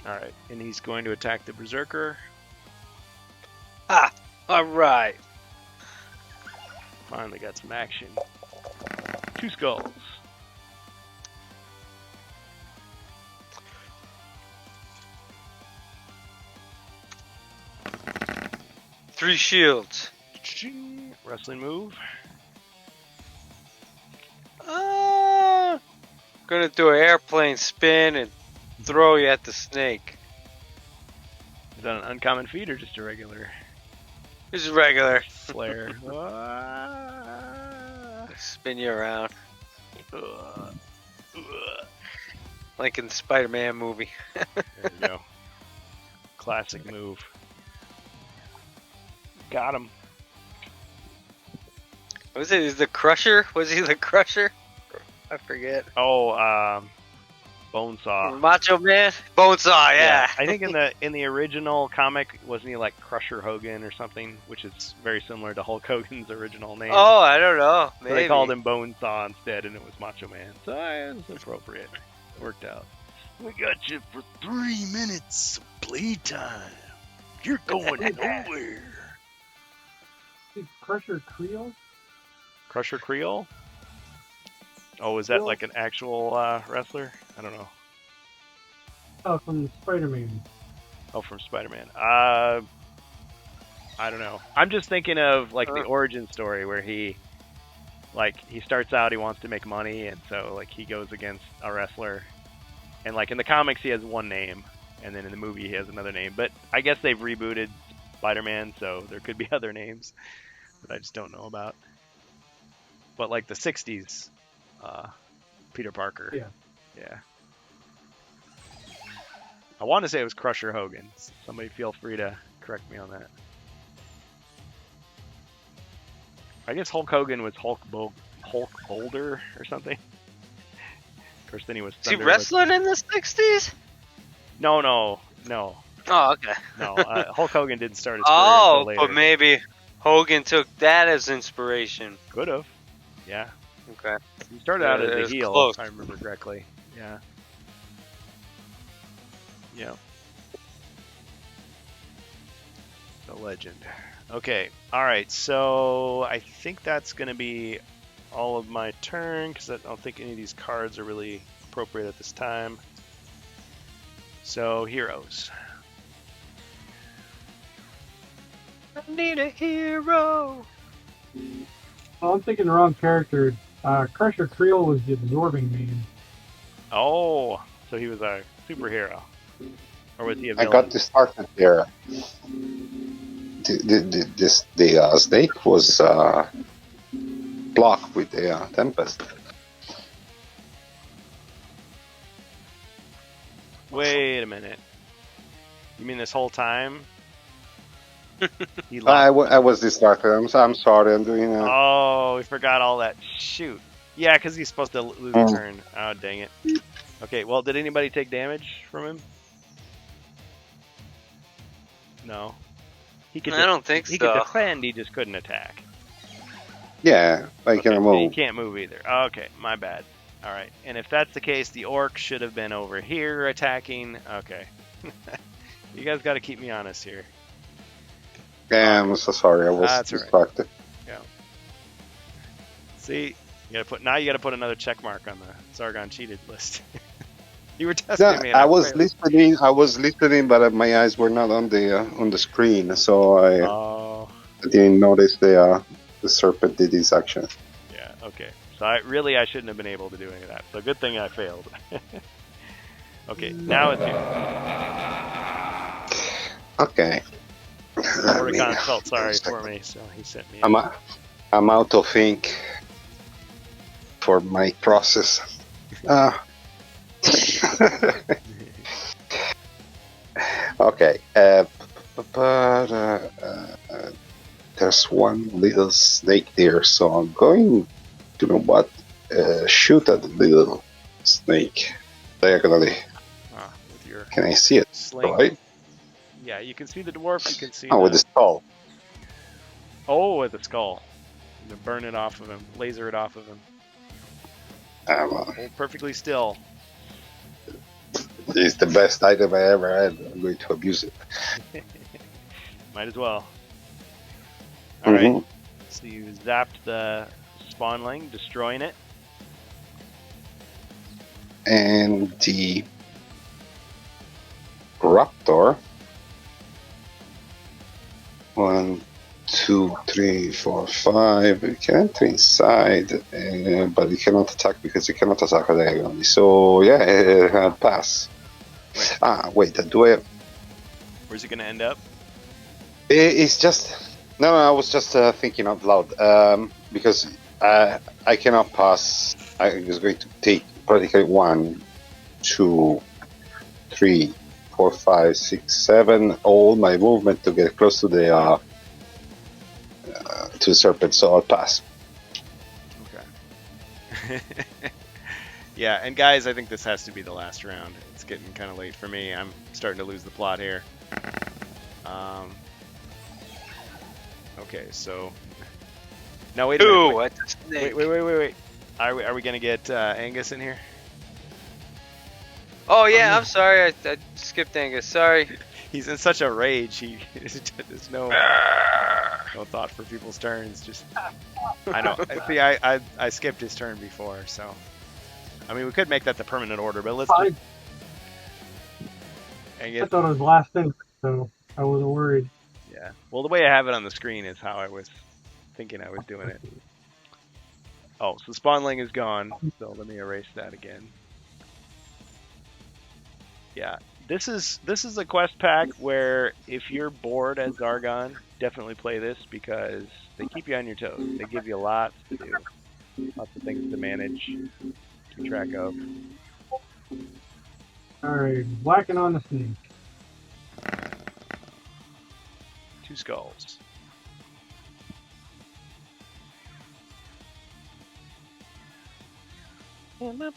Alright, and he's going to attack the berserker. Ah! Alright. Finally got some action. 2 skulls. Three shields. Ching. Wrestling move. Gonna do an airplane spin and throw you at the snake. Is that an uncommon feat or just a regular This is regular. flare? Ah. Spin you around. Ugh. Like in the Spider-Man movie. There we go. Classic move. Got him. Was it? Is the Crusher? Was he the Crusher? I forget. Oh, Bonesaw. Macho Man? Bonesaw, yeah. I think in the original comic, wasn't he like Crusher Hogan or something, which is very similar to Hulk Hogan's original name. Oh, I don't know. So Maybe. they called him Bonesaw instead, and it was Macho Man. So it was appropriate. Worked out. We got you for 3 minutes of playtime. You're going nowhere. Is Crusher Creole? Crusher Creole? Oh, is that like an actual wrestler? I don't know. Oh, from Spider-Man. Oh, from Spider-Man. I don't know. I'm just thinking of like the origin story where he starts out, he wants to make money, and so like he goes against a wrestler, and like in the comics he has one name, and then in the movie he has another name. But I guess they've rebooted Spider-Man, so there could be other names that I just don't know about. But like the '60s, Peter Parker. Yeah. I want to say it was Crusher Hogan. Somebody feel free to correct me on that. I guess Hulk Hogan was Hulk Boulder or something. Of course, then he was. Is he wrestling in the 60s? No. Oh, okay. No, Hulk Hogan didn't start his career until later. But maybe Hogan took that as inspiration. Could have. Yeah. Okay. He started out It as was a heel, close. if I remember correctly. Yeah. Yeah. The legend. Okay. All right. So I think that's going to be all of my turn because I don't think any of these cards are really appropriate at this time. So heroes. I need a hero. Oh, I'm thinking the wrong character. Crusher Creole was the absorbing man. Oh, so he was a superhero, or was he a I villain? got this started here. The snake was blocked with the Tempest. Wait a minute. You mean this whole time? He I locked- was distracted. I'm sorry. I'm doing that. Oh, we forgot all that. Shoot. Yeah, because he's supposed to lose a turn. Oh, dang it. Okay, well, did anybody take damage from him? No. He could. I don't think he so. could defend. He just couldn't attack. Yeah, I can Okay, move. He can't move either. Okay, my bad. All right, and if that's the case, the orc should have been over here attacking. Okay. You guys got to keep me honest here. Yeah, I'm so sorry. I was That's all right. distracted. See, you gotta put another check mark on the Zargon cheated list. You were testing me. And I I was failed. listening, but my eyes were not on the screen, so I Oh, didn't notice the serpent did his action. yeah. Okay. So I shouldn't have been able to do any of that. So good thing I failed. Okay. Now it's you. Okay. Mordecai felt sorry for me, so he sent me. I'm out of ink for my process. Okay. There's one little snake there, so I'm going. You know what? Shoot at the little snake diagonally. With your Can I see it? sling. Right? Yeah, you can see the dwarf. You can see. Oh, with the skull. Oh, with the skull. You can burn it off of him. Laser it off of him. Hold perfectly still. It's the best item I ever had. I'm going to abuse it. Might as well. All right. So you zapped the spawnling, destroying it. And the raptor. 1, 2, 3, 4, 5. It can enter inside, but it cannot attack because it cannot attack diagonally. So yeah, pass. Wait. Do I? Where's it going to end up? It's just no. I was just thinking out loud because I cannot pass. I was going to take practically 1, 2, 3, 4, 5, 6, 7. All my movement to get close to the serpent. So I'll pass. Okay. Yeah, and guys, I think this has to be the last round. It's getting kind of late for me. I'm starting to lose the plot here. Okay, so now wait a minute. Wait. Are we gonna get Angus in here? Oh yeah, I'm sorry. I skipped Angus. Sorry. He's in such a rage. There's no thought for people's turns. Just I know. See, I skipped his turn before, so I mean we could make that the permanent order, but let's. I thought it was last thing, so I wasn't worried. Yeah. Well, the way I have it on the screen is how I was thinking I was doing it. Oh, so Spawnling is gone. So let me erase that again. Yeah. This is a quest pack where if you're bored as Zargon, definitely play this because they keep you on your toes. They give you lots to do, lots of things to manage, keep track of. All right, whacking on the snake. 2 skulls. Might as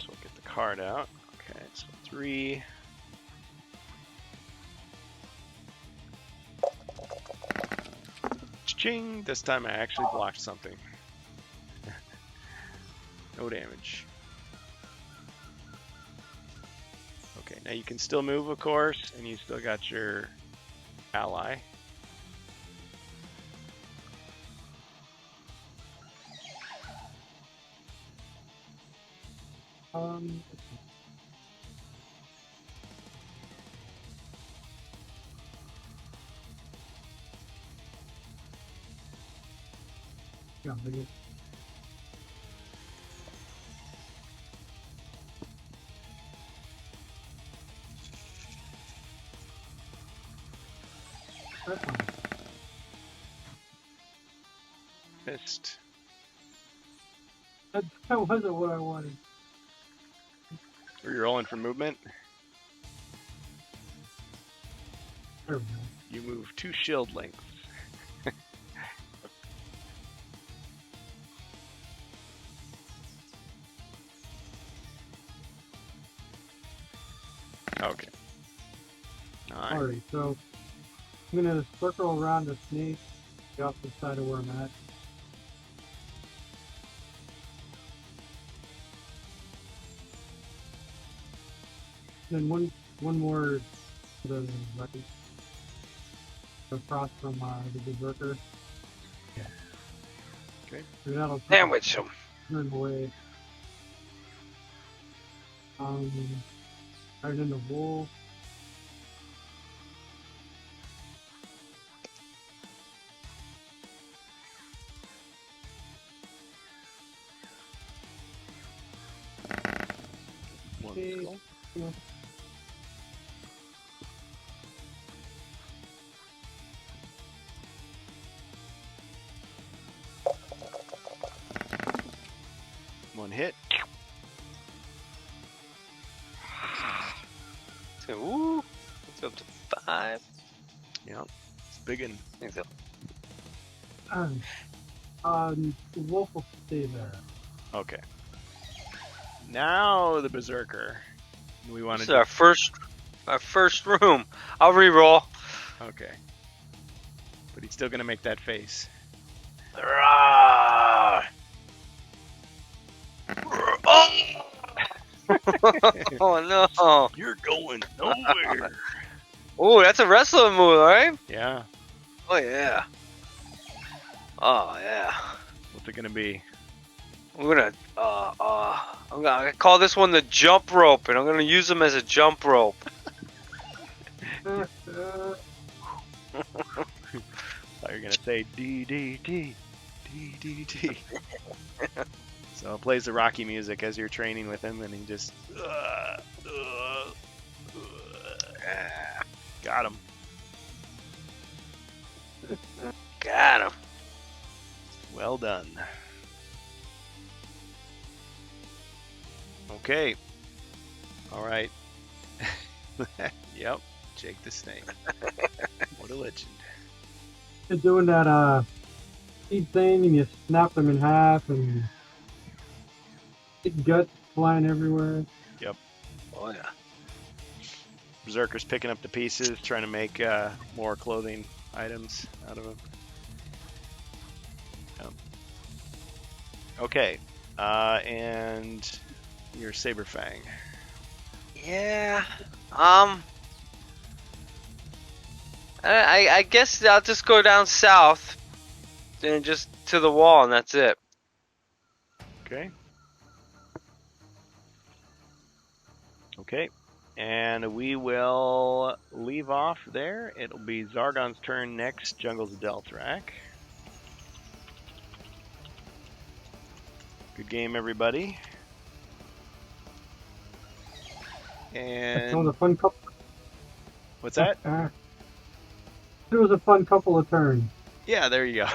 well get the card out. Okay, so 3. Ching! This time I actually blocked something. No damage. Okay, now you can still move, of course, and you still got your ally. Yeah, Missed. that wasn't what I wanted. Were you rolling for movement? There we go. You move 2 shield lengths. Okay. 9. Alright, so I'm gonna circle around the snake, the opposite side of where I'm at. Then one more to the right. across from the Berserker. Yeah. Okay. Maybe that'll Sandwich him. turn away. Right in the wolf. One Okay. skull. Yeah. One hit. So, ooh, it's up to 5. Yeah. It's big and I think so. The wolf will stay there. okay. Now the Berserker. We want This to is our first room. I'll re-roll. okay. But he's still gonna make that face. Roar! Oh no! You're going nowhere. Oh, that's a wrestling move, right? Yeah. Oh yeah. Oh yeah. What's it gonna be? I'm gonna call this one the jump rope, and I'm gonna use them as a jump rope. Thought you were gonna say DDT. DDT. So it plays the Rocky music as you're training with him, and he just got him. Got him. Well done. Okay. All right. Yep. Jake the Snake. What a legend. You're doing that speed thing, and you snap them in half, and guts flying everywhere. Oh yeah. Berserker's picking up the pieces, trying to make more clothing items out of them. Yep. Okay. And your Saberfang. Yeah. I guess I'll just go down south, and just to the wall, and that's it. Okay. Okay. And we will leave off there. It'll be Zargon's turn next, Jungles of Delthrak. Good game, everybody. It was And a fun couple. what's that? It was a fun couple of turns. Yeah, there you go.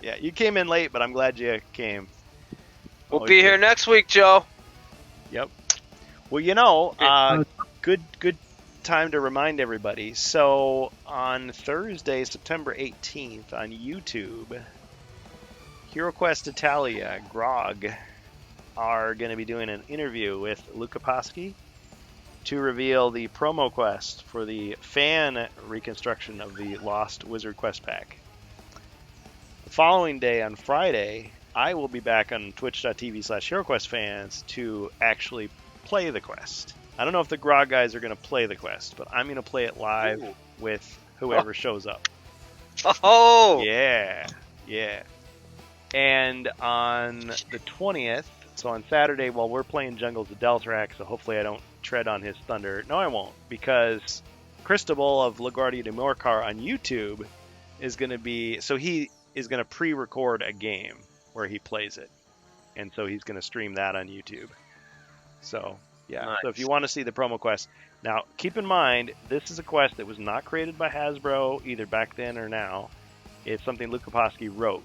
Yeah, you came in late, but I'm glad you came. We'll Always be good. here next week, Joe. Yep. Well, good time to remind everybody. So on Thursday, September 18th, on YouTube, HeroQuest Italia, Grog, are going to be doing an interview with Luca Paschi to reveal the promo quest for the fan reconstruction of the Lost Wizard Quest Pack. The following day, on Friday, I will be back on twitch.tv/HeroQuest to actually play the quest. I don't know if the Grog guys are going to play the quest, but I'm going to play it live Ooh. with whoever shows up. Oh. Yeah. And on the 20th, so on Saturday, while we're playing Jungles of Delthrak, so hopefully I don't tread on his thunder. No, I won't, because Cristobal of LaGuardia de Morcar on YouTube is going to be, so he is going to pre-record a game where he plays it. And so he's going to stream that on YouTube. So, yeah. Nice. So if you want to see the promo quest, now keep in mind, this is a quest that was not created by Hasbro, either back then or now. It's something Luca Paschi wrote.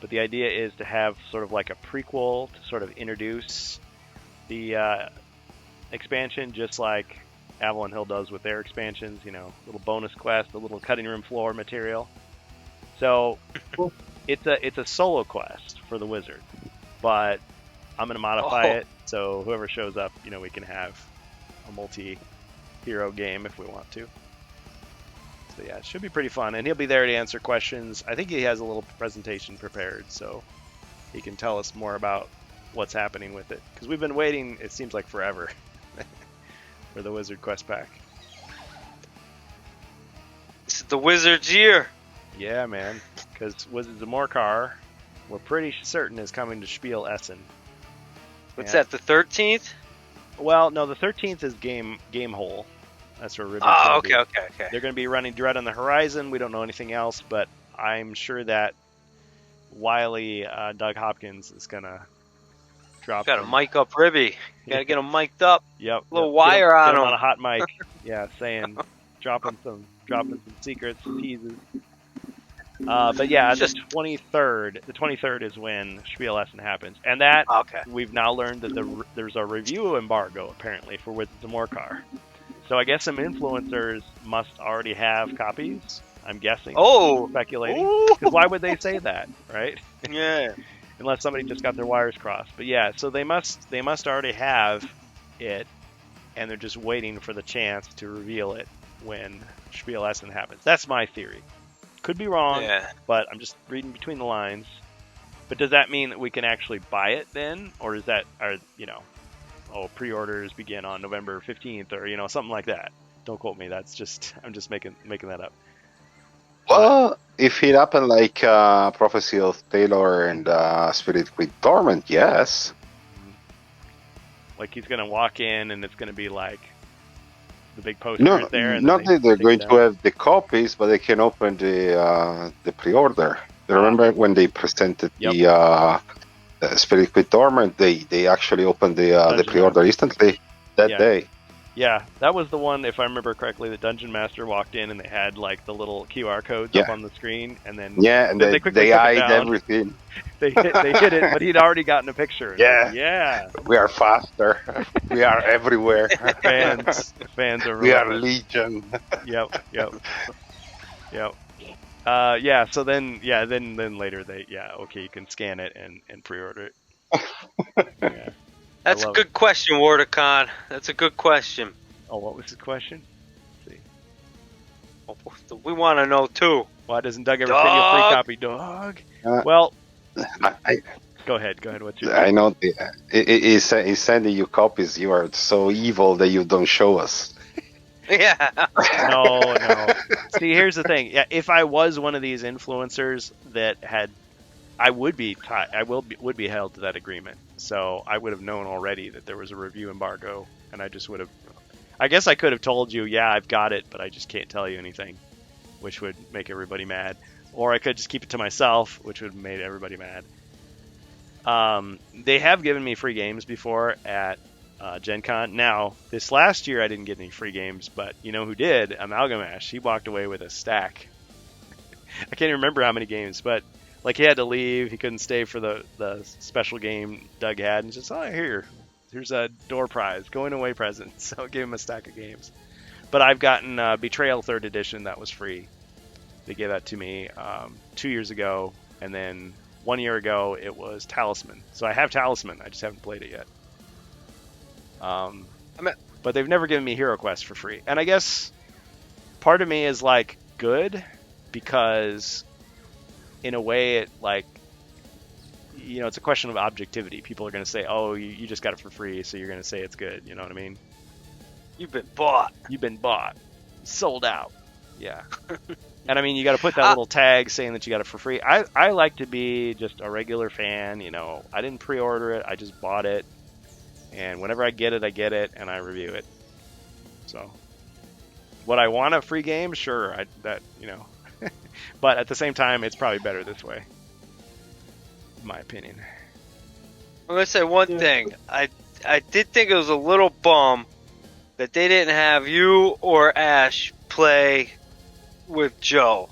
But the idea is to have sort of like a prequel to sort of introduce the expansion, just like Avalon Hill does with their expansions, little bonus quest, a little cutting room floor material. So it's a solo quest for the wizard, but I'm going to modify it so whoever shows up, we can have a multi-hero game if we want to. So yeah, it should be pretty fun, and he'll be there to answer questions. I think he has a little presentation prepared, so he can tell us more about what's happening with it. Because we've been waiting, it seems like forever, for the Wizard Quest Pack. the Wizards' year. Yeah, man. Because Wizards of Morcar, we're pretty certain is coming to Spiel Essen. What's Yeah. that? The 13th? Well, no, the 13th is Game Hole. That's where Ribbon's Oh, gonna okay, be. okay. They're going to be running Dread on the Horizon. We don't know anything else, but I'm sure that wily Doug Hopkins is going to drop. Got to some- mic up Ribby. Got to get him mic'd up. Yep. Little yep. wire get on him him. on a hot mic. Yeah, saying dropping some secrets, teases. But yeah, Just- the 23rd is when Spiel Essen happens, and that Okay. we've now learned that there's a review embargo apparently for Wizards of Morcar. So I guess some influencers must already have copies. I'm guessing. Oh. Speculating. Ooh. Because why would they say that, right? Yeah. Unless somebody just got their wires crossed. But yeah, so they must already have it, and they're just waiting for the chance to reveal it when Spiel Essen happens. That's my theory. Could be wrong, Yeah. but I'm just reading between the lines. But does that mean that we can actually buy it then, or is that, pre-orders begin on November 15th, or something like that? Don't quote me. That's just I'm just making that up. Well, if it happened like Prophecy of Taylor and Spirit Queen Dormant, yes. Like he's gonna walk in and it's gonna be like the big poster No, right there. And not then that they're take going it to down. have the copies, but they can open the pre-order. Remember when they presented Yep. the Spirit Queen Dormant? They actually opened the Dungeon pre-order instantly that Yeah. day. Yeah, that was the one, if I remember correctly, the Dungeon Master walked in and they had like the little QR codes up Yeah. on the screen, and then Yeah, and Then they quickly took it hide down. everything. they hit it, but he'd already gotten a picture. Yeah. Yeah. We are faster. We are everywhere. Fans are. We are relentless. legion. Yep. Yeah. So then later you can scan it and pre-order it. Yeah. That's a love good question, Wardicon. That's a good question. Oh, what was the question? We want to know too. Why doesn't Doug ever send you a free Doug! copy, Doug? Uh, Well, I go ahead. What's your? I know he's sending you copies. You are so evil that you don't show us. Yeah. No. See, here's the thing. Yeah, if I was one of these influencers that I would be would be held to that agreement. So I would have known already that there was a review embargo, and I just would have. I guess I could have told you, yeah, I've got it, but I just can't tell you anything, which would make everybody mad. Or I could just keep it to myself, which would have made everybody mad. They have given me free games before at Gen Con. Now, this last year I didn't get any free games, but you know who did? Amalgamash. He walked away with a stack. I can't even remember how many games, but like he had to leave. He couldn't stay for the special game Doug had. And just, here's a door prize, going away present. So I gave him a stack of games. But I've gotten Betrayal 3rd Edition. That was free. They gave that to me 2 years ago. And then 1 year ago, it was Talisman. So I have Talisman. I just haven't played it yet. But they've never given me Hero Quest for free. And I guess part of me is like, good, because in a way it like, it's a question of objectivity. People are going to say, oh, you just got it for free, so you're going to say it's good. You know what I mean? You've been bought. You've been bought. Sold out. Yeah. And I mean, you got to put that little tag saying that you got it for free. I like to be just a regular fan. I didn't pre-order it. I just bought it. And whenever I get it, and I review it. So, would I want a free game? Sure. But at the same time, it's probably better this way. In my opinion. I'm gonna say one thing. I did think it was a little bum that they didn't have you or Ash play with Joe.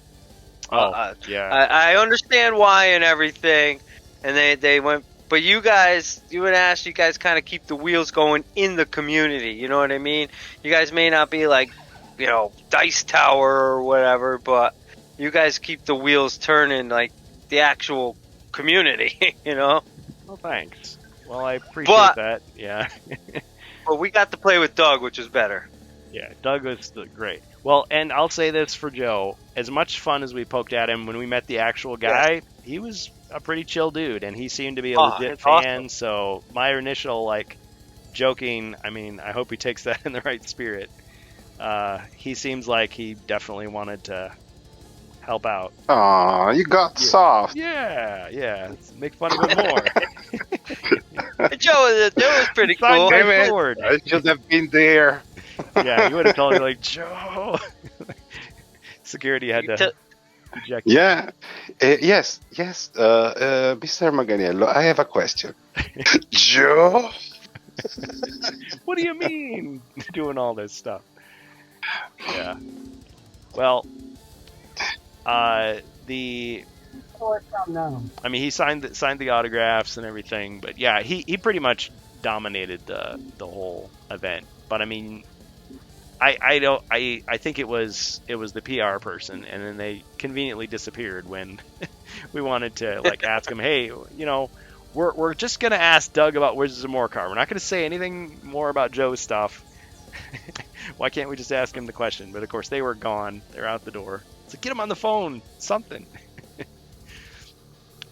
Yeah. I understand why and everything, and they went. But you and Ash, you guys kind of keep the wheels going in the community. You know what I mean? You guys may not be like, Dice Tower or whatever, but you guys keep the wheels turning like the actual community. Well, thanks. Well, I appreciate that. Yeah. But we got to play with Doug, which is better. Yeah, Doug was great. Well, and I'll say this for Joe. As much fun as we poked at him when we met the actual guy, he was a pretty chill dude, and he seemed to be a legit fan. Awesome. So my initial, joking, I mean, I hope he takes that in the right spirit. He seems like he definitely wanted to help out. Aw, you got Yeah. soft. Yeah, let's make fun of it more. Joe was pretty Signed cool. my Damn it! sword. I should have been there. Yeah, you would have told me like Joe. Security had You to t- eject. Yeah. Yes. Mr. Maganiello, I have a question. Joe? What do you mean doing all this stuff? Yeah. Well, the Oh, I found now. I mean, he signed the autographs and everything, but yeah, he pretty much dominated the whole event. But I mean, I think it was the PR person, and then they conveniently disappeared when we wanted to like ask him, hey, we're just gonna ask Doug about Wizards of Morcar. We're not gonna say anything more about Joe's stuff. Why can't we just ask him the question? But of course they were gone. They're out the door. So get him on the phone. Something.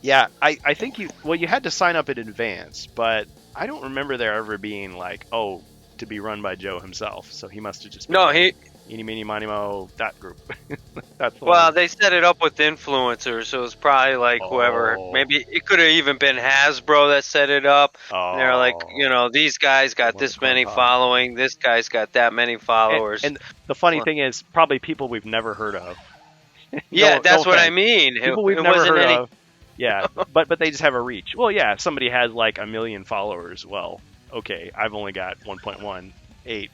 Yeah, I think you had to sign up in advance, but I don't remember there ever being like, oh, to be run by Joe himself. So he must have just been no, like, he. Eeny, meeny, miny, mo, that group. That's the Well, one. they set it up with influencers, so it was probably like whoever. Oh. Maybe it could have even been Hasbro that set it up. Oh. And they're like, these guys got What this a many clown. following. This guy's got that many followers. And the funny Well- thing is, probably people we've never heard of. yeah, No- that's no what I offense. mean. People we've it never wasn't heard any. of. Yeah, but they just have a reach. Well, yeah, if somebody has like 1 million followers, well, okay, I've only got 1.18.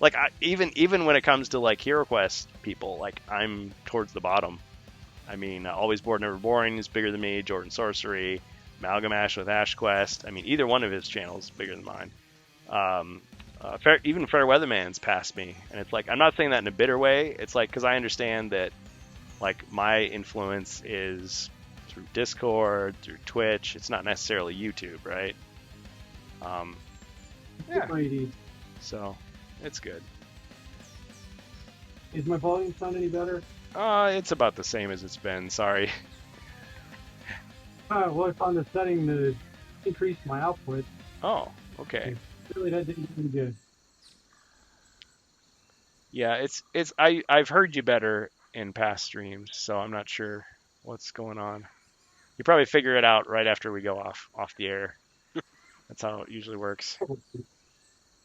Like even when it comes to like HeroQuest people, like I'm towards the bottom. I mean, Always Bored, Never Boring is bigger than me. Jordan Sorcery, Amalgamash with AshQuest. I mean, either one of his channels is bigger than mine. Even Fair Weatherman's passed me, and it's like I'm not saying that in a bitter way. It's like because I understand that like my influence is through Discord, through Twitch. It's not necessarily YouTube, right? Yeah. Lady, So it's good. is my volume sound any better? It's about the same as it's been. Sorry. Well, I found a setting to increase my output. Oh, okay. Really, that didn't do good. Yeah, I've heard you better in past streams, so I'm not sure what's going on. You probably figure it out right after we go off the air. That's how it usually works.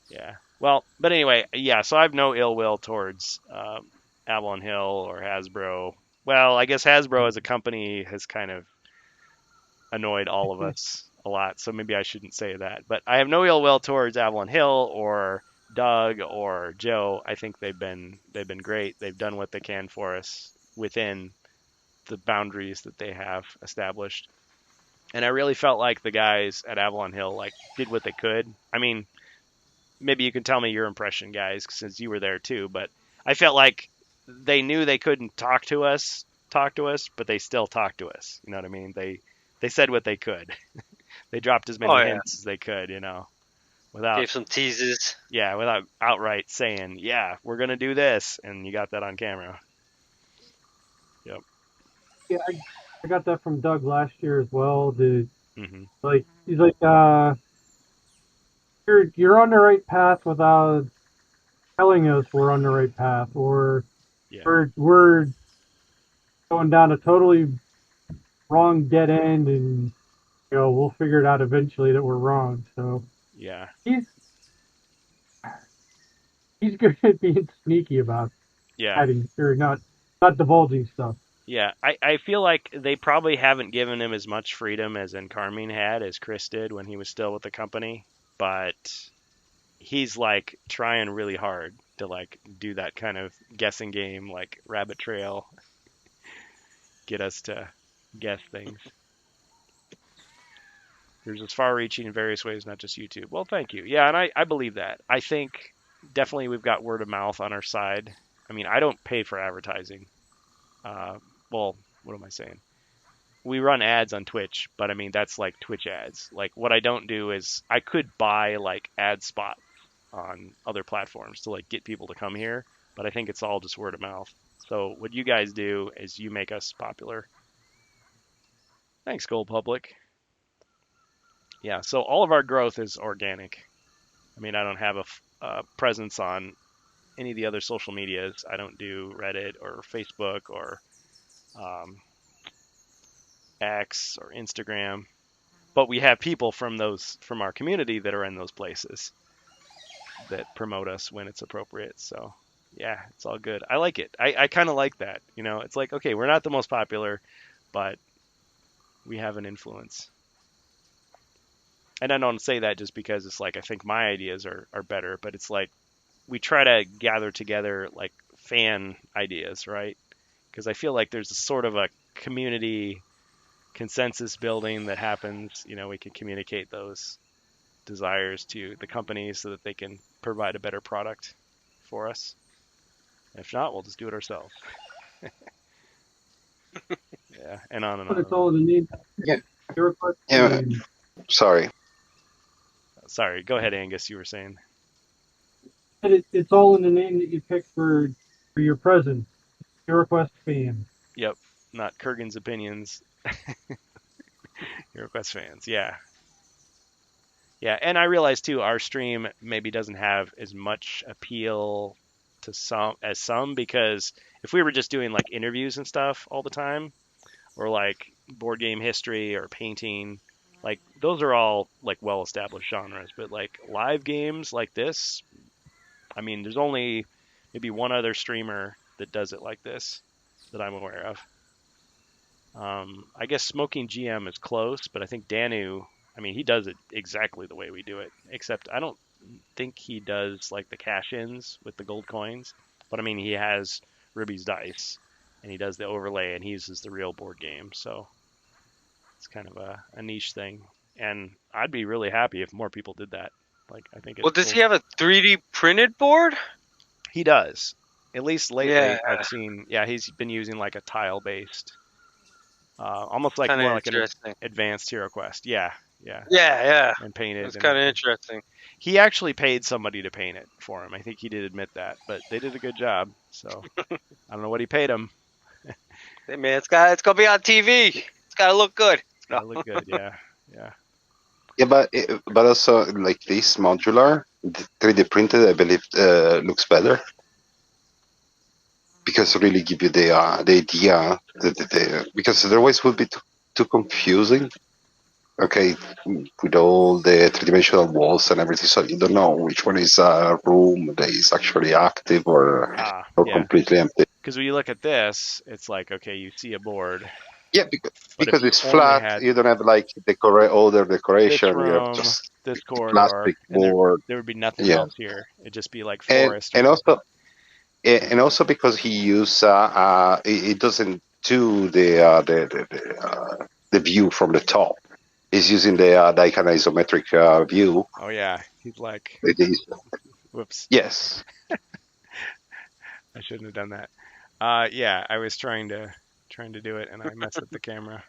Yeah. Well, but anyway, yeah. So I have no ill will towards Avalon Hill or Hasbro. Well, I guess Hasbro as a company has kind of annoyed all of us a lot, so maybe I shouldn't say that. But I have no ill will towards Avalon Hill or Doug or Joe. I think they've been great. They've done what they can for us within the boundaries that they have established. And I really felt like the guys at Avalon Hill like did what they could. I mean, maybe you can tell me your impression, guys, since you were there too. But I felt like they knew they couldn't talk to us, but they still talked to us. You know what I mean? They said what they could. They dropped as many Oh, yeah. hints as they could, without Gave some teases. without outright saying, yeah, we're gonna do this, and you got that on camera. Yeah, I got that from Doug last year as well. hmm He's like, you're on the right path without telling us we're on the right path, or Yeah. we're going down a totally wrong dead end, and we'll figure it out eventually that we're wrong. So Yeah. he's good at being sneaky about Yeah. hiding or not divulging stuff. Yeah, I feel like they probably haven't given him as much freedom as Encarmine had, as Chris did when he was still with the company, but he's like trying really hard to like do that kind of guessing game, like rabbit trail, get us to guess things. Yours is far-reaching in various ways, not just YouTube. Well, thank you. Yeah, and I believe that. I think definitely we've got word of mouth on our side. I mean, I don't pay for advertising. Well, what am I saying? We run ads on Twitch, but I mean, that's like Twitch ads. Like, what I don't do is I could buy like ad spots on other platforms to like get people to come here, but I think it's all just word of mouth. So what you guys do is you make us popular. Thanks, Gold Public. Yeah, so all of our growth is organic. I mean, I don't have a presence on any of the other social medias. I don't do Reddit or Facebook or um, X or Instagram, but we have people from our community that are in those places that promote us when it's appropriate. So yeah, it's all good. I like it. I kind of like that. It's like, okay, we're not the most popular, but we have an influence. And I don't say that just because it's like I think my ideas are better, but it's like we try to gather together like fan ideas, right? Because I feel like there's a sort of a community consensus building that happens. We can communicate those desires to the companies so that they can provide a better product for us. If not, we'll just do it ourselves. Yeah, and on and But on. it's all in the name. Yeah. Your request Yeah. fame. Sorry. Sorry, go ahead, Angus. You were saying. And it's all in the name that you picked for your present. Your request fame. Yep, not Kurgan's opinions. Your Quest fans. Yeah. Yeah, and I realize too, our stream maybe doesn't have as much appeal to some because if we were just doing like interviews and stuff all the time, or like board game history or painting, like those are all like well-established genres. But like live games like this, I mean, there's only maybe one other streamer that does it like this that I'm aware of. I guess Smoking GM is close, but I think Danu, I mean, he does it exactly the way we do it, except I don't think he does like the cash-ins with the gold coins. But I mean, he has Ruby's dice, and he does the overlay, and he uses the real board game. So it's kind of a niche thing, and I'd be really happy if more people did that. Like, I think it's Well, does cool. he have a 3D printed board? He does. At least lately, Yeah. I've seen. Yeah, he's been using like a tile-based, almost like Kind more of like an interesting. advanced Hero Quest. Yeah, Yeah, yeah. and painted. It's and kind of everything. interesting. He actually paid somebody to paint it for him. I think he did admit that, but they did a good job. So I don't know what he paid him. Hey, man, it's gonna be on TV. It's gotta look good. It's gotta look good. Yeah, yeah. Yeah, but also like this modular 3D printed, I believe looks better because it really give you the idea because otherwise it would be too confusing. Okay, with all the three-dimensional walls and everything, so you don't know which one is a room that is actually active or Yeah. completely empty. Because when you look at this, it's like, okay, you see a board. Yeah, But because if you it's only flat, had you don't have like older this decoration. You have room, just this corridor, plastic and board. there would be nothing Yeah, else here. It'd just be like and forest. and also because he used it doesn't do the view from the top. He's using the like an isometric view. Oh yeah, he's like, It is, whoops, yes. I shouldn't have done that. Yeah, I was trying to do it, and I messed up the camera.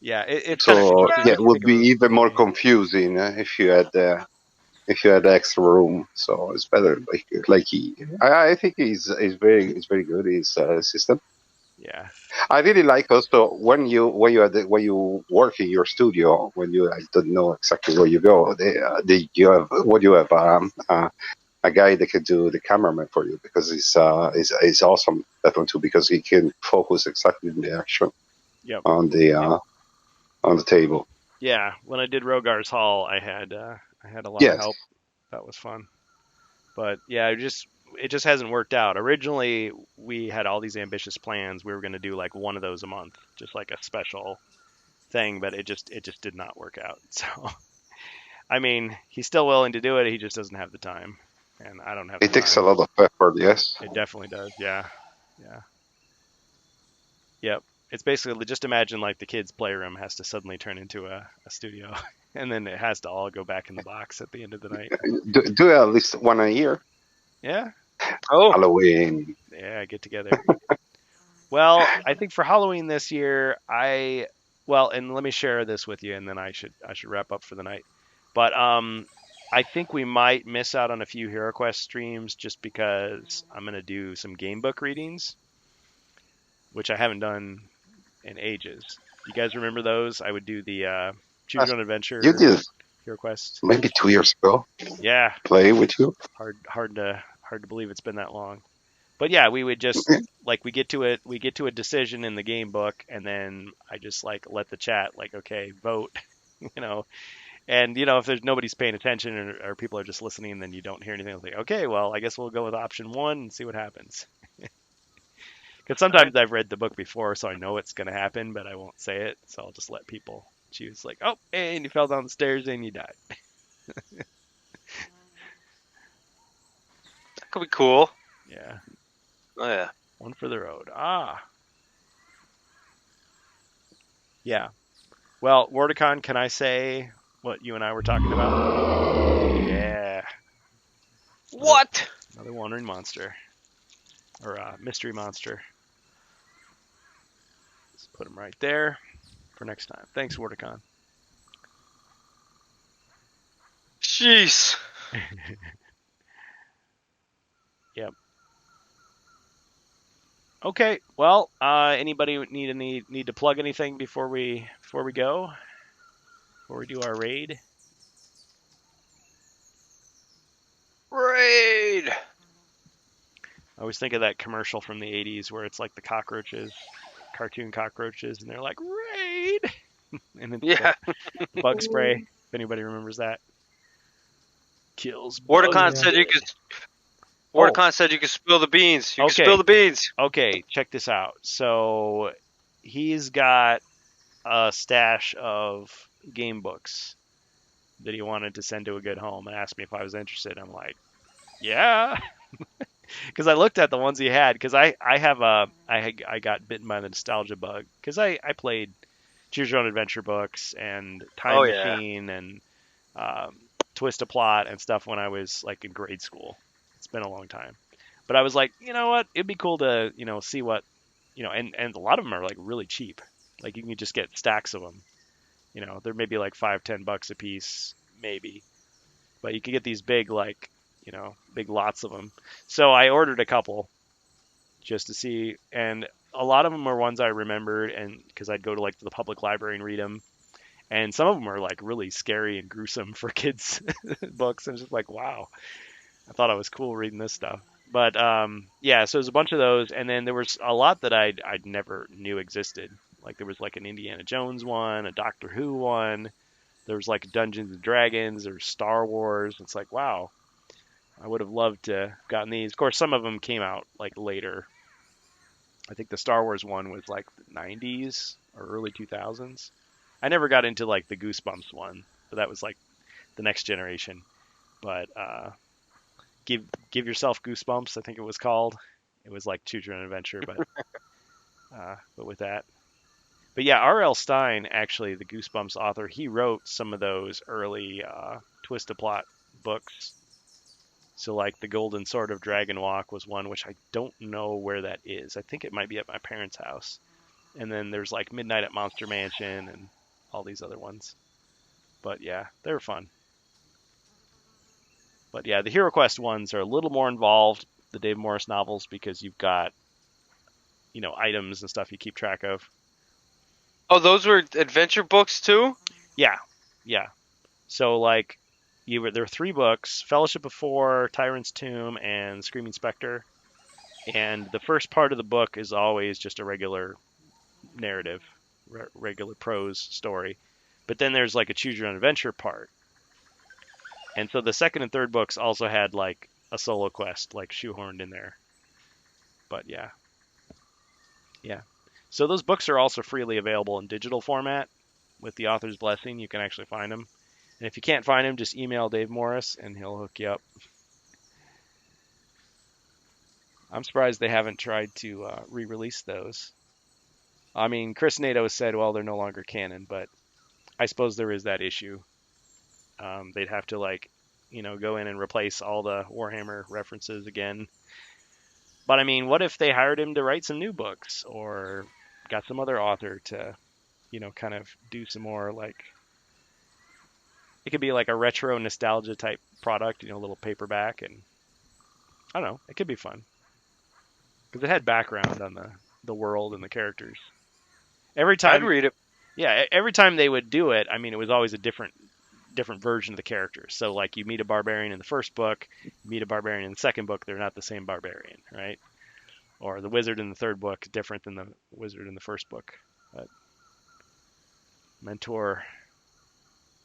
Yeah, it's kind of So interesting. yeah, when it you would think be of those even more games. confusing if you had extra room. So it's better. I think he's very good. His system. Yeah, I really like also when you work in your studio when you I don't know exactly where you go. You have what you have a guy that can do the cameraman for you because he's awesome that one too because he can focus exactly in the action yep. on the table. Yeah, when I did Rogar's Hall, I had a lot of Yes. help. That was fun. But yeah, it just hasn't worked out. Originally, we had all these ambitious plans. We were going to do like one of those a month, just like a special thing, but it just did not work out. So, I mean, he's still willing to do it. He just doesn't have the time, and I don't have the It takes a time. lot of effort, yes. It definitely does. Yeah, yeah, yep. It's basically just imagine like the kids' playroom has to suddenly turn into a studio, and then it has to all go back in the box at the end of the night. Do at least one a year. Yeah, Oh, Halloween. yeah, get together. Well, I think for Halloween this year, and let me share this with you, and then I should wrap up for the night. But I think we might miss out on a few HeroQuest streams just because I'm gonna do some game book readings, which I haven't done in ages. You guys remember those? I would do the Choose Your Own Adventure You did HeroQuest. maybe 2 years ago. Yeah, Play with you. hard to believe it's been that long. But yeah, we would just like we get to a decision in the game book, and then I just like let the chat like, okay, vote, you know. And if there's nobody's paying attention or people are just listening, then you don't hear anything. Like, okay, well, I guess we'll go with option one and see what happens. Because sometimes I've read the book before, so I know it's going to happen, but I won't say it. So I'll just let people choose. Like, oh, and you fell down the stairs and you died. That could be cool. Yeah, Oh yeah. one for the road. Yeah. Well, Wordicon, can I say what you and I were talking about? Yeah. What? Another wandering monster. Or mystery monster. Let's put him right there for next time. Thanks, Wordicon. Jeez. Yep. Okay. Well, anybody need to plug anything before we go? Before we do our raid? Raid. I always think of that commercial from the 80s where it's like the cockroaches, cartoon cockroaches, and they're like, raid! And it's Yeah. the bug spray, if anybody remembers that. Kills Wordicon bugs. said you could. Wordicon said you could spill the beans. You can Okay. spill the beans. Okay, check this out. So he's got a stash of game books that he wanted to send to a good home and asked me if I was interested. I'm like, yeah. Because I looked at the ones he had, because I got bitten by the nostalgia bug, because I played Choose Your Own Adventure books and Time Machine and Twist a Plot and stuff when I was like in grade school. It's been a long time, but I was like, you know what, it'd be cool to see what and a lot of them are like really cheap, like you can just get stacks of them. They're maybe like $5-10 a piece maybe, but you can get these big like big lots of them. So I ordered a couple just to see, and a lot of them are ones I remembered, and because I'd go to like the public library and read them, and some of them are like really scary and gruesome for kids books. And it's just like, wow, I thought I was cool reading this stuff. But yeah, so there's a bunch of those, and then there was a lot that I'd never knew existed. Like there was like an Indiana Jones one, a Doctor Who one. There was like Dungeons and Dragons or Star Wars. It's like, wow, I would have loved to have gotten these. Of course, some of them came out like later. I think the Star Wars one was like the 90s or early 2000s. I never got into like the Goosebumps one, but that was like the next generation. But give yourself Goosebumps, I think it was called. It was like Choose Your Own Adventure, but with that. But yeah, R.L. Stine, actually, the Goosebumps author, he wrote some of those early Twist a Plot books. So like the Golden Sword of Dragon Walk was one, which I don't know where that is. I think it might be at my parents' house. And then there's like Midnight at Monster Mansion and all these other ones. But yeah, they were fun. But yeah, the Hero Quest ones are a little more involved, the Dave Morris novels, because you've got, items and stuff you keep track of. Oh, those were adventure books too? Yeah. So like, there were 3 books: Fellowship of Four, Tyrant's Tomb, and Screaming Spectre. And the first part of the book is always just a regular narrative, regular prose story. But then there's like a Choose Your Own Adventure part. And so the second and third books also had like a solo quest, like shoehorned in there. But yeah. So those books are also freely available in digital format. With the author's blessing, you can actually find them. And if you can't find him, just email Dave Morris and he'll hook you up. I'm surprised they haven't tried to re-release those. I mean, Chris Nato said, well, they're no longer canon, but I suppose there is that issue. They'd have to go in and replace all the Warhammer references again. But I mean, what if they hired him to write some new books, or got some other author to, kind of do some more it could be like a retro nostalgia type product, a little paperback, and I don't know, it could be fun. Because it had background on the world and the characters. Every time I'd read it. Yeah, every time they would do it, I mean, it was always a different version of the characters. So like you meet a barbarian in the first book, you meet a barbarian in the second book, they're not the same barbarian, right? or the wizard in the third book different than the wizard in the first book. But Mentor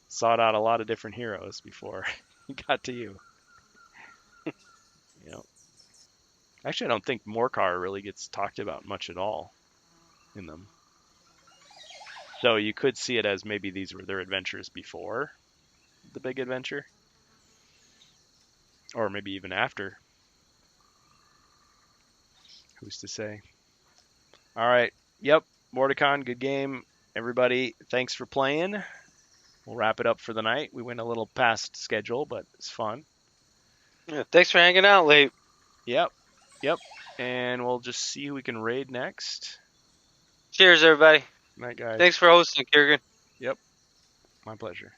sought out a lot of different heroes before he got to you. You know, actually, I don't think Morcar really gets talked about much at all in them. So you could see it as maybe these were their adventures before the big adventure, or maybe even after. Who's to say? All right. Yep. Mordecon, good game. Everybody, thanks for playing. We'll wrap it up for the night. We went a little past schedule, but it's fun. Yeah, thanks for hanging out late. Yep. Yep. And we'll just see who we can raid next. Cheers, everybody. Night, guys. Thanks for hosting, Kiergan. Yep. My pleasure.